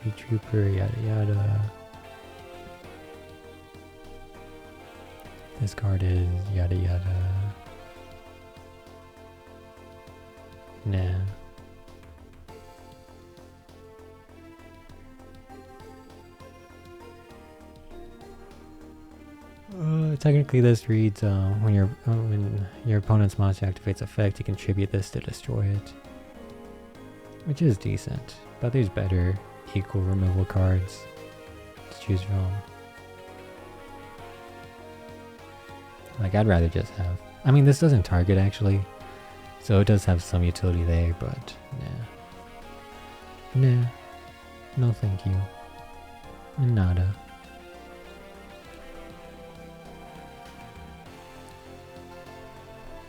Bee Trooper, yada yada. This card is yada yada. Nah. Technically this reads when your opponent's monster activates effect, you contribute this to destroy it. Which is decent, but there's better equal removal cards to choose from. Like, I'd rather just have... I mean, this doesn't target, actually. So it does have some utility there, but nah. Nah. No thank you. Nada.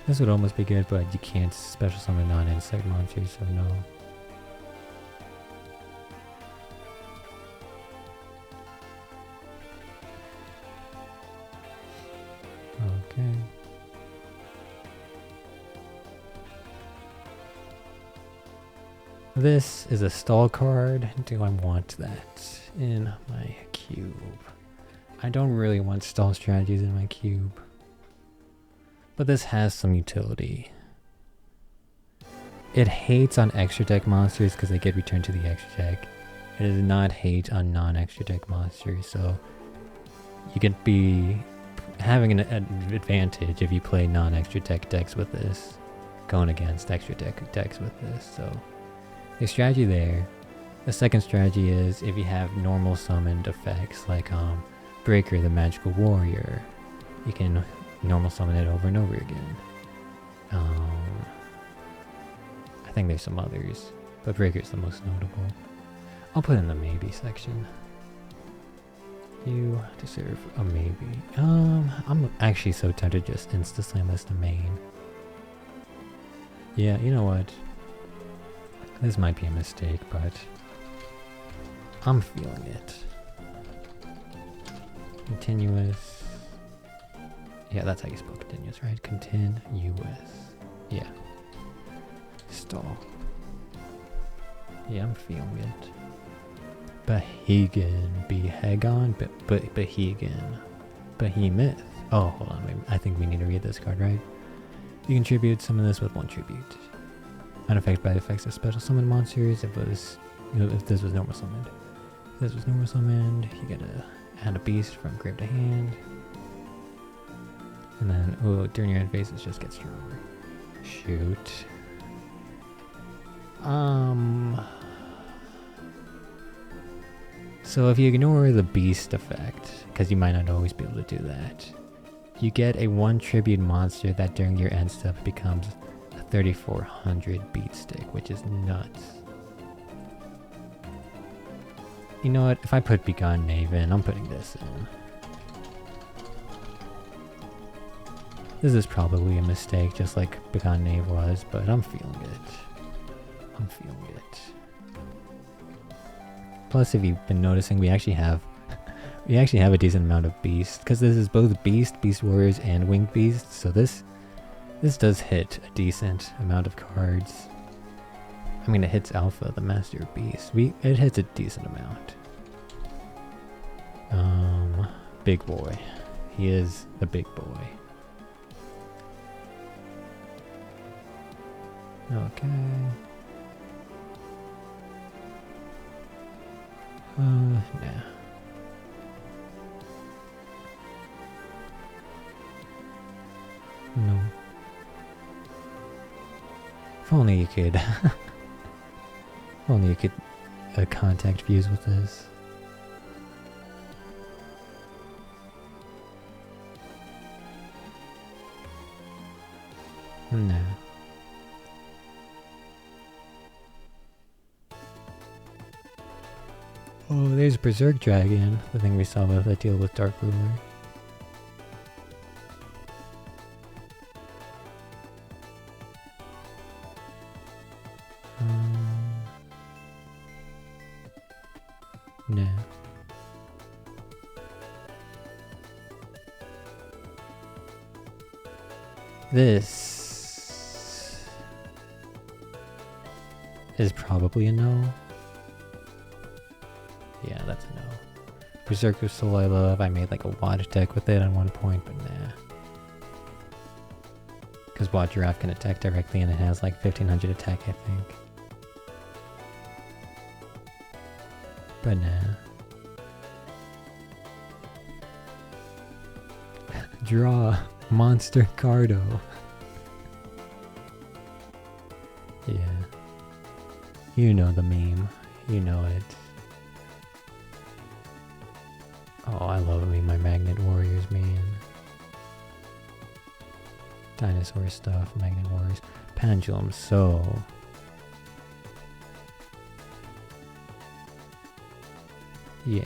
This would almost be good, but you can't special summon non-insect monsters, so no. Okay. This is a stall card. Do I want that in my cube? I don't really want stall strategies in my cube. But this has some utility. It hates on extra deck monsters because they get returned to the extra deck. It does not hate on non-extra deck monsters, so you could be having an advantage if you play non-extra deck decks with this, going against extra deck decks with this. So the strategy there. The second strategy is if you have normal summoned effects like Breaker the Magical Warrior, you can normal summon it over and over again. I think there's some others, but Breaker's the most notable. I'll put in the maybe section. You deserve a maybe. I'm actually so tempted to just insta-slam this to main. Yeah, you know what? This might be a mistake, but I'm feeling it. Continuous. Yeah, that's how you spell continuous, right? Continuous. Yeah. Stall. Yeah, I'm feeling it. Behegan. Behegon? Behegan. Behemoth. Oh, hold on. Wait, I think we need to read this card, right? You contribute some of this with one tribute. Unaffected by the effects of special summon monsters. If this was normal summoned. If this was normal summoned, you gotta add a beast from grave to hand. And then, during your end phase, it just gets stronger. Shoot. So if you ignore the beast effect, because you might not always be able to do that, you get a 1 tribute monster that during your end step becomes a 3400 beat stick, which is nuts. You know what, if I put Begone Knave in, I'm putting this in. This is probably a mistake, just like Begone Knave was, but I'm feeling it. I'm feeling it. Plus, if you've been noticing, we actually have a decent amount of beasts, because this is both beast warriors, and winged beasts. So this does hit a decent amount of cards. I mean, it hits Alpha, the Master of Beasts. It hits a decent amount. Big boy. He is the big boy. Okay. Nah. No. If only you could. If only you could contact views with this. No. Oh, there's Berserk Dragon, the thing we saw with that deal with Dark Ruler. No. This is probably a no. Yeah, that's a no. Berserker Soul I love. I made like a Watch deck with it at one point, but nah. Because Watch Giraffe can attack directly and it has like 1500 attack, I think. But nah. Draw Monster Cardo. Yeah. You know the meme. You know it. Oh, I love me my Magnet Warriors, man. Dinosaur stuff, Magnet Warriors. Pendulum, so... yeah.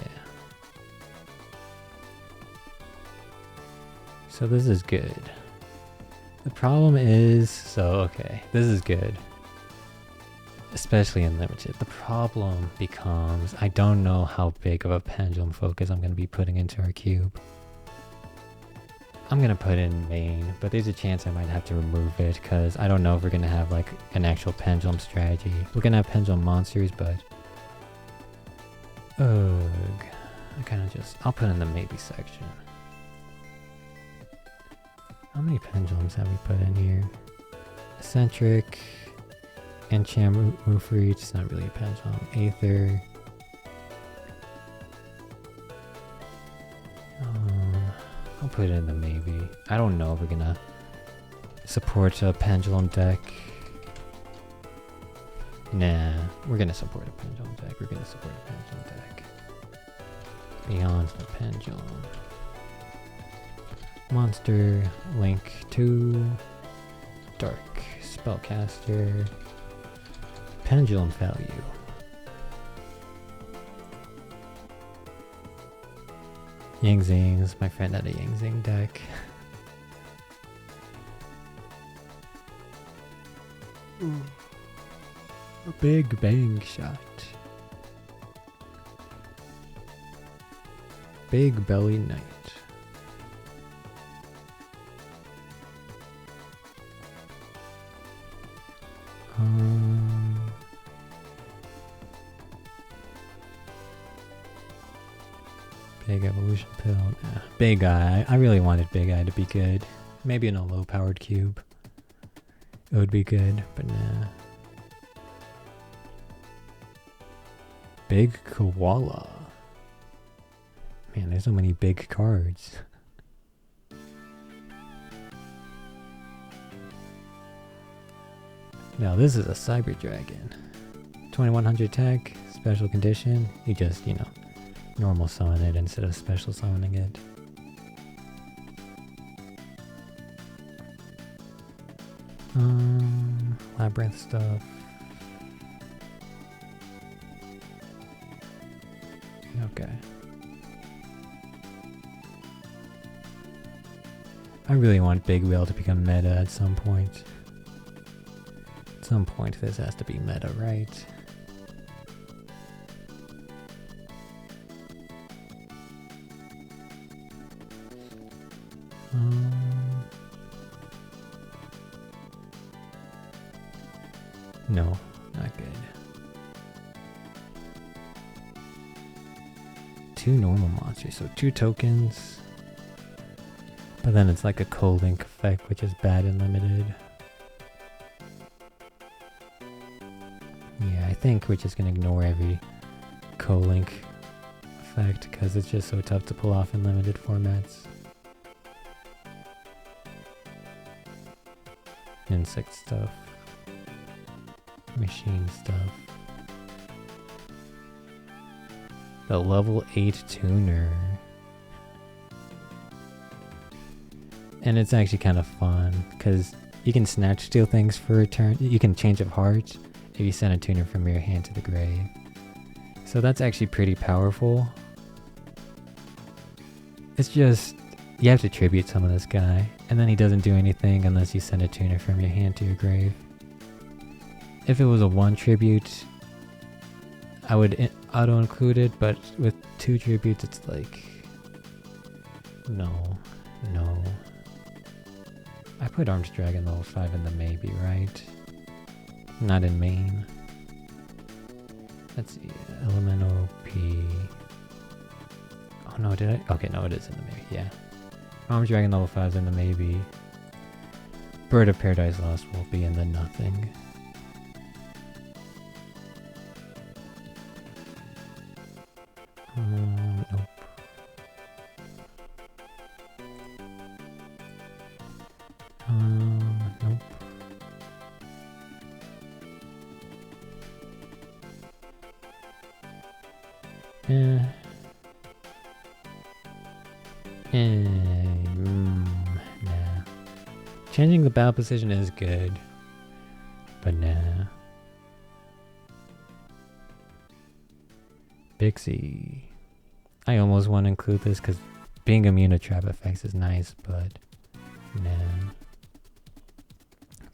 So this is good. The problem is... so, okay. This is good. Especially in Limited. The problem becomes I don't know how big of a pendulum focus I'm going to be putting into our cube. I'm going to put in main, but there's a chance I might have to remove it because I don't know if we're going to have like an actual pendulum strategy. We're going to have pendulum monsters, but... ugh. I kind of just... I'll put in the maybe section. How many pendulums have we put in here? Eccentric... Enchant move for each, it's not really a pendulum. Aether. I'll put it in the maybe. I don't know if we're gonna support a pendulum deck. Nah, we're gonna support a pendulum deck. We're gonna support a pendulum deck. Beyond the pendulum. Monster, Link 2, Dark Spellcaster. Pendulum value. Yang Zings. My friend had a Yang Zing deck. A big bang shot. Big Belly Knight. Big Evolution Pill. Nah. Big Eye. I really wanted Big Eye to be good. Maybe in a low powered cube. It would be good, but nah. Big Koala. Man, there's so many big cards. Now this is a Cyber Dragon. 2100 attack, special condition. You just, you know, normal summon it instead of special summoning it. Labyrinth stuff. Okay. I really want Big Wheel to become meta at some point. At some point this has to be meta, right? No, not good. 2 normal monsters, so 2 tokens. But then it's like a co-link effect, which is bad and limited. Yeah, I think we're just gonna ignore every co-link effect because it's just so tough to pull off in limited formats. Insect stuff. Machine stuff. The level 8 tuner. And it's actually kind of fun because you can snatch steal things for a turn. You can change of heart if you send a tuner from your hand to the grave. So that's actually pretty powerful. It's just you have to tribute some of this guy, and then he doesn't do anything unless you send a tuner from your hand to your grave. If it was a 1 tribute, I would auto include it, but with 2 tributes, it's like, no. I put Arms Dragon level 5 in the maybe, right? Not in main. Let's see, Elemental P. Oh no, did I? Okay, no, it is in the maybe, yeah. Arms Dragon level 5 is in the maybe. Bird of Paradise Lost will be in the nothing. Nope. Nope. Nah. Changing the battle position is good, but nah. Bixie. I almost want to include this because being immune to trap effects is nice, but nah.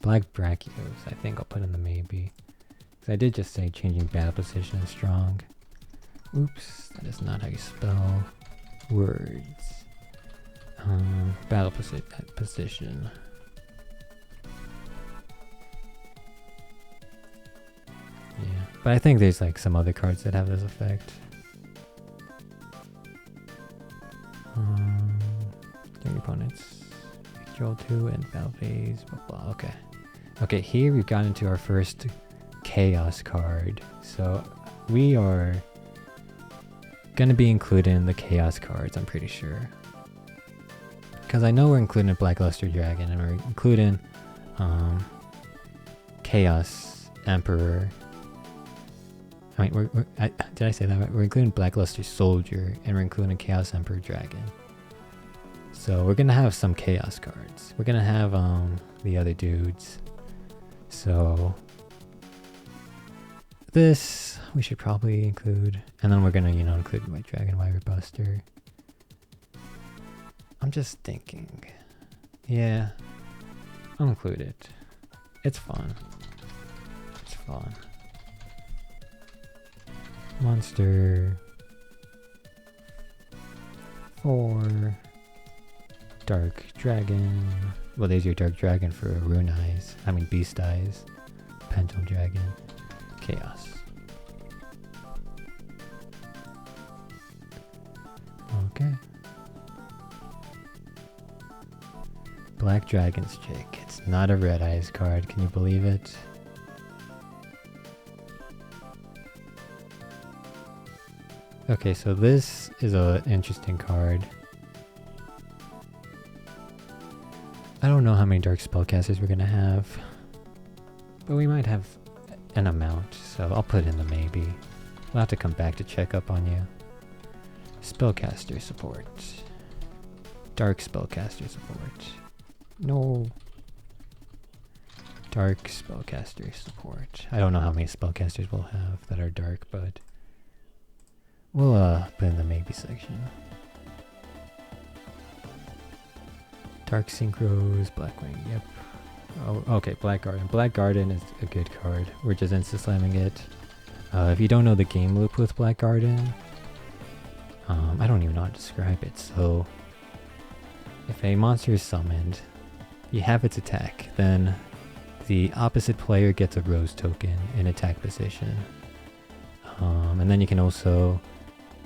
Black Brachios, I think I'll put in the maybe. Because I did just say changing battle position is strong. Oops, that is not how you spell words. Battle position. Yeah, but I think there's like some other cards that have this effect. Three opponents. Control 2 and battle phase. Blah, blah. Okay. Okay, here we've gotten into our first chaos card. So we are gonna be included in the chaos cards, I'm pretty sure. Because I know we're including Blackluster Dragon and we're including Chaos Emperor. I mean, did I say that right? We're including Blackluster Soldier and we're including Chaos Emperor Dragon. So we're gonna have some chaos cards. We're gonna have the other dudes. So this we should probably include, and then we're gonna, include White Dragon, White Buster. I'm just thinking. Yeah, I'll include it. It's fun. It's fun. Monster 4 Dark Dragon. Well, there's your Dark Dragon for Rune Eyes. I mean Beast Eyes. Pendulum Dragon. Chaos. Okay. Black Dragon's Chick. It's not a Red Eyes card. Can you believe it? Okay, so this is an interesting card. I don't know how many Dark Spellcasters we're gonna have, but we might have an amount, so I'll put in the maybe. We'll have to come back to check up on you. Spellcaster support. Dark spellcaster support. No. Dark spellcaster support. I don't know how many spellcasters we'll have that are dark, but we'll put in the maybe section. Dark synchros, Blackwing, yep. Oh, okay, Black Garden. Black Garden is a good card. We're just insta-slamming it. If you don't know the game loop with Black Garden, I don't even know how to describe it. So, if a monster is summoned, you have its attack, then the opposite player gets a rose token in attack position. And then you can also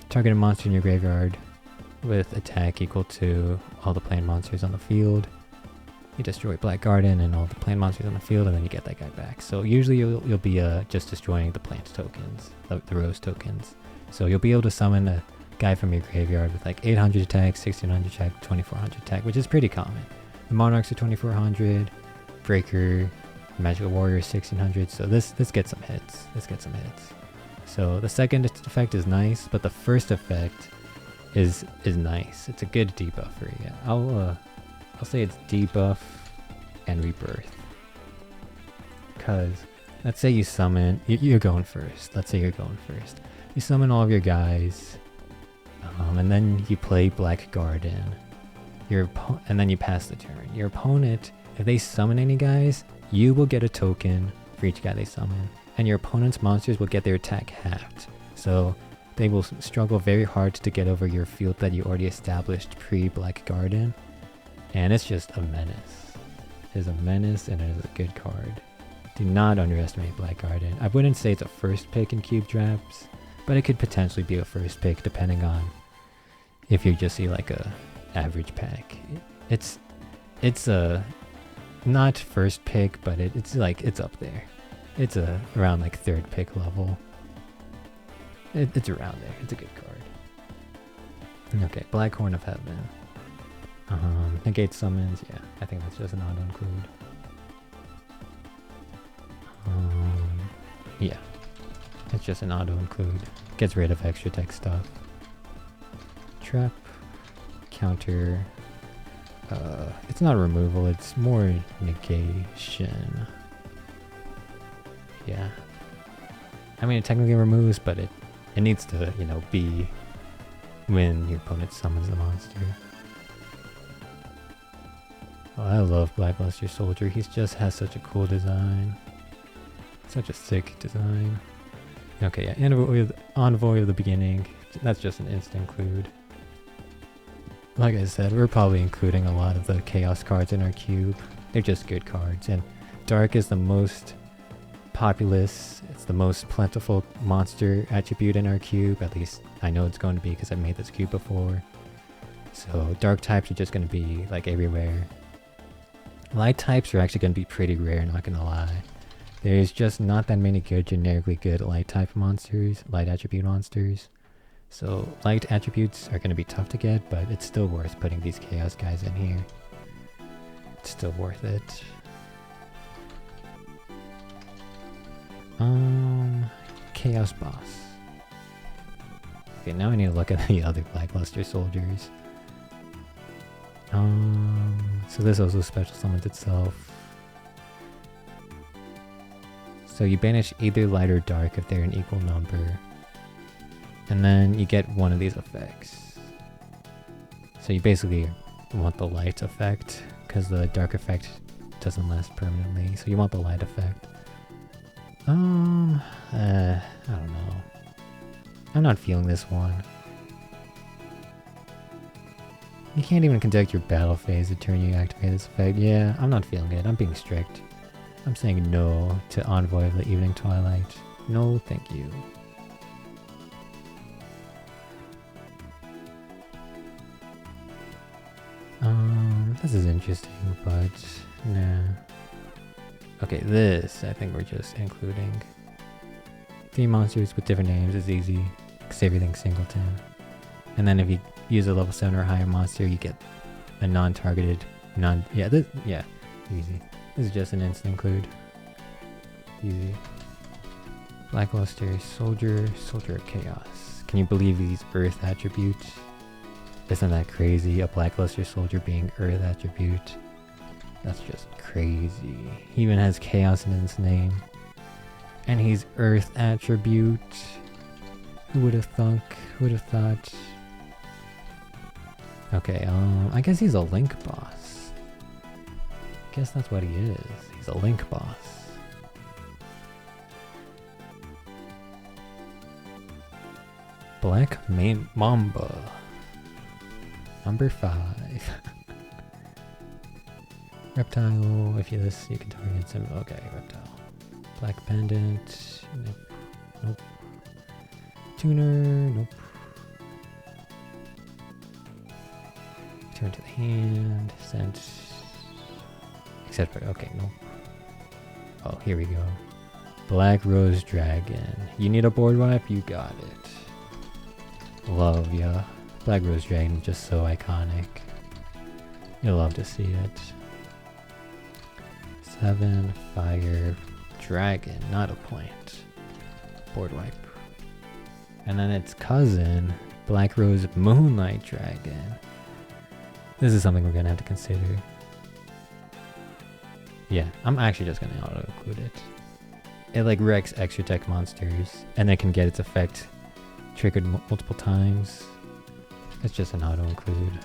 target a monster in your graveyard with attack equal to all the plant monsters on the field. You destroy Black Garden and all the plant monsters on the field, and then you get that guy back. So usually you'll be just destroying the plant tokens, the rose tokens. So you'll be able to summon a guy from your graveyard with like 800 attack, 1600 attack, 2400 attack, which is pretty common. The Monarchs are 2400, Breaker, Magical Warrior 1600. So this gets some hits. So the second effect is nice, but the first effect is nice. It's a good debuffer. Yeah, I'll say it's debuff and rebirth. Cause let's say you summon, you're going first. You summon all of your guys, and then you play Black Garden. And then you pass the turn. Your opponent, if they summon any guys, you will get a token for each guy they summon, and your opponent's monsters will get their attack halved. So they will struggle very hard to get over your field that you already established pre-Black Garden. And it's just a menace. It is a menace and it is a good card. Do not underestimate Black Garden. I wouldn't say it's a first pick in cube drafts, but it could potentially be a first pick depending on if you just see like a average pack. It's a not first pick, but it's up there. It's around like third pick level. It's around there. It's a good card. Okay, Black Horn of Heaven. Negate summons, yeah, I think that's just an auto-include. Yeah, it's just an auto-include. Gets rid of extra tech stuff. Trap, counter, it's not removal, it's more negation. Yeah. I mean, it technically removes, but it needs to, be when your opponent summons the monster. Oh, I love Blackluster Soldier. He just has such a cool design. Such a sick design. Okay, yeah, Envoy of the Beginning. That's just an instant include. Like I said, we're probably including a lot of the Chaos cards in our cube. They're just good cards. And Dark is the most populous, it's the most plentiful monster attribute in our cube. At least I know it's going to be because I've made this cube before. So Dark types are just going to be like everywhere. Light types are actually going to be pretty rare, not going to lie. There's just not that many good, generically good light type monsters, light attribute monsters. So light attributes are going to be tough to get, but it's still worth putting these chaos guys in here. It's still worth it. Chaos Boss. Okay, now I need to look at the other Blackluster soldiers. So this also special summons itself. So you banish either light or dark if they're an equal number. And then you get one of these effects. So you basically want the light effect, because the dark effect doesn't last permanently. So you want the light effect. I don't know. I'm not feeling this one. You can't even conduct your battle phase the turn you activate this effect. Yeah, I'm not feeling it. I'm being strict. I'm saying no to Envoy of the Evening Twilight. No, thank you. This is interesting, but nah. Okay, this I think we're just including. 3 monsters with different names is easy, because everything's singleton. And then if you use a level 7 or higher monster, you get a non-targeted, easy. This is just an instant include. Easy. Blackluster Soldier, Soldier of Chaos. Can you believe these Earth attributes? Isn't that crazy? A Blackluster soldier being Earth attribute. That's just crazy. He even has chaos in his name. And he's Earth attribute. Who would have thunk? Who would have thought? Okay, I guess he's a Link boss. Guess that's what he is. He's a Link boss. Black Mamba. Number 5. Reptile. If you list, you can target some. Okay, reptile. Black pendant. Nope. Nope. Tuner. Nope. Turn to the hand. Sent. Except for. Okay, nope. Oh, here we go. Black Rose Dragon. You need a board wipe? You got it. Love ya. Black Rose Dragon is just so iconic. You'll love to see it. 7 Fire Dragon, not a plant. Board wipe. And then its cousin, Black Rose Moonlight Dragon. This is something we're gonna have to consider. Yeah, I'm actually just gonna auto-include it. It like wrecks extra tech monsters, and it can get its effect triggered multiple times. It's just an auto-include.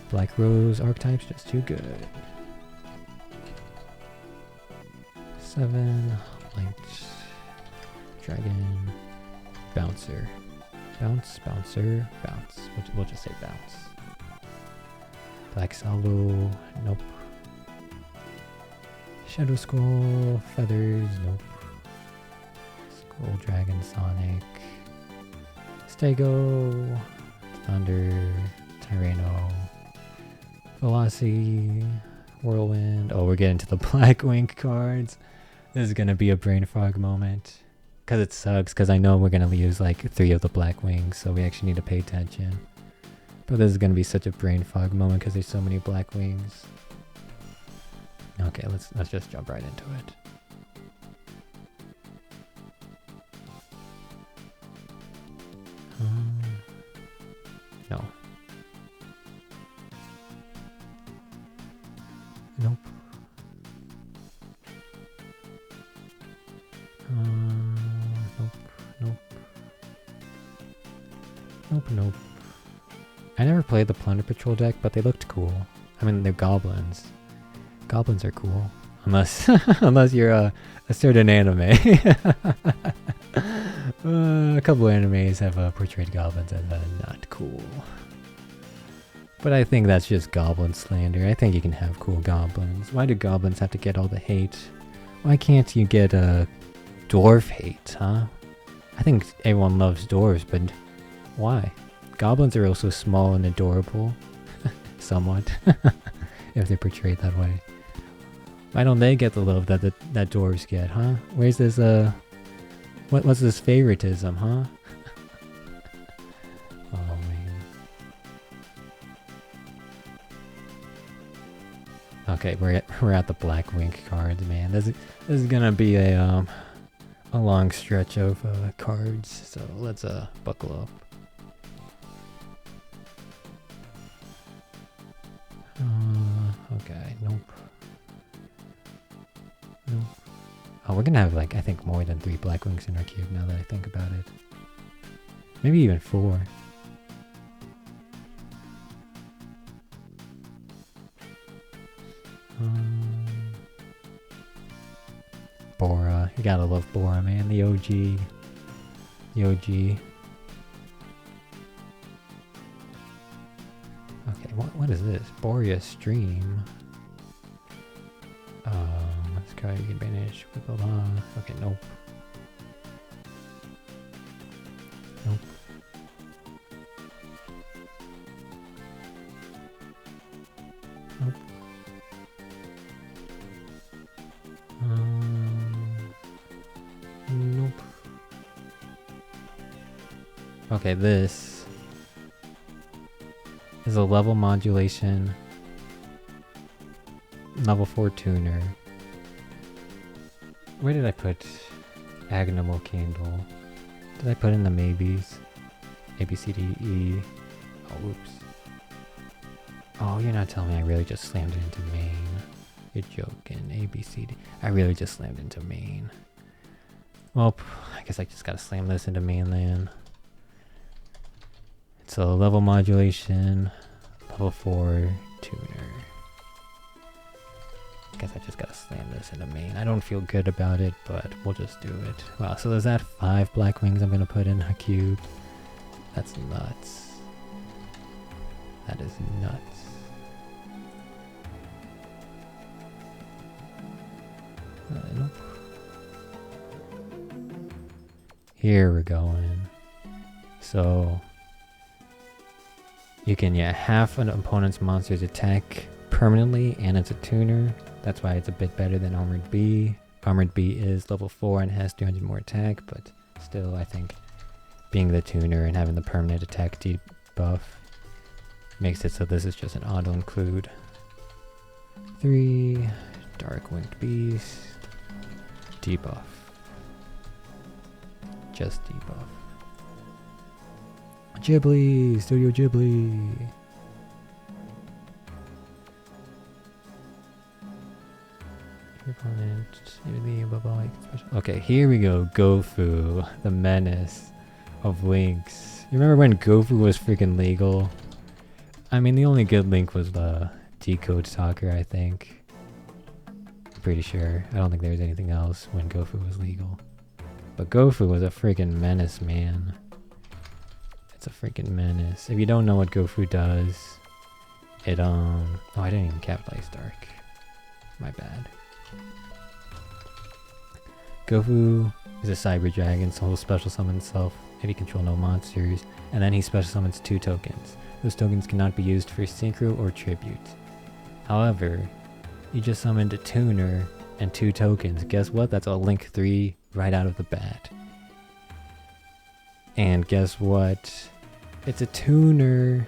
Black Rose archetype's just too good. 7 Light Dragon Bouncer. Bouncer, bounce. We'll just say bounce. Black Salvo, nope. Shadow Scroll, Feathers, nope. Skull Dragon Sonic. Stego, Thunder, Tyranno, Velocity, Whirlwind. Oh, we're getting to the Black Wing cards. This is gonna be a brain fog moment. Because it sucks, because I know we're gonna use like 3 of the Black Wings, so we actually need to pay attention. But this is gonna be such a brain fog moment because there's so many Black Wings. Okay, let's just jump right into it. No. Nope. Nope. I never played the Plunder Patrol deck, but they looked cool. I mean, they're goblins. Goblins are cool. Unless you're a certain anime. A couple animes have portrayed goblins as not cool. But I think that's just goblin slander. I think you can have cool goblins. Why do goblins have to get all the hate? Why can't you get dwarf hate, huh? I think everyone loves dwarves, but why? Goblins are also small and adorable. Somewhat. If they're portrayed that way. Why don't they get the love that dwarves get, huh? Where's this, what's this favoritism, huh? Oh, man. Okay, we're at the Black Wing cards, man. This is gonna be a long stretch of cards, so let's buckle up. Okay, nope. Oh, we're gonna have like, I think more than 3 Black Wings in our cube now that I think about it. Maybe even 4. Bora, you gotta love Bora, man. The OG. Okay, what is this? Boreas Stream. This guy you can banish with a lot. Okay, nope. Nope. Okay, this is a level modulation level 4 tuner. Where did I put Agnomal Candle. Did I put in the maybes? A, B, C, D, E. Oh, oops. Oh, you're not telling me I really just slammed it into main. You're joking. A, B, C, D. I really just slammed into main. Well, I guess I just gotta slam this into mainland. So level modulation, level 4 tuner. I guess I just gotta slam this into main. I don't feel good about it, but we'll just do it. Wow, so there's that 5 black wings I'm gonna put in a cube. That's nuts. That is nuts. Nope. Here we're going. So you can half an opponent's monster's attack permanently, and it's a tuner. That's why it's a bit better than Armored B. Armored B is level 4 and has 300 more attack, but still I think being the tuner and having the permanent attack debuff makes it so this is just an auto include. 3 Dark Winged Beast. Debuff. Just debuff. Ghibli! Studio Ghibli! Okay, here we go. Gofu, the menace of links. You remember when Gofu was freaking legal? I mean, the only good link was the Decode Soccer, I think. I'm pretty sure. I don't think there was anything else when Gofu was legal. But Gofu was a freaking menace, man. It's a freaking menace. If you don't know what Gofu does, it, oh, I didn't even capitalize Dark. My bad. Gofu is a Cyber Dragon, so he'll special summon himself if he controls no monsters, and then he special summons 2 tokens. Those tokens cannot be used for Synchro or Tribute. However, you just summoned a tuner and 2 tokens. Guess what? That's a Link 3 right out of the bat. And guess what? It's a tuner.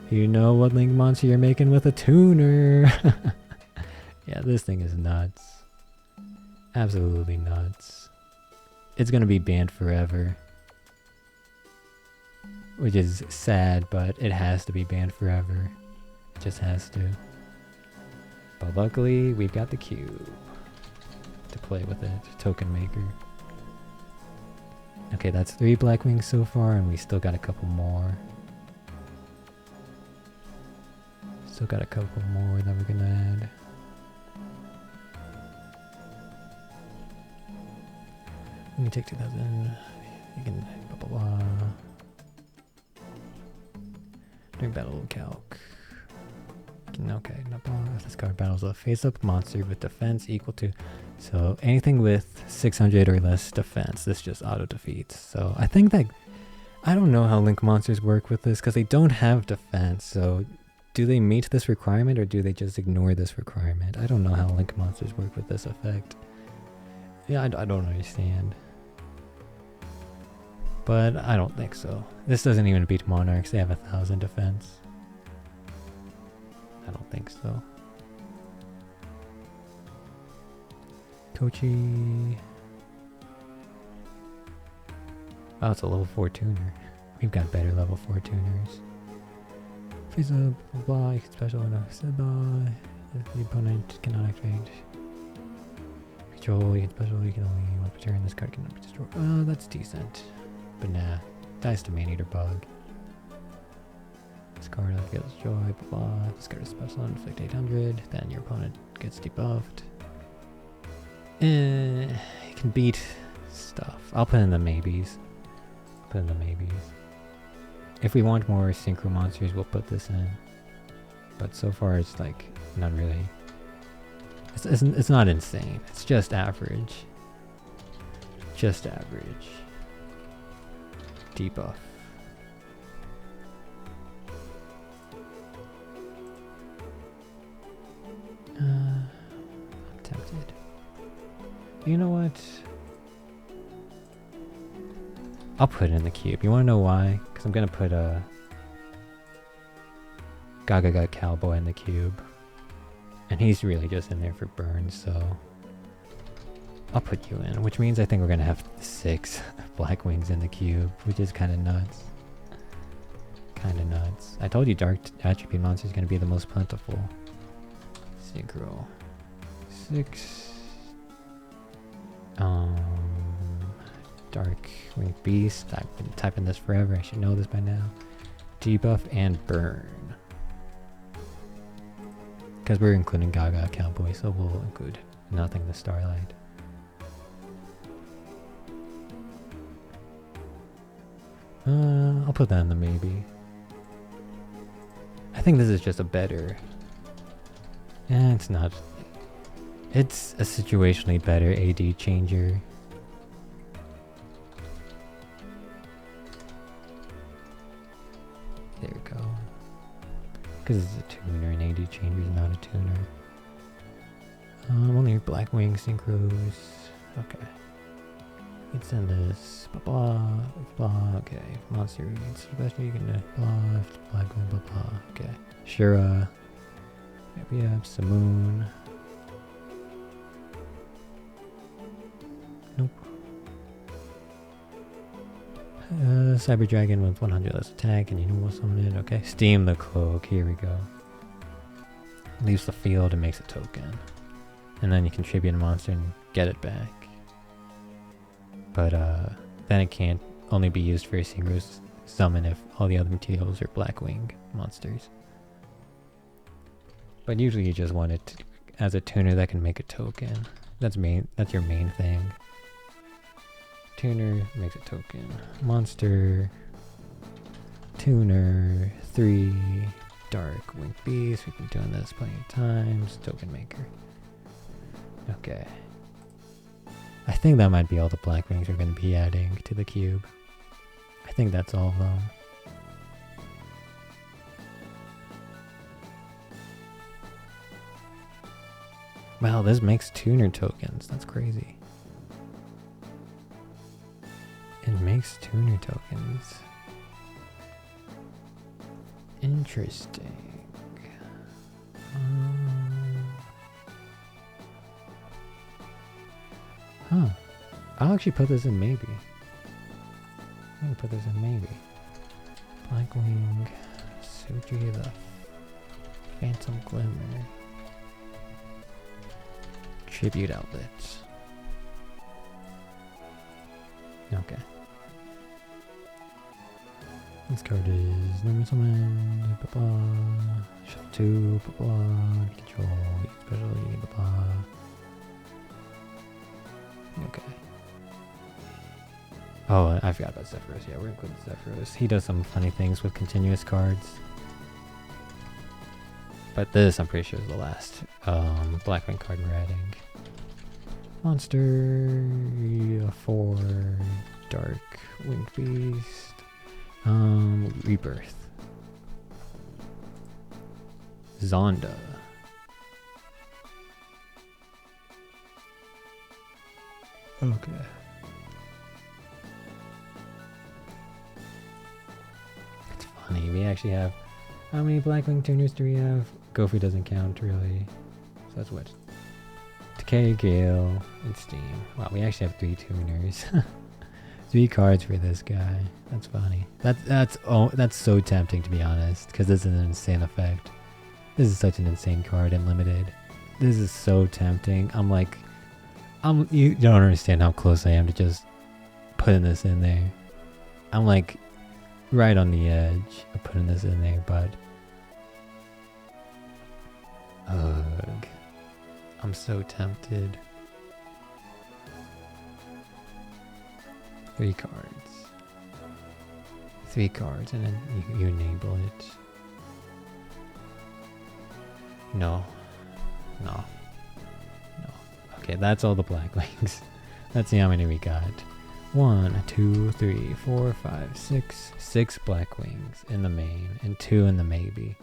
You know what Link monster you're making with a tuner. Yeah, this thing is nuts. Absolutely nuts. It's gonna be banned forever. Which is sad, but it has to be banned forever. It just has to. But luckily, we've got the cube to play with it. Token maker. Okay, that's 3 black wings so far, and we still got a couple more. Still got a couple more that we're gonna add. Let me take 2000. You can blah blah blah. During battle calc. Okay, no problem. This card battles a face-up monster with defense equal to. So anything with 600 or less defense, this just auto defeats. So I think that I don't know how Link monsters work with this because they don't have defense. So do they meet this requirement or do they just ignore this requirement? I don't know how Link monsters work with this effect. Yeah, I don't understand. But I don't think so. This doesn't even beat Monarchs. They have 1000 defense. I don't think so. Kochi. Oh, it's a level 4 tuner. We've got better level 4 tuners. Face up, blah, blah, you can special enough. If the opponent cannot activate control, you can special, you can only one per turn. This card cannot be destroyed. Oh, that's decent. But nah, dies to Man-Eater Bug. This card gets joy, blah blah. This card is special, inflict 800. Then your opponent gets debuffed. You can beat stuff. I'll put in the maybes. Put in the maybes. If we want more synchro monsters, we'll put this in. But so far, it's like not really. It's not insane. It's just average. Just average. Debuff. I'm tempted. You know what? I'll put it in the cube. You wanna know why? Because I'm gonna put a Gaga Cowboy in the cube. And he's really just in there for burns, so I'll put you in, which means I think we're gonna have 6 black wings in the cube, which is kind of nuts. Kind of nuts. I told you dark attribute monster is gonna be the most plentiful. Synchro. 6. Dark winged beast. I've been typing this forever. I should know this by now. Debuff and burn. Because we're including Gaga Cowboy, so we'll include nothing the Starlight. I'll put that in the maybe. I think this is just a better... it's not. It's a situationally better AD changer. There we go. Because it's a tuner, and AD changer is not a tuner. Only black wing synchros. Okay. Let's send this. Blah blah blah. Okay. Monster reads. Best you can do. Blah. Black wing. Blah blah. Okay. Shura. We have Simoon. Nope. Cyber Dragon with 100 less attack, and you know what's on it. Okay. Steam the Cloak. Here we go. Leaves the field and makes a token. And then you contribute a monster and get it back. But then it can't only be used for a single summon if all the other materials are Blackwing monsters. But usually you just want it as a tuner that can make a token. That's your main thing. Tuner makes a token. Monster. Tuner. 3. Dark Winged Beast. We've been doing this plenty of times. Token maker. Okay. I think that might be all the black wings we're going to be adding to the cube. I think that's all of them. Wow, this makes tuner tokens. That's crazy. It makes tuner tokens. Interesting. Huh. I'll actually put this in maybe. I'm gonna put this in maybe. Blackwing, Suji the Phantom Glimmer. Tribute outlets. Okay. This card is number summon, blah blah, shuffle 2, blah blah, control, specialty, blah blah. Okay. Oh, I forgot about Zephyros. Yeah, we're including Zephyros. He does some funny things with continuous cards. But this, I'm pretty sure, is the last Blackwing card we're adding. Monster 4, Dark Winged Beast, Rebirth, Zonda. Okay. It's funny, we actually have... How many Blackwing tuners do we have? Gofu doesn't count, really. So that's what? Decay, Gale, and Steam. Wow, we actually have 3 tuners. 3 cards for this guy. That's funny. That's so tempting, to be honest, because this is an insane effect. This is such an insane card in Limited. This is so tempting. You don't understand how close I am to just putting this in there. I'm like right on the edge of putting this in there, but ugh, I'm so tempted. 3 cards. 3 cards and then you enable it. No. Okay, that's all the Blackwings. Let's see how many we got. 1, 2, 3, 4, 5, 6. 6 Blackwings in the main and 2 in the maybe.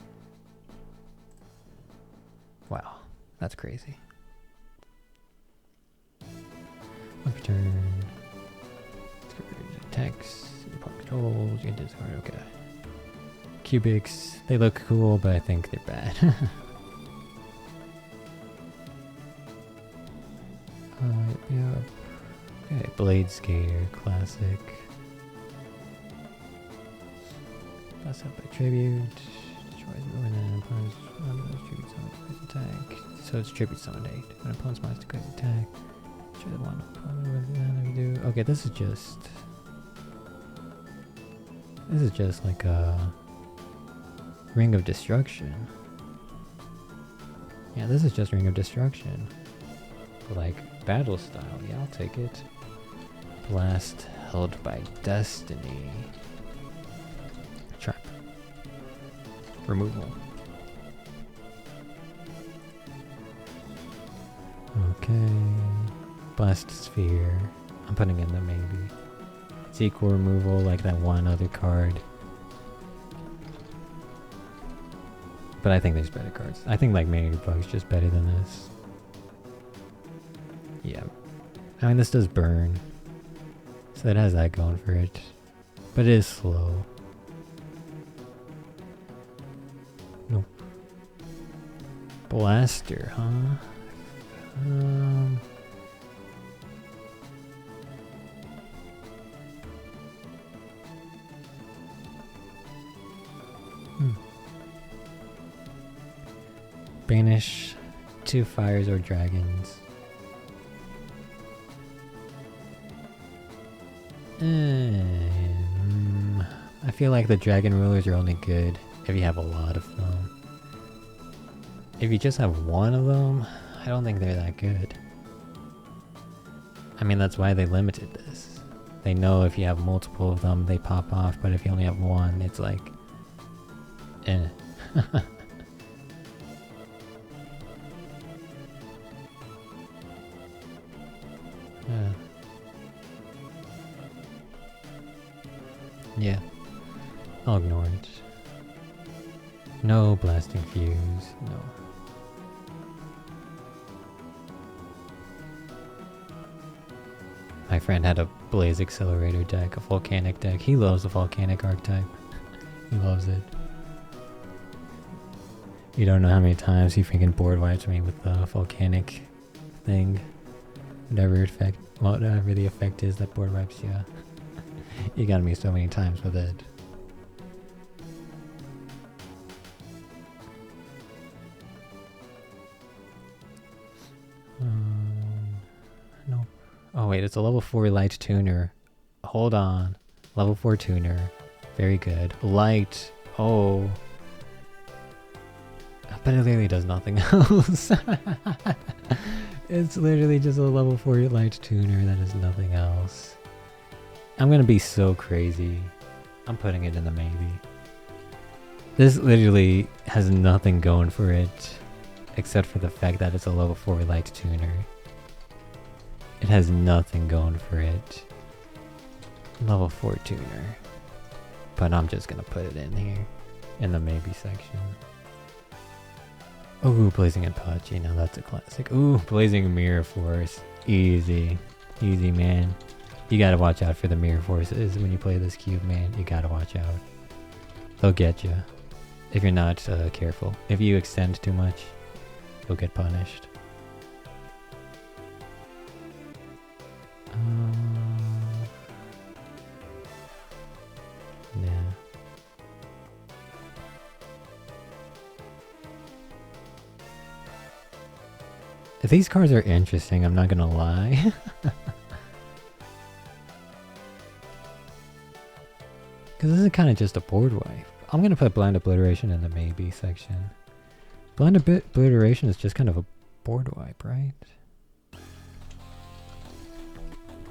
Wow, that's crazy. One per turn. Let's get rid of attacks. Pop controls. You can discard. Okay. Cubics. They look cool, but I think they're bad. Yeah. Okay, Blade Skater, classic. That's up by tribute. Destroys more than opponent's tribute summon attack. So it's tribute summon 8. When opponent's monster declares attack. Destroy the one opponent with that we do. Okay, this is just. This is just like a Ring of Destruction. Yeah, this is just Ring of Destruction. But like battle style, yeah, I'll take it. Blast held by Destiny. Trap. Removal. Okay. Blast Sphere. I'm putting in the maybe. It's equal removal like that one other card. But I think there's better cards. I think like Maybe Bug's just better than this. Yeah. I mean, this does burn. So it has that going for it. But it is slow. Nope. Blaster, huh? Banish 2 fires or dragons. I feel like the dragon rulers are only good if you have a lot of them. If you just have one of them, I don't think they're that good. I mean, that's why they limited this. They know if you have multiple of them, they pop off, but if you only have one, it's like... eh. Yeah. I'll ignore it. No blasting fuse. No. My friend had a Blaze Accelerator deck, a Volcanic deck. He loves the Volcanic archetype. He loves it. You don't know how many times he freaking board wipes me with the Volcanic thing. Whatever the effect is that board wipes you. You got me so many times with it. Nope. Oh wait, it's a level 4 light tuner. Hold on. Level 4 tuner. Very good. Light. Oh. But it literally does nothing else. It's literally just a level 4 light tuner that is nothing else. I'm gonna be so crazy. I'm putting it in the maybe. This literally has nothing going for it except for the fact that it's a level 4 light tuner. It has nothing going for it. Level 4 tuner. But I'm just gonna put it in here in the maybe section. Ooh, Blazing Apache, now that's a classic. Ooh, Blazing Mirror Force. Easy. Easy, man. You gotta watch out for the Mirror Forces when you play this cube, man. You gotta watch out. They'll get you. If you're not careful. If you extend too much, you'll get punished. Nah. These cards are interesting, I'm not gonna lie. Because this is kind of just a board wipe. I'm gonna put Blind Obliteration in the maybe section. Blind Obliteration is just kind of a board wipe, right?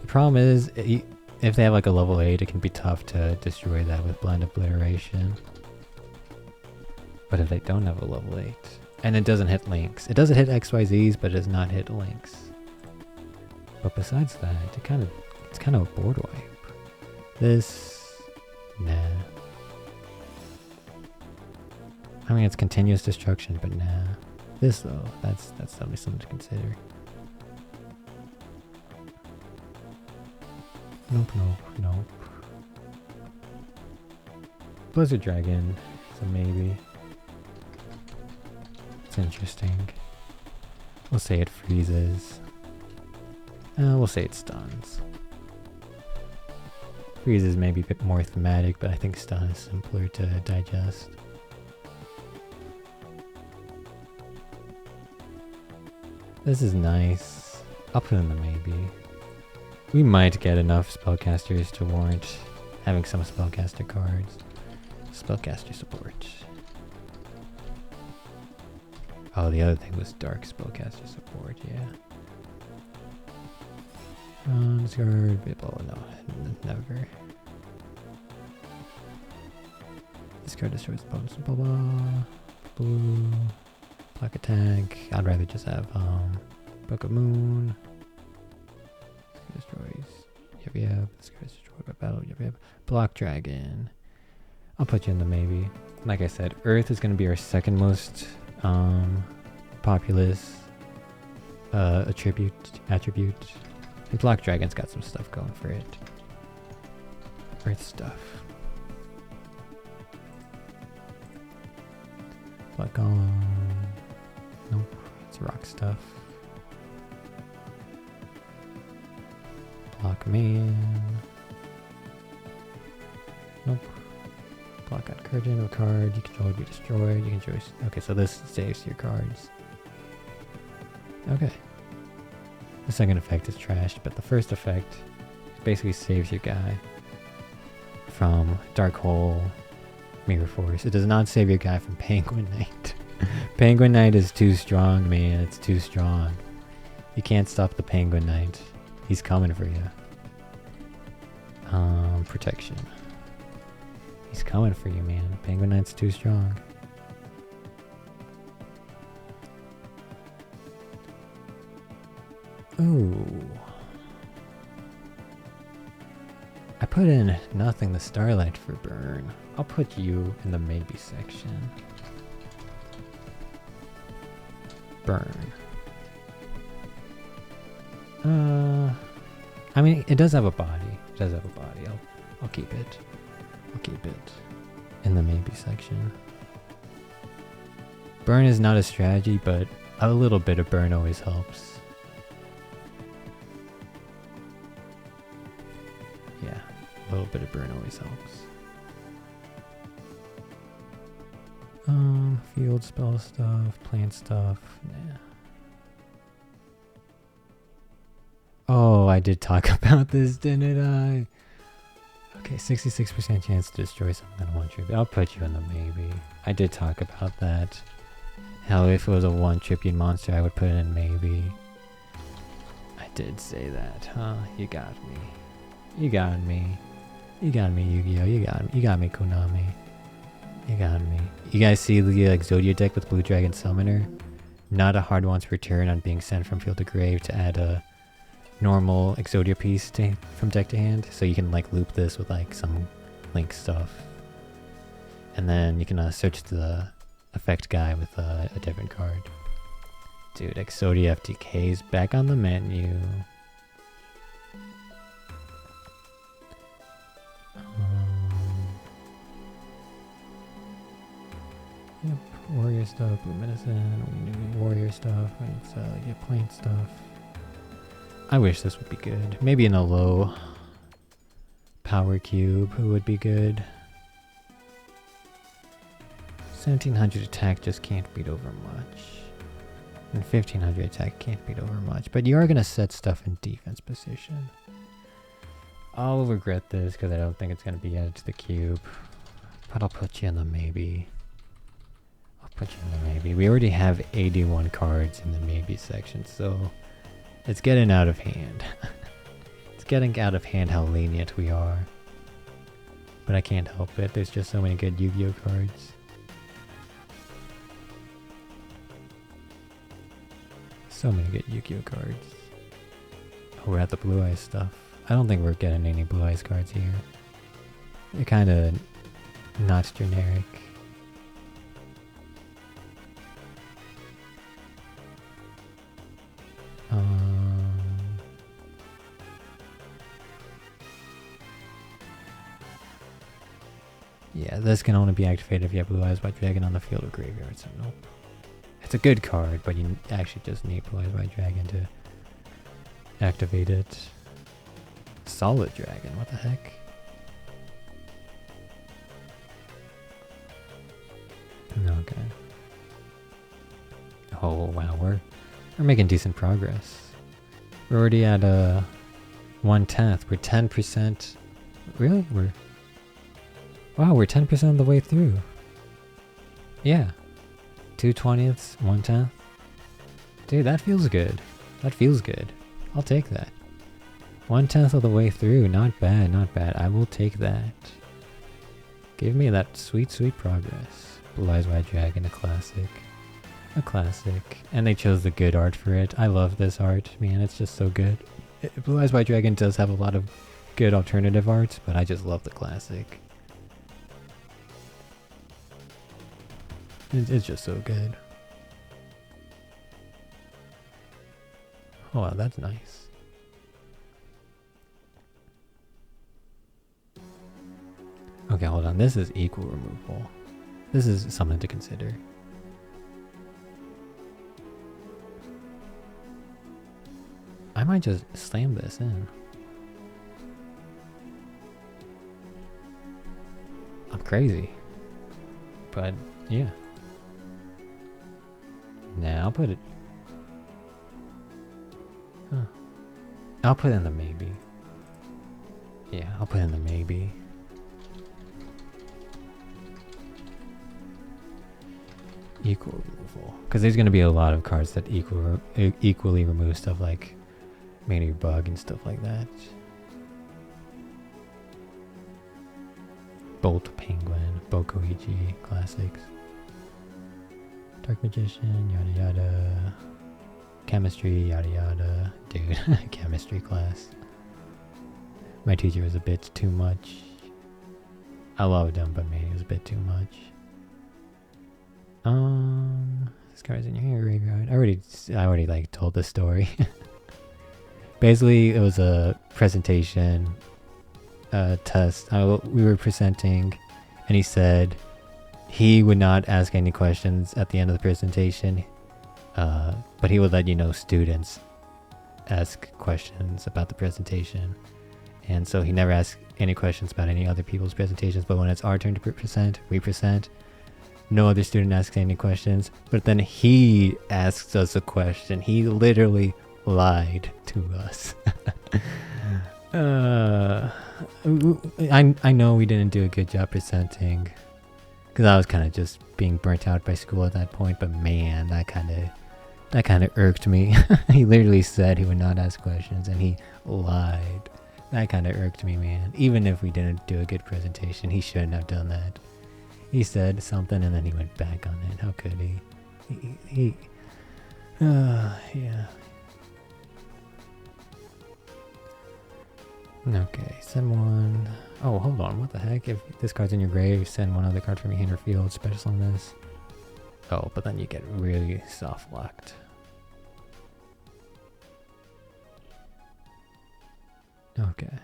The problem is, if they have like a level 8, it can be tough to destroy that with Blind Obliteration. But if they don't have a level 8, and it doesn't hit links. It doesn't hit XYZs, but it does not hit links. But besides that, it's kind of a board wipe. This... nah. I mean, it's continuous destruction, but nah. This though, that's definitely something to consider. Nope, nope, nope. Blizzard Dragon, so maybe. It's interesting. We'll say it freezes. We'll say it stuns. Freeze is maybe a bit more thematic, but I think stun is simpler to digest. This is nice. I'll put in the maybe. We might get enough spellcasters to warrant having some spellcaster cards. Spellcaster support. Oh, the other thing was dark spellcaster support, yeah. Discard, oh no, never. Discard destroys opponent's blah blah. Blue. Black attack. I'd rather just have Book of Moon. Destroys. Yep. Discard is destroyed by battle. Yep. Block Dragon. I'll put you in the maybe. Like I said, Earth is gonna be our second most populous attribute. And Black Dragon's got some stuff going for it. Earth stuff. Black Golem. Nope, it's rock stuff. Block Man. Nope. Block out curtain, a card you control would be destroyed. You can choose. Okay, so this saves your cards. Okay. The second effect is trashed, but the first effect basically saves your guy from Dark Hole, Mirror Force. It does not save your guy from Penguin Knight. Penguin Knight is too strong, man. It's too strong. You can't stop the Penguin Knight. He's coming for you. Protection. He's coming for you, man. Penguin Knight's too strong. Ooh. I put in Nothing the Starlight for burn. I'll put you in the maybe section. Burn. I mean, it does have a body. I'll keep it. In the maybe section. Burn is not a strategy, but a little bit of burn always helps. Yeah, a little bit of burn always helps. Field spell stuff, plant stuff, nah. Oh, I did talk about this, didn't I? Okay, 66% chance to destroy something in one tribute. I'll put you in the maybe. I did talk about that. Hell, if it was a one tribute monster, I would put it in maybe. I did say that, huh? You got me. You got me, Yu-Gi-Oh! You got me, Konami. You got me. You guys see the Exodia deck with Blue Dragon Summoner? Not a hard one to return on being sent from field to grave to add a normal Exodia piece from deck to hand. So you can loop this with some Link stuff. And then you can search the effect guy with a different card. Dude, Exodia FTK is back on the menu. Yep, warrior stuff, blue medicine, we need warrior stuff, and it's plant stuff. I wish this would be good. Maybe in a low power cube would be good. 1700 attack just can't beat over much. And 1500 attack can't beat over much. But you are going to set stuff in defense position. I'll regret this because I don't think it's going to be added to the cube. But I'll put you in the maybe. We already have 81 cards in the maybe section, so it's getting out of hand. It's getting out of hand how lenient we are. But I can't help it. There's just so many good Yu-Gi-Oh cards. So many good Yu-Gi-Oh cards. Oh, we're at the Blue Eyes stuff. I don't think we're getting any Blue Eyes cards here. They're kind of not generic. Yeah, this can only be activated if you have Blue Eyes White Dragon on the field or graveyard, so nope. It's a good card, but you actually just need Blue Eyes White Dragon to activate it. Solid Dragon, what the heck? Okay. Oh wow, we're making decent progress. We're already at 1/10. We're 10%. Really? Wow, we're 10% of the way through. Yeah. 2/20ths, 1/10. Dude, that feels good. That feels good. I'll take that. 1/10 of the way through. Not bad, not bad. I will take that. Give me that sweet, sweet progress. Blue Eyes White Dragon, a classic. A classic. And they chose the good art for it. I love this art, man. It's just so good. Blue Eyes White Dragon does have a lot of good alternative art, but I just love the classic. It's just so good. Oh, wow, that's nice. Okay, hold on. This is equal removal. This is something to consider. I might just slam this in. I'm crazy. But, yeah. Nah, I'll put it... Huh. I'll put in the maybe. Yeah, I'll put in the maybe. Equal removal. Because there's going to be a lot of cards that equally remove stuff like Mania Bug and stuff like that. Bolt Penguin, Bokoichi, classics. Dark Magician, yada yada. Chemistry, yada yada. Dude, chemistry class. My teacher was a bit too much. I loved him, but maybe it was a bit too much. This card's in your graveyard. I already like told this story. Basically, it was a presentation, test. We were presenting, and he said he would not ask any questions at the end of the presentation, but he would let students ask questions about the presentation. And so he never asked any questions about any other people's presentations, but when it's our turn to present, we present. No other student asks any questions, but then he asks us a question. He literally lied to us. I know we didn't do a good job presenting, because I was kind of just being burnt out by school at that point, but man, that kind of irked me. He literally said he would not ask questions, and he lied. That kind of irked me, man. Even if we didn't do a good presentation, he shouldn't have done that. He said something and then he went back on it. How could he? Yeah. Okay, send one. Oh, hold on. What the heck? If this card's in your grave, send one other card from your hand or field. Special on this. Oh, but then you get really soft locked. Okay.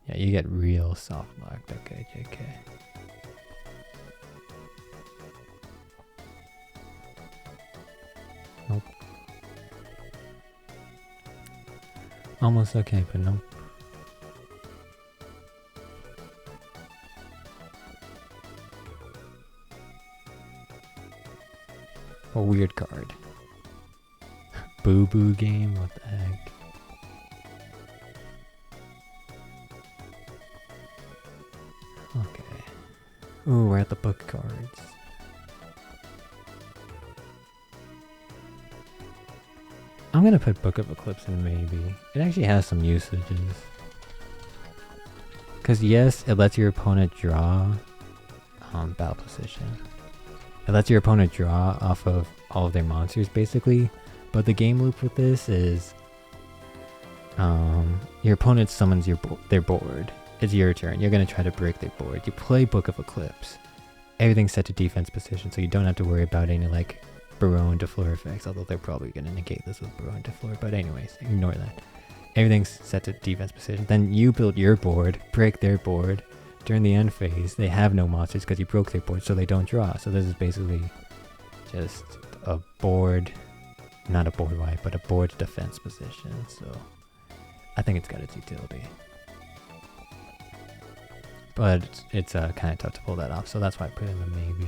Yeah, you get real soft locked. Okay, JK. Nope. Almost okay, but nope. A weird card. Boo Boo Game? What the heck? Okay. Ooh, we're at the book cards. I'm gonna put Book of Eclipse in maybe. It actually has some usages. Because yes, it lets your opponent draw battle position. It lets your opponent draw off of all of their monsters basically. But the game loop with this is your opponent summons their board. It's your turn. You're gonna try to break their board. You play Book of Eclipse. Everything's set to defense position, so you don't have to worry about any like Baronne de Fleur effects, although they're probably going to negate this with Baronne de Fleur, but anyways, ignore that. Everything's set to defense position. Then you build your board, break their board. During the end phase, they have no monsters because you broke their board, so they don't draw. So this is basically just a board, not a board wipe, but a board defense position. So I think it's got its utility. But it's kind of tough to pull that off, so that's why I put in a maybe.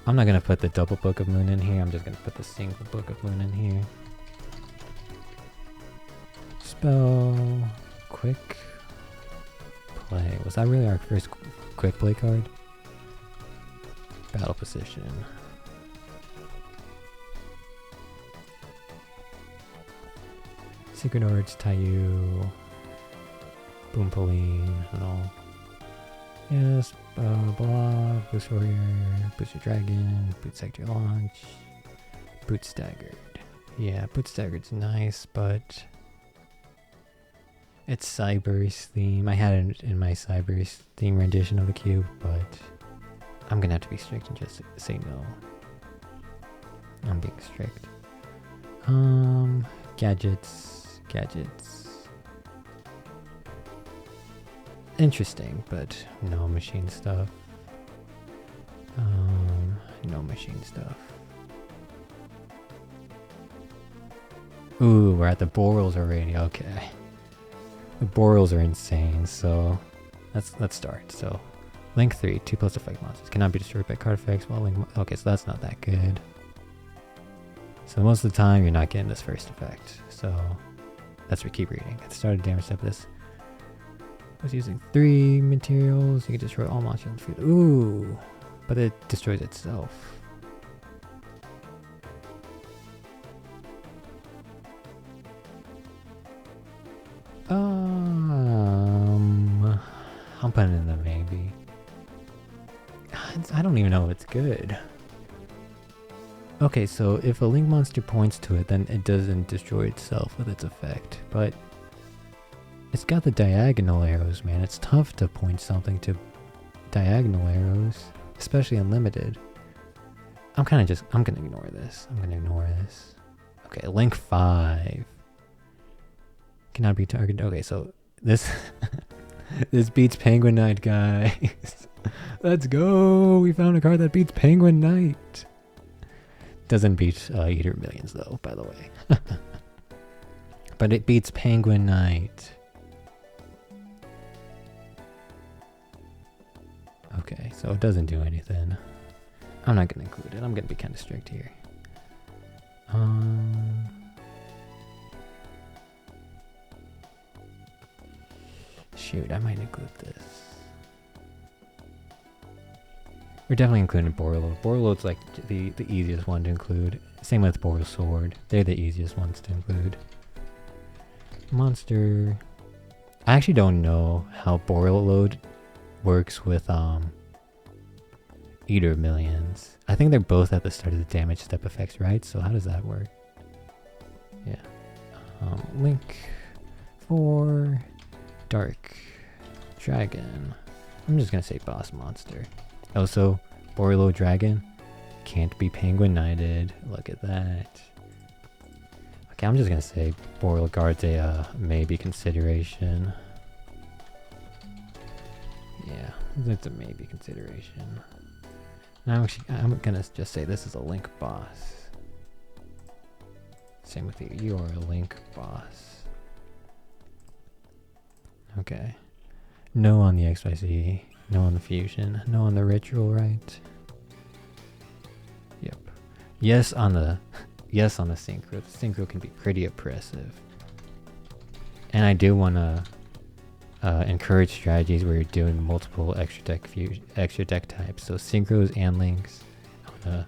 I'm not going to put the double Book of Moon in here, I'm just going to put the single Book of Moon in here. Spell, quick play. Was that really our first quick play card? Battle position. Secret Ords, Taiyu, Boompoline, and all. Yes, blah, Boost Warrior, Boost Your Dragon, Boot Sector Launch, Boot Staggered. Yeah, Boot Staggered's nice, but it's Cyber's theme. I had it in my Cyber's theme rendition of the cube, but I'm gonna have to be strict and just say no. I'm being strict. Gadgets. Interesting, but no machine stuff. No machine stuff. Ooh, we're at the Borals already. Okay. The Borals are insane, so let's start. So, Link 3, 2+ effect monsters cannot be destroyed by card effects while Link. Okay, so that's not that good. So most of the time you're not getting this first effect. So that's what we keep reading. At the start of damage step, this was using 3 materials. You can destroy all monsters in the field. Ooh, but it destroys itself. I'm putting in the maybe. I don't even know if it's good. Okay, so if a Link monster points to it, then it doesn't destroy itself with its effect. But it's got the diagonal arrows, man. It's tough to point something to diagonal arrows, especially unlimited. I'm gonna ignore this. Okay, Link 5 cannot be targeted. Okay, so this this beats Penguin Knight, guys. Let's go! We found a card that beats Penguin Knight. Doesn't beat Eater of Millions though, by the way. But it beats Penguin Knight. Okay, so it doesn't do anything. I'm not gonna include it. I'm gonna be kind of strict here. Shoot, I might include this. We're definitely including Borreload. Borreload's like the easiest one to include. Same with Borrelsword. They're the easiest ones to include. Monster. I actually don't know how Borreload works with Eater of Millions. I think they're both at the start of the damage step effects, right? So how does that work? Yeah. Link 4 Dark Dragon. I'm just gonna say boss monster. Also, Borreload Dragon can't be Penguin Knighted. Look at that. Okay, I'm just gonna say Borreload's a maybe consideration. Yeah, it's a maybe consideration. Now I'm gonna just say this is a Link boss. Same with you. You are a Link boss. Okay. No on the XYZ. No on the fusion. No on the ritual, right? Yep. Yes on the synchro. The synchro can be pretty oppressive. And I do want to encourage strategies where you're doing multiple extra deck types. So synchros and links. I want to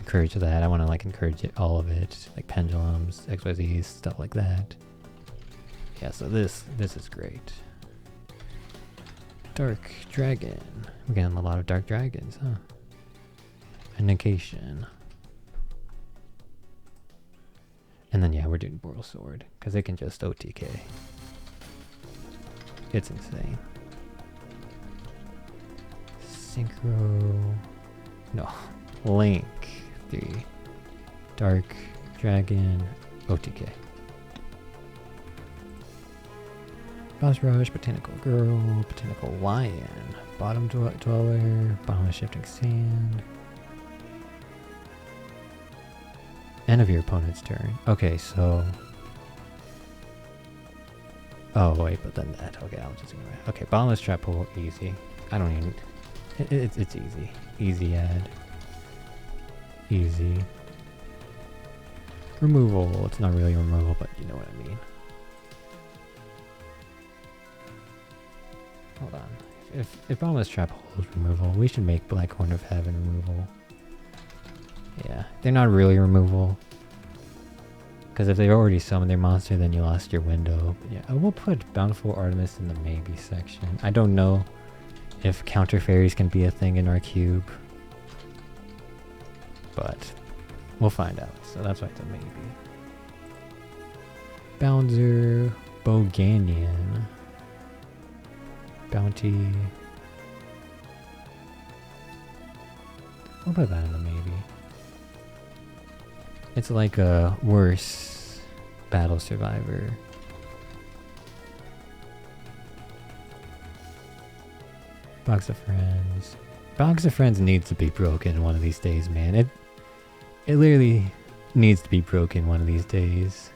encourage that. I want to encourage all of it, like pendulums, XYZs, stuff like that. Yeah, so this is great. Dark Dragon. We're getting a lot of Dark Dragons, huh? A negation. And then yeah, we're doing Borrelsword, because it can just OTK. It's insane. Synchro. No. Link 3. Dark Dragon. OTK. Boss Rush, Botanical Girl, Botanical Lion, Bottom Dweller, Bottom of Shifting Sand. End of your opponent's turn. Okay, so Oh wait, but then that. Okay, I'll just ignore it. Okay, bottomless trap hole, easy. I don't even. It's easy. Easy add. Easy. Removal. It's not really removal, but you know what I mean. Hold on. If bottomless trap hole is removal, we should make Black Horn of Heaven removal. Yeah, they're not really removal. Because if they already summoned their monster, then you lost your window. But yeah, we'll put Bountiful Artemis in the maybe section. I don't know if counter fairies can be a thing in our cube. But we'll find out. So that's why it's a maybe. Bouncer, Boganian, Bounty. We'll put that in the maybe. It's like a worse battle survivor. Box of Friends. Box of Friends needs to be broken one of these days, man. It literally needs to be broken one of these days.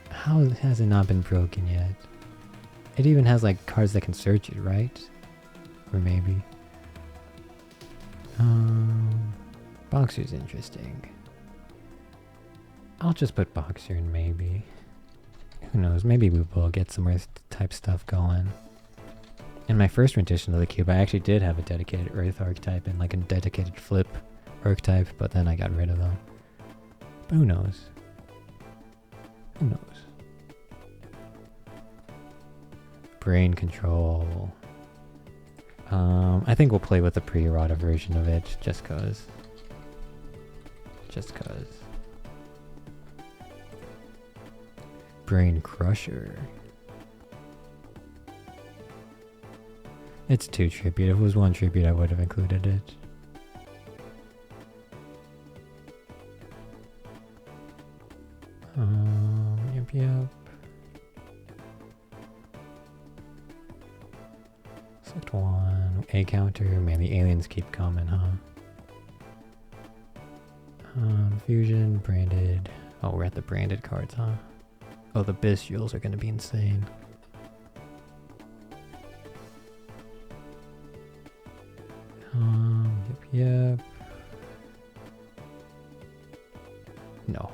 How has it not been broken yet? It even has like cards that can search it, right? Or maybe. Boxer's interesting. I'll just put Boxer in maybe. Who knows, maybe we will get some Earth type stuff going. In my first rendition of the cube, I actually did have a dedicated Earth archetype and like a dedicated Flip archetype, but then I got rid of them. But who knows? Who knows? Brain control. I think we'll play with the pre-errata version of it, just cause. Just cause. Brain Crusher. It's 2 tribute. If it was 1 tribute, I would have included it. Yep. Select 1. A counter. Man, the aliens keep coming, huh? Fusion, branded. Oh, we're at the branded cards, huh? Oh, the Bestials are gonna be insane. Yep. No.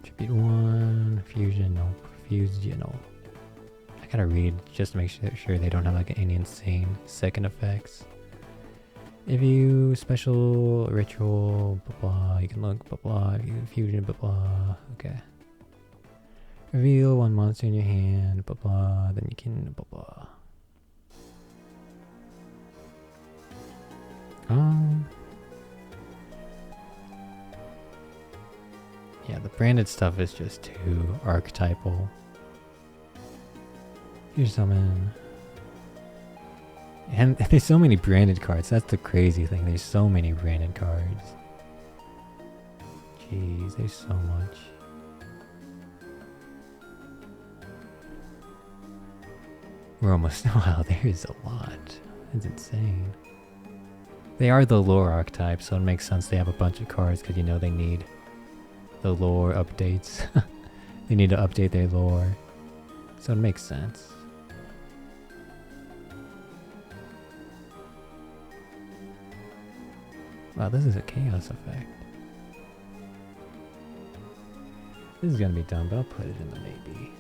Tribute 1. Fusion, nope. Fusion, no. I gotta read just to make sure they don't have like any insane second effects. If you special ritual, blah blah, you can look, blah blah, if you fusion, blah blah, okay. Reveal 1 monster in your hand, blah blah, then you can blah blah. Yeah, the branded stuff is just too archetypal. Here's summon. And there's so many branded cards. That's the crazy thing. There's so many branded cards. Jeez, there's so much. We're almost... Wow, there's a lot. That's insane. They are the lore archetype, so it makes sense they have a bunch of cards because you know they need the lore updates. They need to update their lore. So it makes sense. Wow, this is a chaos effect. This is gonna be dumb, but I'll put it in the maybe.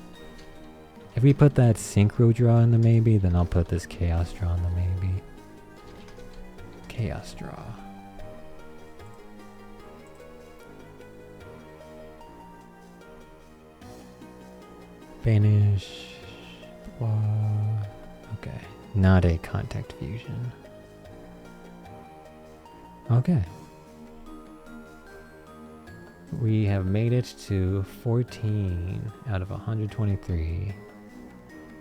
If we put that synchro draw in the maybe, then I'll put this chaos draw in the maybe. Chaos draw. Banish. Okay, not a contact fusion. Okay. We have made it to 14 out of 123.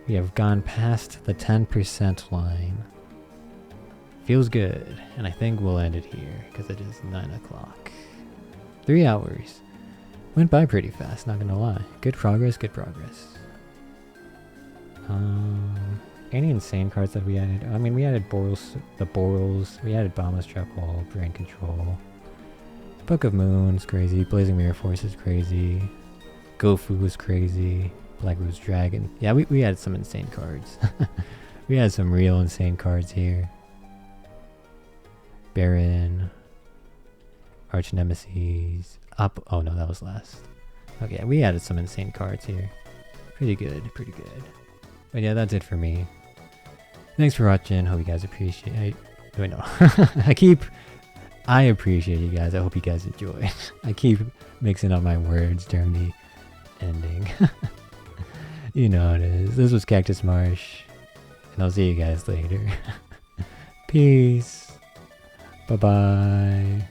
We have gone past the 10% line. Feels good, and I think we'll end it here because it is 9 o'clock. 3 hours. Went by pretty fast, not gonna lie. Good progress, good progress. Any insane cards that we added? I mean, we added the Borals, we added Bombus Trap Hole, Brain Control. Book of Moon's crazy, Blazing Mirror Force is crazy. Gofu is crazy. Black Rose Dragon. Yeah, we had some insane cards. We had some real insane cards here. Baron. Arch Nemesis. Up. Oh no, that was last. Okay, we added some insane cards here. Pretty good, pretty good. But yeah, that's it for me. Thanks for watching. Hope you guys appreciate. Wait, no. I appreciate you guys. I hope you guys enjoy. I keep mixing up my words during the ending. You know how it is. This was Cactus Marsh, and I'll see you guys later. Peace. Bye bye.